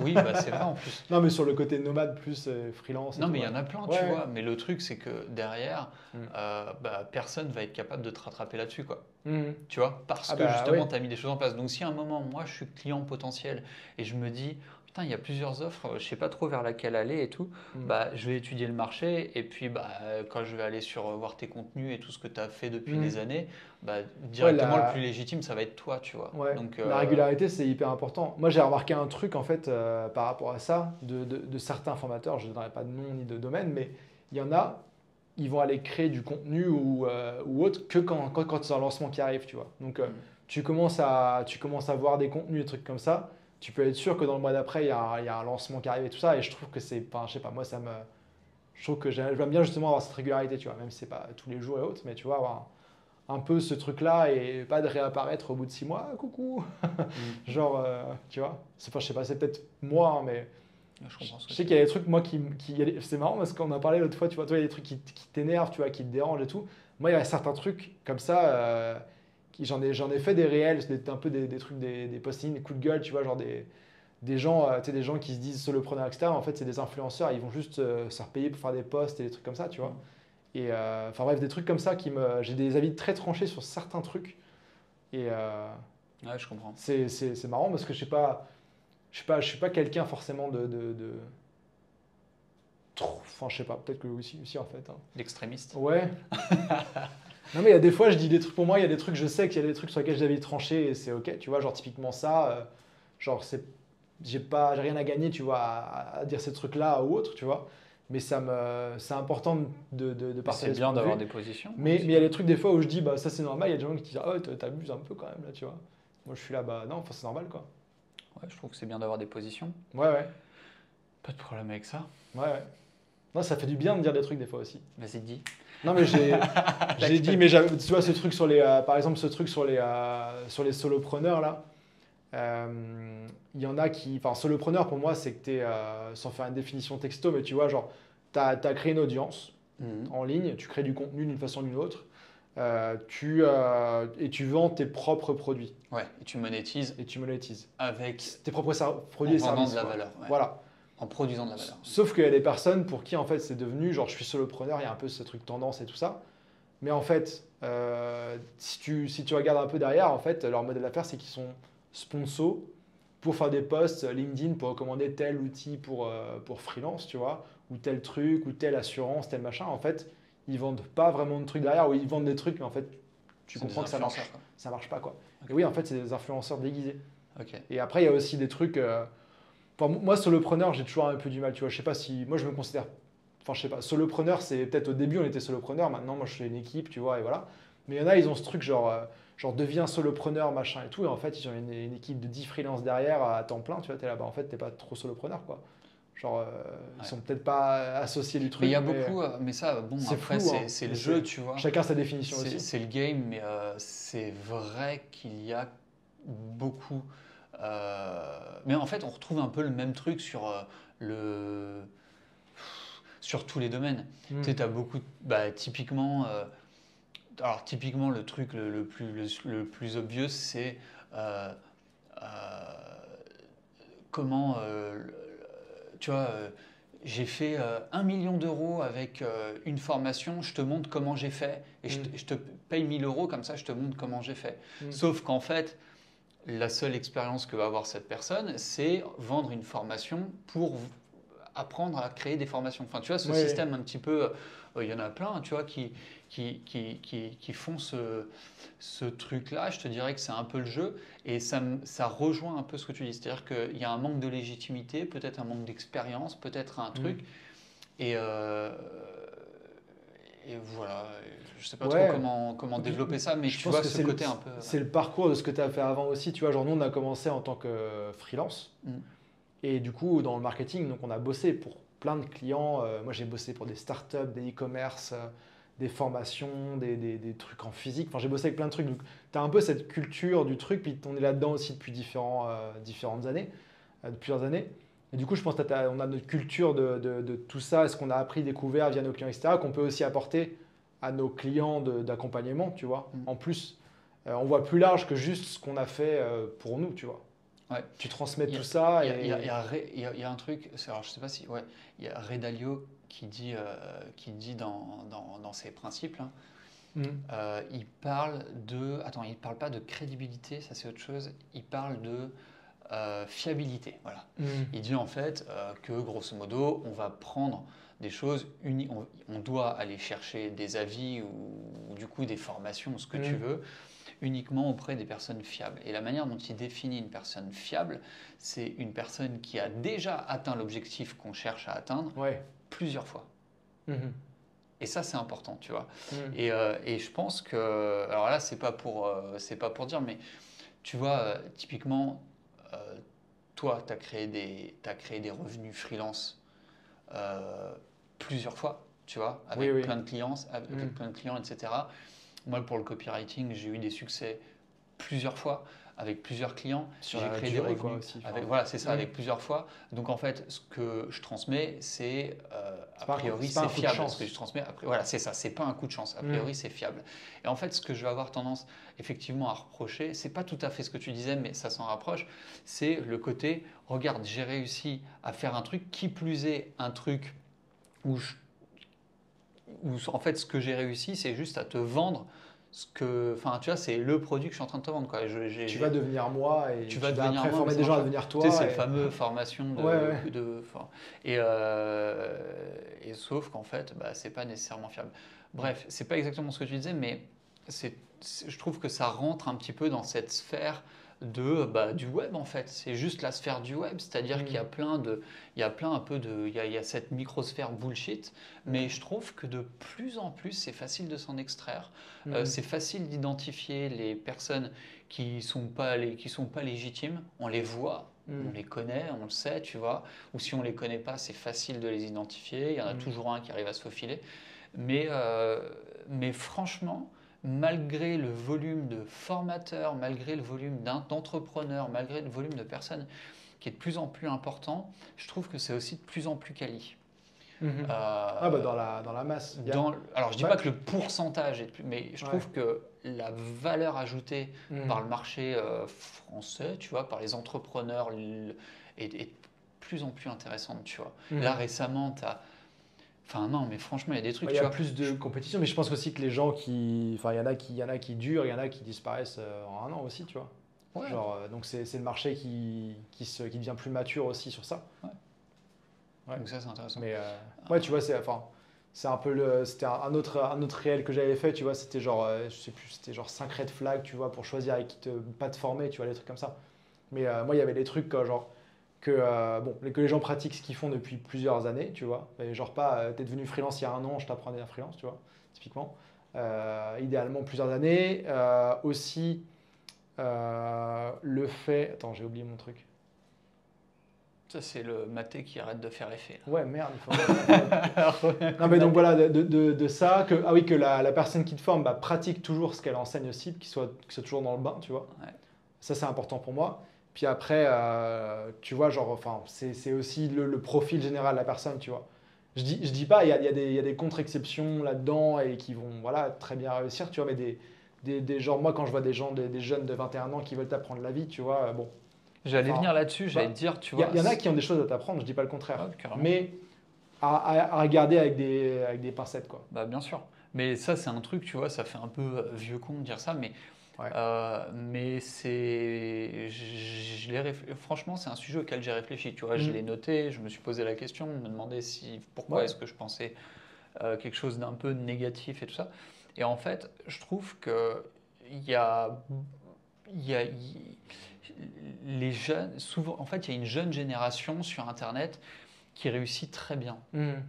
Oui, bah c'est vrai en plus. Non, mais sur le côté nomade plus freelance et Non, tout, mais il y ouais. en a plein, tu Ouais, ouais. vois. Mais le truc, c'est que derrière, Hmm. bah, personne va être capable de te rattraper là-dessus, quoi. Hmm. Tu vois, parce Ah que bah oui. justement, tu as mis des choses en place. Donc, si à un moment, moi, je suis client potentiel et je me dis, putain, il y a plusieurs offres, je sais pas trop vers laquelle aller et tout, Hmm. bah, je vais étudier le marché. Et puis, bah, quand je vais aller sur voir tes contenus et tout ce que tu as fait depuis Hmm. des années, bah, Ouais, directement, le plus légitime, ça va être toi, tu vois. ouais, Donc, la régularité, c'est hyper important. Moi, j'ai remarqué un truc, en fait, par rapport à ça, de certains formateurs, je ne donnerai pas de nom ni de domaine, mais il y en a, ils vont aller créer du contenu ou autre que quand c'est un lancement qui arrive, tu vois. Donc, hmm. tu commences à voir des contenus, des trucs comme ça, tu peux être sûr que dans le mois d'après, il y a un lancement qui arrive et tout ça, et je trouve que c'est, enfin, je sais pas, moi, je trouve que j'aime bien justement avoir cette régularité, tu vois, même si c'est pas tous les jours et autres, mais tu vois, avoir un peu ce truc-là et pas de réapparaître au bout de 6 mois. Ah, coucou. Hmm. Genre, tu vois, c'est pas, je sais pas, c'est peut-être moi, hein, mais Je je comprends ce que sais tu qu'il veux y a dire. des trucs, moi, c'est marrant parce qu'on a parlé l'autre fois, tu vois, toi, il y a des trucs qui t'énervent, tu vois, qui te dérangent et tout. Moi, il y a certains trucs comme ça, j'en ai fait des réels, un peu des trucs, des postings, des coups de gueule, tu vois, genre des gens, tu sais, des gens qui se disent solopreneurs, etc. En fait, c'est des influenceurs, ils vont juste se faire payer pour faire des posts et des trucs comme ça, tu vois. Hmm. Et enfin bref, des trucs comme ça j'ai des avis très tranchés sur certains trucs. Et Ouais, je comprends. c'est marrant parce que je suis pas quelqu'un forcément de trop. Enfin, je sais pas, peut-être que aussi en fait, hein. L'extrémiste. Ouais. Non, mais il y a des fois, je dis des trucs pour moi, il y a des trucs, je sais qu'il y a des trucs sur lesquels j'ai des avis tranchés et c'est ok, tu vois, genre typiquement ça, genre j'ai rien à gagner, tu vois, à dire ces trucs-là ou autre, tu vois. Mais c'est important de Mais c'est partager ce bien point de d'avoir vue. des positions Mais il aussi, y a hein. des trucs des fois où je dis, bah ça c'est normal, il y a des gens qui disent, ah ouais, t'abuses un peu quand même là, tu vois. Moi je suis là, bah non, enfin c'est normal quoi. Ouais, je trouve que c'est bien d'avoir des positions. Ouais, ouais, Pas de problème avec ça. ouais, ouais. Non, ça fait du bien de dire des trucs des fois aussi. Vas-y, dis. Non, mais j'ai dit, mais tu vois, ce truc sur par exemple, ce truc sur les solopreneurs là, il y en a qui, enfin, solopreneur pour moi, c'est que tu es, sans faire une définition texto, mais tu vois, genre, tu as créé une audience Mhm. en ligne, tu crées du contenu d'une façon ou d'une autre, et tu vends tes propres produits Ouais, et tu monétises et tu monétises. avec Tes propres en produits et vendant de services, la quoi. valeur, ouais. Voilà. En produisant de la valeur. Sauf qu'il y a des personnes pour qui, en fait, c'est devenu, genre, je suis solopreneur, il y a un peu ce truc tendance et tout ça. Mais en fait, si tu regardes un peu derrière, en fait, leur modèle d'affaires, c'est qu'ils sont sponsors pour faire des posts LinkedIn pour recommander tel outil pour freelance, tu vois, ou tel truc, ou telle assurance, tel machin. En fait, ils vendent pas vraiment de trucs derrière, ou ils vendent des trucs, mais en fait, tu C'est des comprends que influenceurs, quoi. ça marche pas, quoi. Ok. Et oui, en fait, c'est des influenceurs déguisés. Ok. Et après, il y a aussi des trucs. Enfin, moi, solopreneur, j'ai toujours un peu du mal, tu vois. Je sais pas si. Moi, je me considère. Enfin, je sais pas. Solopreneur, c'est peut-être au début, on était solopreneur. Maintenant, moi, je suis une équipe, tu vois, et voilà. Mais il y en a, ils ont ce truc genre deviens solopreneur, machin et tout. Et en fait, ils ont une équipe de 10 freelances derrière à temps plein, tu vois. T'es là, bah, en fait, t'es pas trop solopreneur, quoi. Genre, ils Ouais. sont peut-être pas associés du Mais il y truc, a mais beaucoup, mais ça, bon, c'est après, flou, hein. c'est le Mais jeu, tu vois. chacun sa définition aussi. C'est le game, mais c'est vrai qu'il y a beaucoup. Mais en fait, on retrouve un peu le même truc le, sur tous les domaines. Hmm. Tu sais, as beaucoup. Bah, typiquement, alors, typiquement, le truc le plus obvious, c'est euh, euh, comment. Tu vois, j'ai fait 1 million d'euros avec une formation, je te montre comment j'ai fait, et Hmm. je te paye 1000 euros, comme ça je te montre comment j'ai fait. Hmm. Sauf qu'en fait, la seule expérience que va avoir cette personne, c'est vendre une formation pour apprendre à créer des formations. Enfin, tu vois, ce Oui, oui. système un petit peu, il y en a plein, tu vois, qui font ce truc-là. Je te dirais que c'est un peu le jeu, et ça rejoint un peu ce que tu dis. C'est-à-dire qu'il y a un manque de légitimité, peut-être un manque d'expérience, peut-être un Hmm. truc, et, euh, et voilà. Je sais pas trop Ouais. comment Et puis, développer ça, mais je tu pense vois que ce côté un peu. c'est le parcours de ce que tu as fait avant aussi. Tu vois, genre nous, on a commencé en tant que freelance. Mm. Et du coup, dans le marketing, donc on a bossé pour plein de clients. Moi, j'ai bossé pour des startups, des e-commerce, des formations, des trucs en physique. Enfin, j'ai bossé avec plein de trucs. Donc, tu as un peu cette culture du truc. Puis, on est là-dedans aussi depuis différentes années, de plusieurs années. Et du coup, je pense qu'on a notre culture de tout ça, ce qu'on a appris, découvert via nos clients, etc., qu'on peut aussi apporter à nos clients d'accompagnement, tu vois. Mm. En plus, on voit plus large que juste ce qu'on a fait pour nous, tu vois. Ouais. Tu transmets Il y a, tout ça il y a un truc, alors je sais pas si, ouais, il y a Ray Dalio qui dit dans ses principes, là, Mm. il parle attends, il parle pas de crédibilité, ça c'est autre chose, il parle de fiabilité, voilà. Mm. Il dit en fait que grosso modo, on va prendre des choses, on doit aller chercher des avis ou du coup des formations, ce que tu Mm. veux, uniquement auprès des personnes fiables. Et la manière dont il définit une personne fiable, c'est une personne qui a déjà atteint l'objectif qu'on cherche à atteindre Ouais. plusieurs fois. Mhm. Et ça, c'est important, tu vois. Mm. Et je pense que, alors là, c'est pas pour dire, mais tu vois, typiquement, euh, toi, t'as créé des revenus freelance euh, plusieurs fois, tu vois, Oui, avec oui. plein de clients, Mm. avec plein de clients, etc. Moi, pour le copywriting, j'ai eu des succès plusieurs fois avec plusieurs clients. Sur J'ai la créé des durée, quoi, revenus aussi. avec, Enfin, voilà, c'est ça, mm. avec plusieurs fois. Donc en fait, ce que je transmets, c'est a priori C'est pas c'est un coup de fiable. chance. Ce que je transmets, voilà, c'est ça, c'est pas un coup de chance. A Mm. priori, c'est fiable. Et en fait, ce que je vais avoir tendance effectivement à reprocher, c'est pas tout à fait ce que tu disais, mais ça s'en rapproche. C'est le côté, regarde, j'ai réussi à faire un truc, qui plus est un truc où en fait ce que j'ai réussi, c'est juste à te vendre ce que, enfin tu vois, c'est le produit que je suis en train de te vendre, quoi. Tu vas devenir moi et Tu tu vas vas devenir après moi, mais former ça des gens marche à pas. devenir Tu sais, toi. c'est le fameux formation Ouais, ouais. et sauf qu'en fait, bah, c'est pas nécessairement fiable. Bref, c'est pas exactement ce que tu disais, mais je trouve que ça rentre un petit peu dans cette sphère du web en fait. C'est juste la sphère du web, c'est-à-dire qu'il y a Mm. il y a plein un peu il y a cette microsphère bullshit, mais Mm. je trouve que de plus en plus c'est facile de s'en extraire. Mm. C'est facile d'identifier les personnes qui sont pas légitimes. On les voit, on Mm. les connaît, on le sait, tu vois. Ou si on les connaît pas, c'est facile de les identifier. Il y en a Mm. toujours un qui arrive à se faufiler. Mais, euh, mais franchement, malgré le volume de formateurs, malgré le volume d'entrepreneurs, malgré le volume de personnes qui est de plus en plus important, je trouve que c'est aussi de plus en plus quali. Mhm. Ah bah Euh, dans la masse. alors, je dis Bah, pas que le pourcentage est plus, mais je ouais. trouve que la valeur ajoutée par Mhm. le marché français, tu vois, par les entrepreneurs, est de plus en plus intéressante, tu vois. Là, Mhm. récemment, enfin non, mais franchement, il y a des trucs, Bah, il y tu a vois. plus de compétition, mais je pense aussi que les gens qui. Enfin, il y en a qui durent, il y en a qui disparaissent en un an aussi, tu vois. Ouais. Genre, donc c'est le marché qui devient plus mature aussi sur ça. Ouais. Donc ça, c'est intéressant. Mais ouais, tu vois, c'est un peu c'était un autre réel que j'avais fait, tu vois, c'était genre, je sais plus, c'était genre 5 red flags, tu vois, pour choisir avec qui pas te former, tu vois, les trucs comme ça. Mais moi, il y avait des trucs genre que les gens pratiquent ce qu'ils font depuis plusieurs années, tu vois. Et genre pas, t'es devenu freelance il y a un an, je t'apprends à devenir freelance, tu vois, typiquement. Idéalement plusieurs années. Aussi, le fait, attends, j'ai oublié mon truc. Ça, c'est le maté qui arrête de faire effet. Ouais, merde, il faut. Non, mais donc voilà, de ça, que la personne qui te forme pratique toujours ce qu'elle enseigne aussi, qu'il soit toujours dans le bain, tu vois. Ouais. Ça, c'est important pour moi. Puis après, tu vois, genre, enfin, c'est aussi le profil général de la personne, tu vois. Je dis pas, il y a des contre-exceptions là-dedans et qui vont, voilà, très bien réussir, tu vois, mais des gens, moi, quand je vois des gens, des jeunes de 21 ans qui veulent t'apprendre la vie, tu vois, bon, J'allais enfin, venir là-dessus, j'allais bah, te dire, tu il vois. y en a qui ont des choses à t'apprendre, je dis pas le contraire. Ouais, carrément. Mais à regarder avec des pincettes, quoi. Bah, bien sûr. Mais ça, c'est un truc, tu vois, ça fait un peu vieux con de dire ça, Ouais. mais c'est. Franchement, c'est un sujet auquel j'ai réfléchi, tu vois. Je l'ai noté, je me suis posé la question, me demandé pourquoi Ouais. est-ce que je pensais quelque chose d'un peu négatif et tout ça. Et en fait, je trouve que il y a, il y a- il- les jeunes, souvent, en fait, il y a une jeune génération sur Internet qui réussit très bien. Mhm.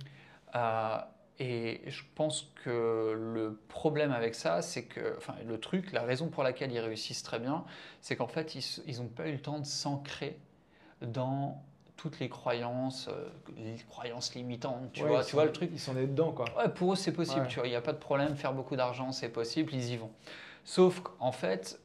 Euh, et je pense que le problème avec ça, c'est que, enfin, le truc, la raison pour laquelle ils réussissent très bien, c'est qu'en fait, ils n'ont pas eu le temps de s'ancrer dans toutes les croyances limitantes, tu Ouais, vois, tu vois le truc. ils sont nés dedans, quoi. Ouais, pour eux, c'est possible, Ouais. tu vois, il n'y a pas de problème, faire beaucoup d'argent, c'est possible, ils y vont. Sauf qu'en fait,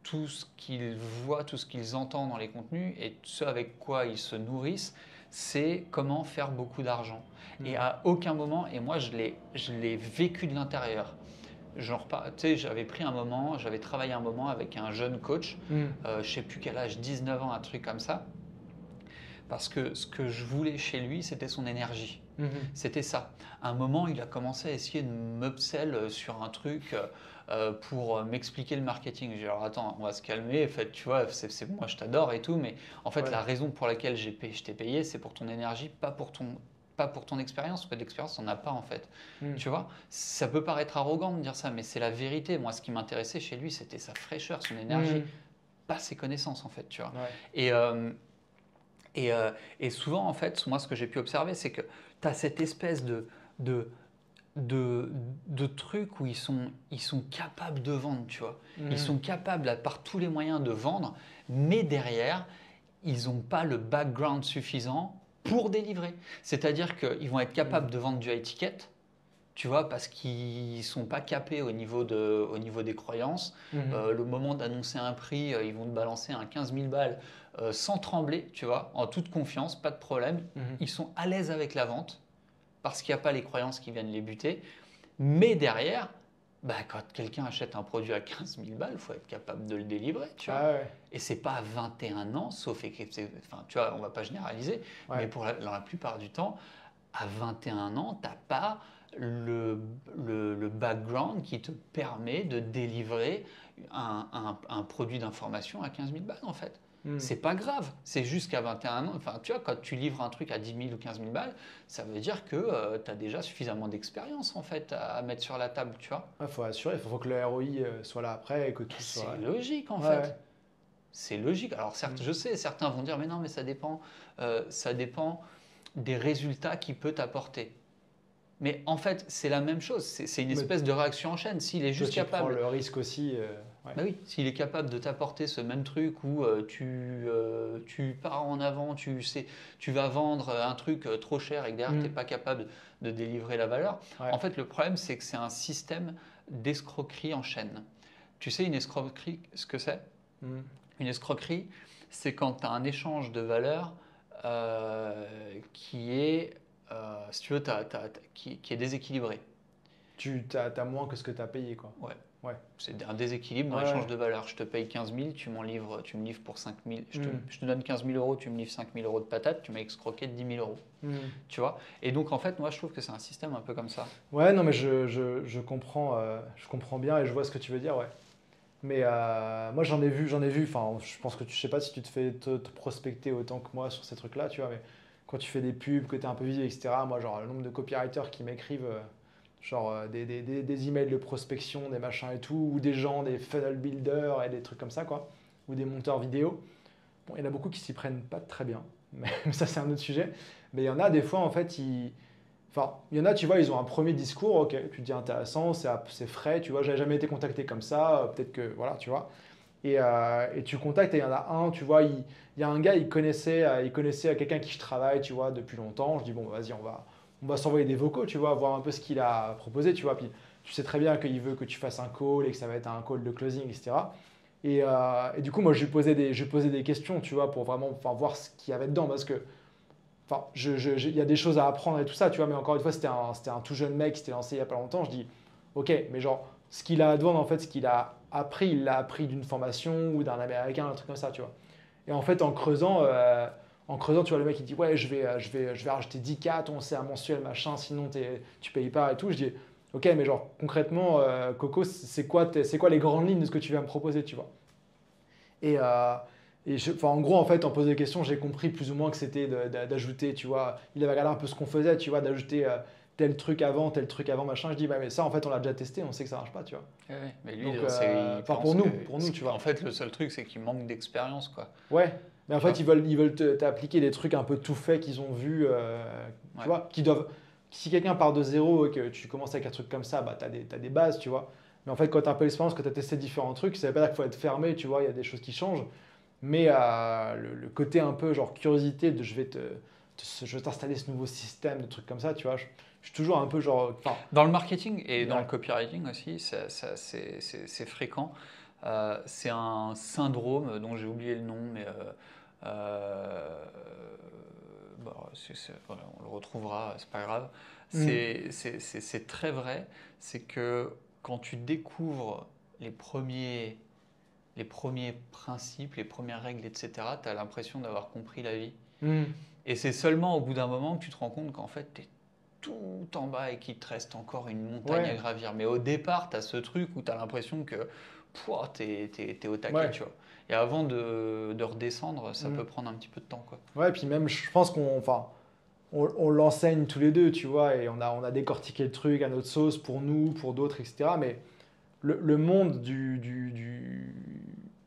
tout ce qu'ils voient, tout ce qu'ils entendent dans les contenus et ce avec quoi ils se nourrissent, c'est comment faire beaucoup d'argent. Et Mhm. à aucun moment, et moi je l'ai vécu de l'intérieur, genre, tu sais, j'avais travaillé un moment avec un jeune coach, Mhm. je sais plus quel âge, 19 ans, un truc comme ça, parce que ce que je voulais chez lui, c'était son énergie. Mhm. C'était ça. À un moment, il a commencé à essayer de m'upsell sur un truc pour m'expliquer le marketing. J'ai dit, alors attends, on va se calmer. En fait, tu vois, moi je t'adore et tout, mais en fait, Ouais. la raison pour laquelle je t'ai payé, c'est pour ton énergie, pas pour ton expérience. Parce que l'expérience, on n'a pas en fait. Mhm. Tu vois, ça peut paraître arrogant de dire ça, mais c'est la vérité. Moi, ce qui m'intéressait chez lui, c'était sa fraîcheur, son énergie, Mhm. pas ses connaissances en fait, tu vois. Ouais. Et, et souvent, en fait, moi, ce que j'ai pu observer, c'est que tu as cette espèce de, de, de trucs où ils sont capables de vendre, tu vois. Ils Mhm. sont capables, par tous les moyens, de vendre, mais derrière, ils n'ont pas le background suffisant pour délivrer. C'est-à-dire qu'ils vont être capables de vendre du high ticket, tu vois, parce qu'ils ne sont pas capés au niveau des croyances. Mhm. Le moment d'annoncer un prix, ils vont te balancer un 15 000 balles sans trembler, tu vois, en toute confiance, pas de problème. Mhm. Ils sont à l'aise avec la vente parce qu'il n'y a pas les croyances qui viennent les buter. Mais derrière, bah, quand quelqu'un achète un produit à 15 000 balles, il faut être capable de le délivrer, tu vois. Ah ouais. Et c'est pas à 21 ans, sauf enfin, tu vois, on va pas généraliser, mais Ouais. dans la plupart du temps, à 21 ans, tu n'as pas le background qui te permet de délivrer un produit d'information à 15 000 balles en fait. Mhm. C'est pas grave, c'est juste qu'à 21 ans, enfin tu vois, quand tu livres un truc à 10 000 ou 15 000 balles, ça veut dire que tu as déjà suffisamment d'expérience en fait à mettre sur la table, tu vois. Ouais, faut assurer, faut que le ROI soit là après et que tout C'est soit. logique en Ouais, fait. ouais. C'est logique. Alors certes, Mhm. je sais, certains vont dire, mais non, mais ça dépend des résultats qu'il peut t'apporter. Mais en fait, c'est la même chose. C'est une Mais espèce de réaction en chaîne. S'il est toi, juste tu prends capable, le risque aussi. Ouais. bah oui, s'il est capable de t'apporter ce même truc où tu pars en avant, tu vas vendre un truc trop cher et que derrière, tu n'es Mhm. pas capable de délivrer la valeur. Ouais. En fait, le problème, c'est que c'est un système d'escroquerie en chaîne. Tu sais, une escroquerie, ce que c'est? Mhm. Une escroquerie, c'est quand tu as un échange de valeur qui est, si tu veux, qui est déséquilibré. Tu as moins que ce que tu as payé, quoi. Ouais. Ouais. C'est un déséquilibre dans Ouais, l'échange ouais. de valeur. Je te paye 15 000, tu me livres pour 5 000. Mhm. Je te donne 15 000 euros, tu me livres 5 000 euros de patates, tu m'as escroqué 10 000 euros. Mhm. Tu vois. Et donc, en fait, moi, je trouve que c'est un système un peu comme ça. Ouais, non, mais je comprends bien et je vois ce que tu veux dire, ouais. Mais moi, j'en ai vu. Enfin, je pense que je sais pas si tu te fais te prospecter autant que moi sur ces trucs-là, tu vois. Mais quand tu fais des pubs, que tu es un peu visible, etc. Moi, genre, le nombre de copywriters qui m'écrivent des emails de prospection, des machins et tout, ou des gens, des funnel builders et des trucs comme ça, quoi. Ou des monteurs vidéo. Bon, il y en a beaucoup qui s'y prennent pas très bien. Mais ça, c'est un autre sujet. Mais il y en a des fois, en fait, enfin, il y en a, tu vois, ils ont un premier discours, ok, tu te dis intéressant, c'est frais, tu vois, j'avais jamais été contacté comme ça, peut-être que, voilà, tu vois. Et tu contactes et il y en a un, tu vois, il y a un gars, il connaissait quelqu'un qui je travaille, tu vois, depuis longtemps. Je dis, bon, vas-y, on va s'envoyer des vocaux, tu vois, voir un peu ce qu'il a proposé, tu vois. Puis tu sais très bien qu'il veut que tu fasses un call et que ça va être un call de closing, etc. Et du coup, moi, je lui posais des questions, tu vois, pour vraiment enfin, voir ce qu'il y avait dedans. Parce que, enfin, il y a des choses à apprendre et tout ça, tu vois, mais encore une fois, c'était un tout jeune mec qui s'était lancé il n'y a pas longtemps. Je dis, ok, mais genre, ce qu'il a à devant, en fait, ce qu'il a appris, il l'a appris d'une formation ou d'un américain, un truc comme ça, tu vois. Et en fait, en creusant, tu vois, le mec, il dit, ouais, je vais rajouter 10K, ton CA mensuel, machin, sinon tu payes pas et tout. Je dis, ok, mais genre, concrètement, Coco, c'est quoi les grandes lignes de ce que tu vas me proposer, tu vois. Et, enfin, en gros, en fait, en posant des questions, j'ai compris plus ou moins que c'était d'ajouter, tu vois. Il avait regardé un peu ce qu'on faisait, tu vois, d'ajouter tel truc avant, machin. Je dis, bah, mais ça, en fait, on l'a déjà testé, on sait que ça marche pas, tu vois. Ouais, ouais. Mais lui, Donc, il enfin, pense pour que. nous, pour nous, tu En vois. fait, le seul truc, c'est qu'il manque d'expérience, quoi. Ouais. Mais en Tu fait, vois? ils veulent t'appliquer des trucs un peu tout faits qu'ils ont vus, tu Ouais. vois, qui doivent. Si quelqu'un part de zéro et que tu commences avec un truc comme ça, bah, t'as des bases, tu vois. Mais en fait, quand tu as un peu l'expérience, que tu as testé différents trucs, ça veut pas dire qu'il faut être fermé, tu vois, il y a des choses qui changent. Mais le côté un peu genre curiosité de je vais t'installer ce nouveau système, de trucs comme ça, tu vois. Je suis toujours un peu genre. Enfin, Dans le marketing et dans le ouais. copywriting aussi, c'est fréquent. C'est un syndrome dont j'ai oublié le nom, mais euh, bon, voilà, on le retrouvera, c'est pas grave. Mm. C'est très vrai. C'est que quand tu découvres les premiers, les premiers principes, les premières règles, etc., tu as l'impression d'avoir compris la vie. Mm. Et c'est seulement au bout d'un moment que tu te rends compte qu'en fait, tu es tout en bas et qu'il te reste encore une montagne à Ouais. gravir. Mais au départ, tu as ce truc où tu as l'impression que tu es au taquet, Ouais. tu vois. Et avant de redescendre, ça Mm. peut prendre un petit peu de temps, quoi. Ouais, puis même, je pense enfin, on l'enseigne tous les deux, tu vois, et on a décortiqué le truc à notre sauce pour nous, pour d'autres, etc. Mais le monde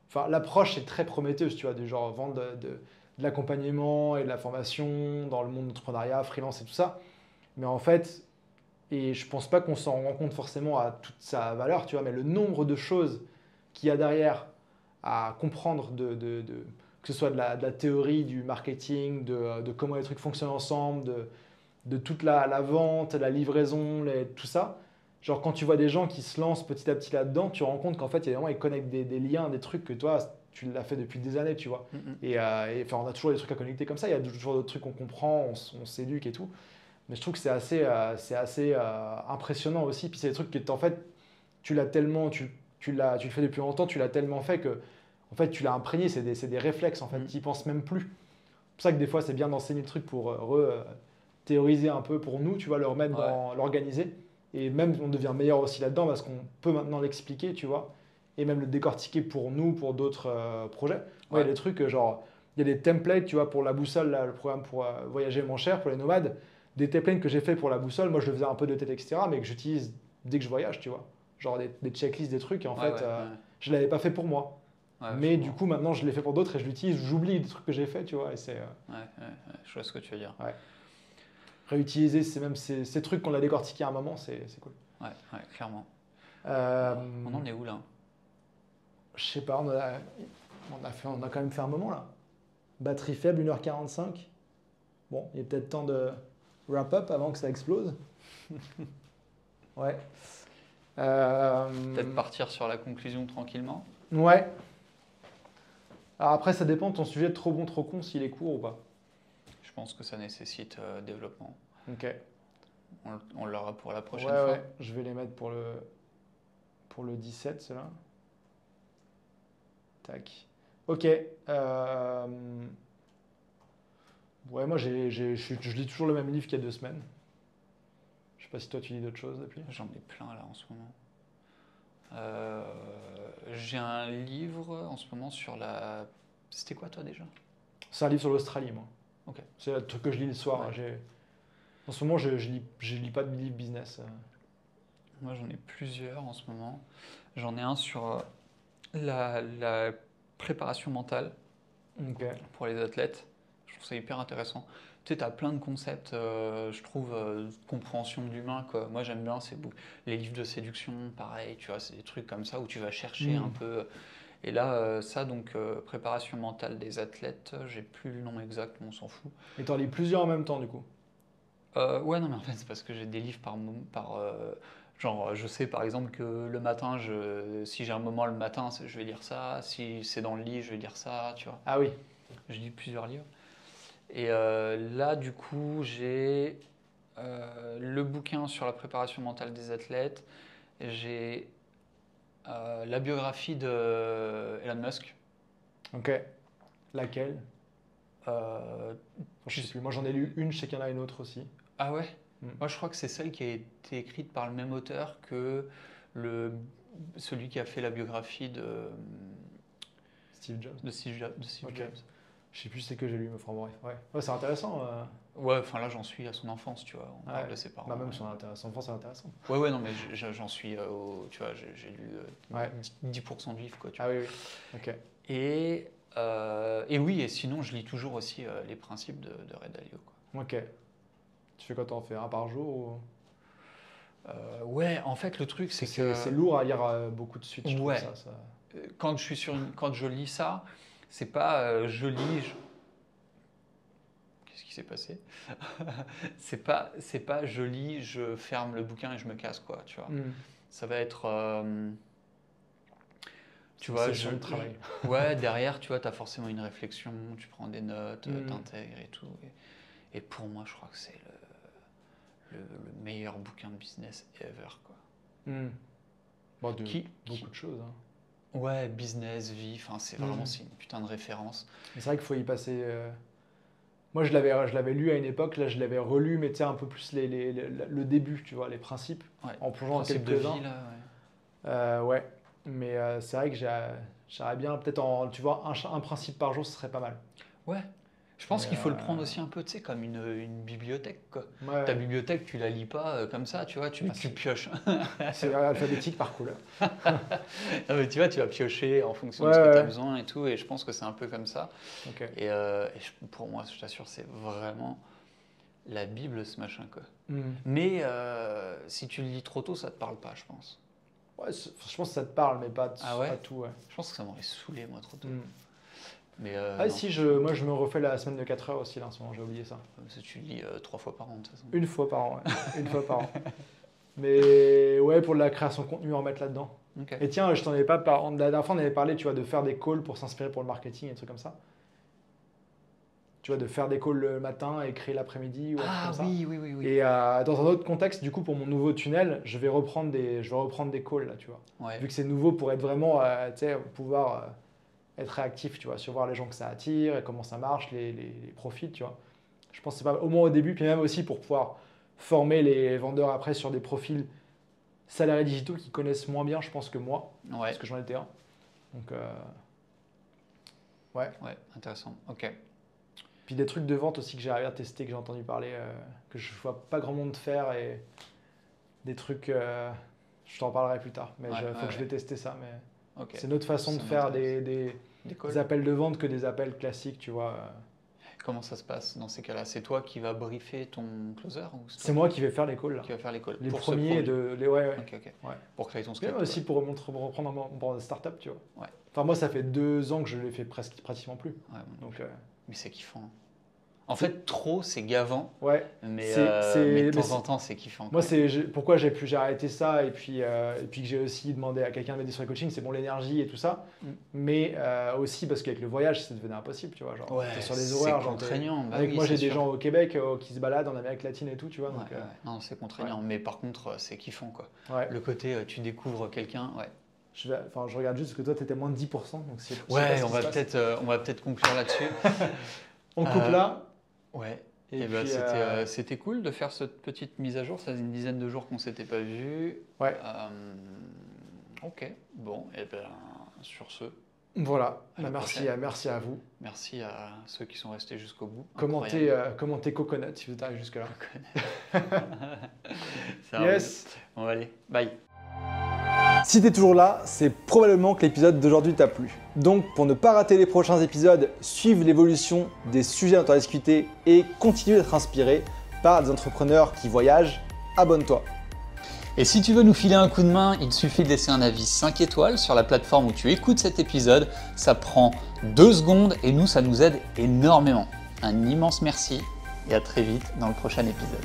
enfin, l'approche est très prometteuse, tu vois, du genre vendre de l'accompagnement et de la formation dans le monde d'entrepreneuriat, freelance et tout ça. Mais en fait, et je pense pas qu'on s'en rend compte forcément à toute sa valeur, tu vois, mais le nombre de choses qu'il y a derrière à comprendre que ce soit de la théorie, du marketing, de comment les trucs fonctionnent ensemble, de toute la vente, la livraison, tout ça. Genre quand tu vois des gens qui se lancent petit à petit là-dedans, tu te rends compte qu'en fait, il y a vraiment, ils connectent des liens, des trucs que toi, tu l'as fait depuis des années, tu vois. Mm, mm. Enfin, on a toujours des trucs à connecter comme ça, il y a toujours d'autres trucs qu'on comprend, on s'éduque et tout. Mais je trouve que c'est assez impressionnant aussi. Puis c'est des trucs que, en fait, tu l'as tellement, tu le fais depuis longtemps, tu l'as tellement fait que, en fait, tu l'as imprégné. C'est des réflexes, en fait. Mm. Tu n'y penses même plus. C'est pour ça que des fois, c'est bien d'enseigner le truc pour théoriser un peu pour nous, tu vois, le remettre Ouais, dans l'organiser. Et même, on devient meilleur aussi là-dedans parce qu'on peut maintenant l'expliquer, tu vois. Et même le décortiquer pour nous, pour d'autres projets. Moi, il y ouais. a des trucs, genre, il y a des templates, tu vois, pour la boussole, là, le programme pour voyager moins cher, pour les nomades. Des templates que j'ai fait pour la boussole, moi, je le faisais un peu de tête, etc., mais que j'utilise dès que je voyage, tu vois. Genre des checklists, des trucs, et en Ouais, fait, ouais, ouais. je ne l'avais pas fait pour moi. Ouais, je Mais du vois. coup, maintenant, je l'ai fait pour d'autres et je l'utilise, j'oublie des trucs que j'ai fait, tu vois, et c'est. Ouais, ouais, ouais, je vois ce que tu veux dire. Ouais. Réutiliser même ces trucs qu'on a décortiqués à un moment, c'est cool. Ouais, ouais, clairement. Euh, On en est où là? je sais pas, on a quand même fait un moment là. Batterie faible, 1h45. Bon, il est peut-être temps de wrap up avant que ça explose. Ouais. Peut-être partir sur la conclusion tranquillement. Ouais. Alors après, ça dépend de ton sujet trop bon, trop con, s'il est court ou pas. Je pense que ça nécessite développement. Ok. On l'aura pour la prochaine Ouais, fois. ouais. Je vais les mettre pour le 17, ceux-là. Tac. Ok. Ouais, moi, je lis toujours le même livre qu'il y a 2 semaines. Je sais pas si toi, tu lis d'autres choses depuis. J'en ai plein là en ce moment. Euh, J'ai un livre en ce moment sur la... C'était quoi toi déjà? C'est un livre sur l'Australie, moi. Ok. C'est le truc que je lis le soir. Ouais. En ce moment, je lis pas de livre business. Moi j'en ai plusieurs en ce moment. J'en ai un sur la préparation mentale Ok. pour les athlètes. Je trouve ça hyper intéressant. Tu sais, tu as plein de concepts, je trouve, de compréhension de l'humain, quoi. Moi, j'aime bien les livres de séduction, pareil, tu vois, c'est des trucs comme ça où tu vas chercher un peu. Et là, ça, donc, préparation mentale des athlètes, j'ai plus le nom exact, mais on s'en fout. Et t'en lis plusieurs en même temps, du coup. Ouais, non, mais en fait, c'est parce que j'ai des livres genre, je sais par exemple que le matin, si j'ai un moment le matin, je vais lire ça. Si c'est dans le lit, je vais lire ça, tu vois. Ah oui. Je lis plusieurs livres. Et là, du coup, j'ai le bouquin sur la préparation mentale des athlètes. J'ai la biographie de Elon Musk. Ok. Laquelle? Euh, Je sais plus. Moi, j'en ai lu une, je sais qu'il y en a une autre aussi. ah ouais? Mm. Moi, je crois que c'est celle qui a été écrite par le même auteur que celui qui a fait la biographie Steve Jobs. de Steve Ok. Jobs. Je sais plus c'est que j'ai lu, mais enfin bref. Ouais, ouais c'est intéressant. Ouais, enfin là, j'en suis à son enfance, tu vois. On parle de ses parents. Bah, même Ouais. son enfant, c'est intéressant. Ouais, non, mais j'en suis tu vois, j'ai lu Ouais. 10% de livres, quoi. Tu Ah vois. oui, oui. Ok. Et oui, et sinon, je lis toujours aussi les principes de Ray Dalio, quoi. Ok. Tu fais quoi, t'en fais un par jour ou... Ouais, en fait, le truc, c'est que... C'est lourd à lire beaucoup de suite, je trouve Ouais. ça. Quand je lis ça, c'est pas je lis... Qu'est-ce qui s'est passé? C'est pas je lis, je ferme le bouquin et je me casse, quoi, tu vois. Ça va être... tu vois, session de travail. ouais, derrière, tu vois, tu as forcément une réflexion, tu prends des notes, t'intègres et tout. Et pour moi, je crois que c'est le meilleur bouquin de business ever, quoi. Bon, beaucoup de choses. Hein. Ouais, business, vie, enfin, c'est vraiment c'est une putain de référence. Mais c'est vrai qu'il faut y passer. Moi, je l'avais lu à une époque, là, je l'avais relu, mais tu sais, un peu plus le début, tu vois, les principes, en plongeant dans Principe de quelques-uns. vie, là, ouais. Mais c'est vrai que j'aimerais bien, peut-être, tu vois, un principe par jour, ce serait pas mal. Ouais. Je pense qu'il faut le prendre aussi un peu, tu sais, comme une bibliothèque, quoi. Ouais. Ta bibliothèque, tu la lis pas comme ça, tu vois, tu pioches. C'est alphabétique par couleur. Non, mais tu vois, tu vas piocher en fonction de ce que tu as besoin et tout, et je pense que c'est un peu comme ça. Okay. Et pour moi, je t'assure, c'est vraiment la Bible, ce machin, quoi. Mais si tu le lis trop tôt, ça te parle pas, je pense. Ouais, je pense que ça te parle, mais pas tout. Ouais. Je pense que ça m'aurait saoulé, moi, trop tôt. Mais si, moi je me refais la semaine de 4 heures aussi, là, en ce moment, j'ai oublié ça. Parce que tu lis 3 fois par an, de toute façon. Une fois par an, ouais. Une fois par an. Mais ouais, pour la création de contenu, en mettre là-dedans. Okay. Et tiens, je t'en avais pas parlé. La dernière fois, on avait parlé, tu vois, de faire des calls pour s'inspirer pour le marketing et des trucs comme ça. Tu vois, de faire des calls le matin et créer l'après-midi ou un truc comme ça. Oui. Et dans un autre contexte, du coup, pour mon nouveau tunnel, je vais reprendre des calls, là, tu vois. Ouais. Vu que c'est nouveau pour être vraiment, tu sais, pouvoir être réactif, tu vois, sur voir les gens que ça attire et comment ça marche, les profils, tu vois. Je pense que c'est pas au moins au début, puis même aussi pour pouvoir former les vendeurs après sur des profils salariés digitaux qui connaissent moins bien, je pense, que moi, parce que j'en étais un. Donc, ouais. Ouais, intéressant. Ok. Puis des trucs de vente aussi que j'ai à tester, que j'ai entendu parler, que je vois pas grand monde faire et des trucs, je t'en parlerai plus tard, mais faut que je vais tester ça. Mais c'est une autre façon de faire des appels de vente que des appels classiques, tu vois. Comment ça se passe dans ces cas-là? C'est toi qui vas briefer ton closer ou c'est moi qui vais faire les calls. Là. Qui va faire les calls. Les premiers ouais. Ouais. Pour créer ton script. Même aussi pour reprendre mon startup, tu vois. Ouais. Enfin, moi, ça fait 2 ans que je l'ai fait pratiquement plus. Ouais, donc, mais c'est kiffant. En fait, trop, c'est gavant. Ouais. Mais de temps en temps, c'est kiffant. Moi, pourquoi j'ai arrêté ça et puis que j'ai aussi demandé à quelqu'un de m'aider sur le coaching, c'est bon, l'énergie et tout ça. Mais aussi parce qu'avec le voyage, ça devenait impossible, tu vois. Genre, sur les horaires. C'est contraignant. Moi, j'ai des gens au Québec qui se baladent en Amérique latine et tout, tu vois. Donc, non, c'est contraignant. Mais par contre, c'est kiffant, quoi. Ouais. Le côté, tu découvres quelqu'un, ouais. Je regarde juste parce que toi, tu étais moins de 10%. Donc on va peut-être conclure là-dessus. On coupe là. Ouais. Et puis, c'était cool de faire cette petite mise à jour. Ça faisait une dizaine de jours qu'on ne s'était pas vu. Ouais. Ok. Bon, et ben sur ce, Voilà, À la merci à vous. merci à ceux qui sont restés jusqu'au bout. Commentez Coconut si vous êtes arrivé jusque-là. Ça Yes. roule. On va aller. Bye. Si t'es toujours là, c'est probablement que l'épisode d'aujourd'hui t'a plu. Donc pour ne pas rater les prochains épisodes, suivre l'évolution des sujets dont on a discuté et continuer d'être inspiré par des entrepreneurs qui voyagent, abonne-toi. Et si tu veux nous filer un coup de main, il suffit de laisser un avis 5 étoiles sur la plateforme où tu écoutes cet épisode. Ça prend 2 secondes et nous, ça nous aide énormément. Un immense merci et à très vite dans le prochain épisode.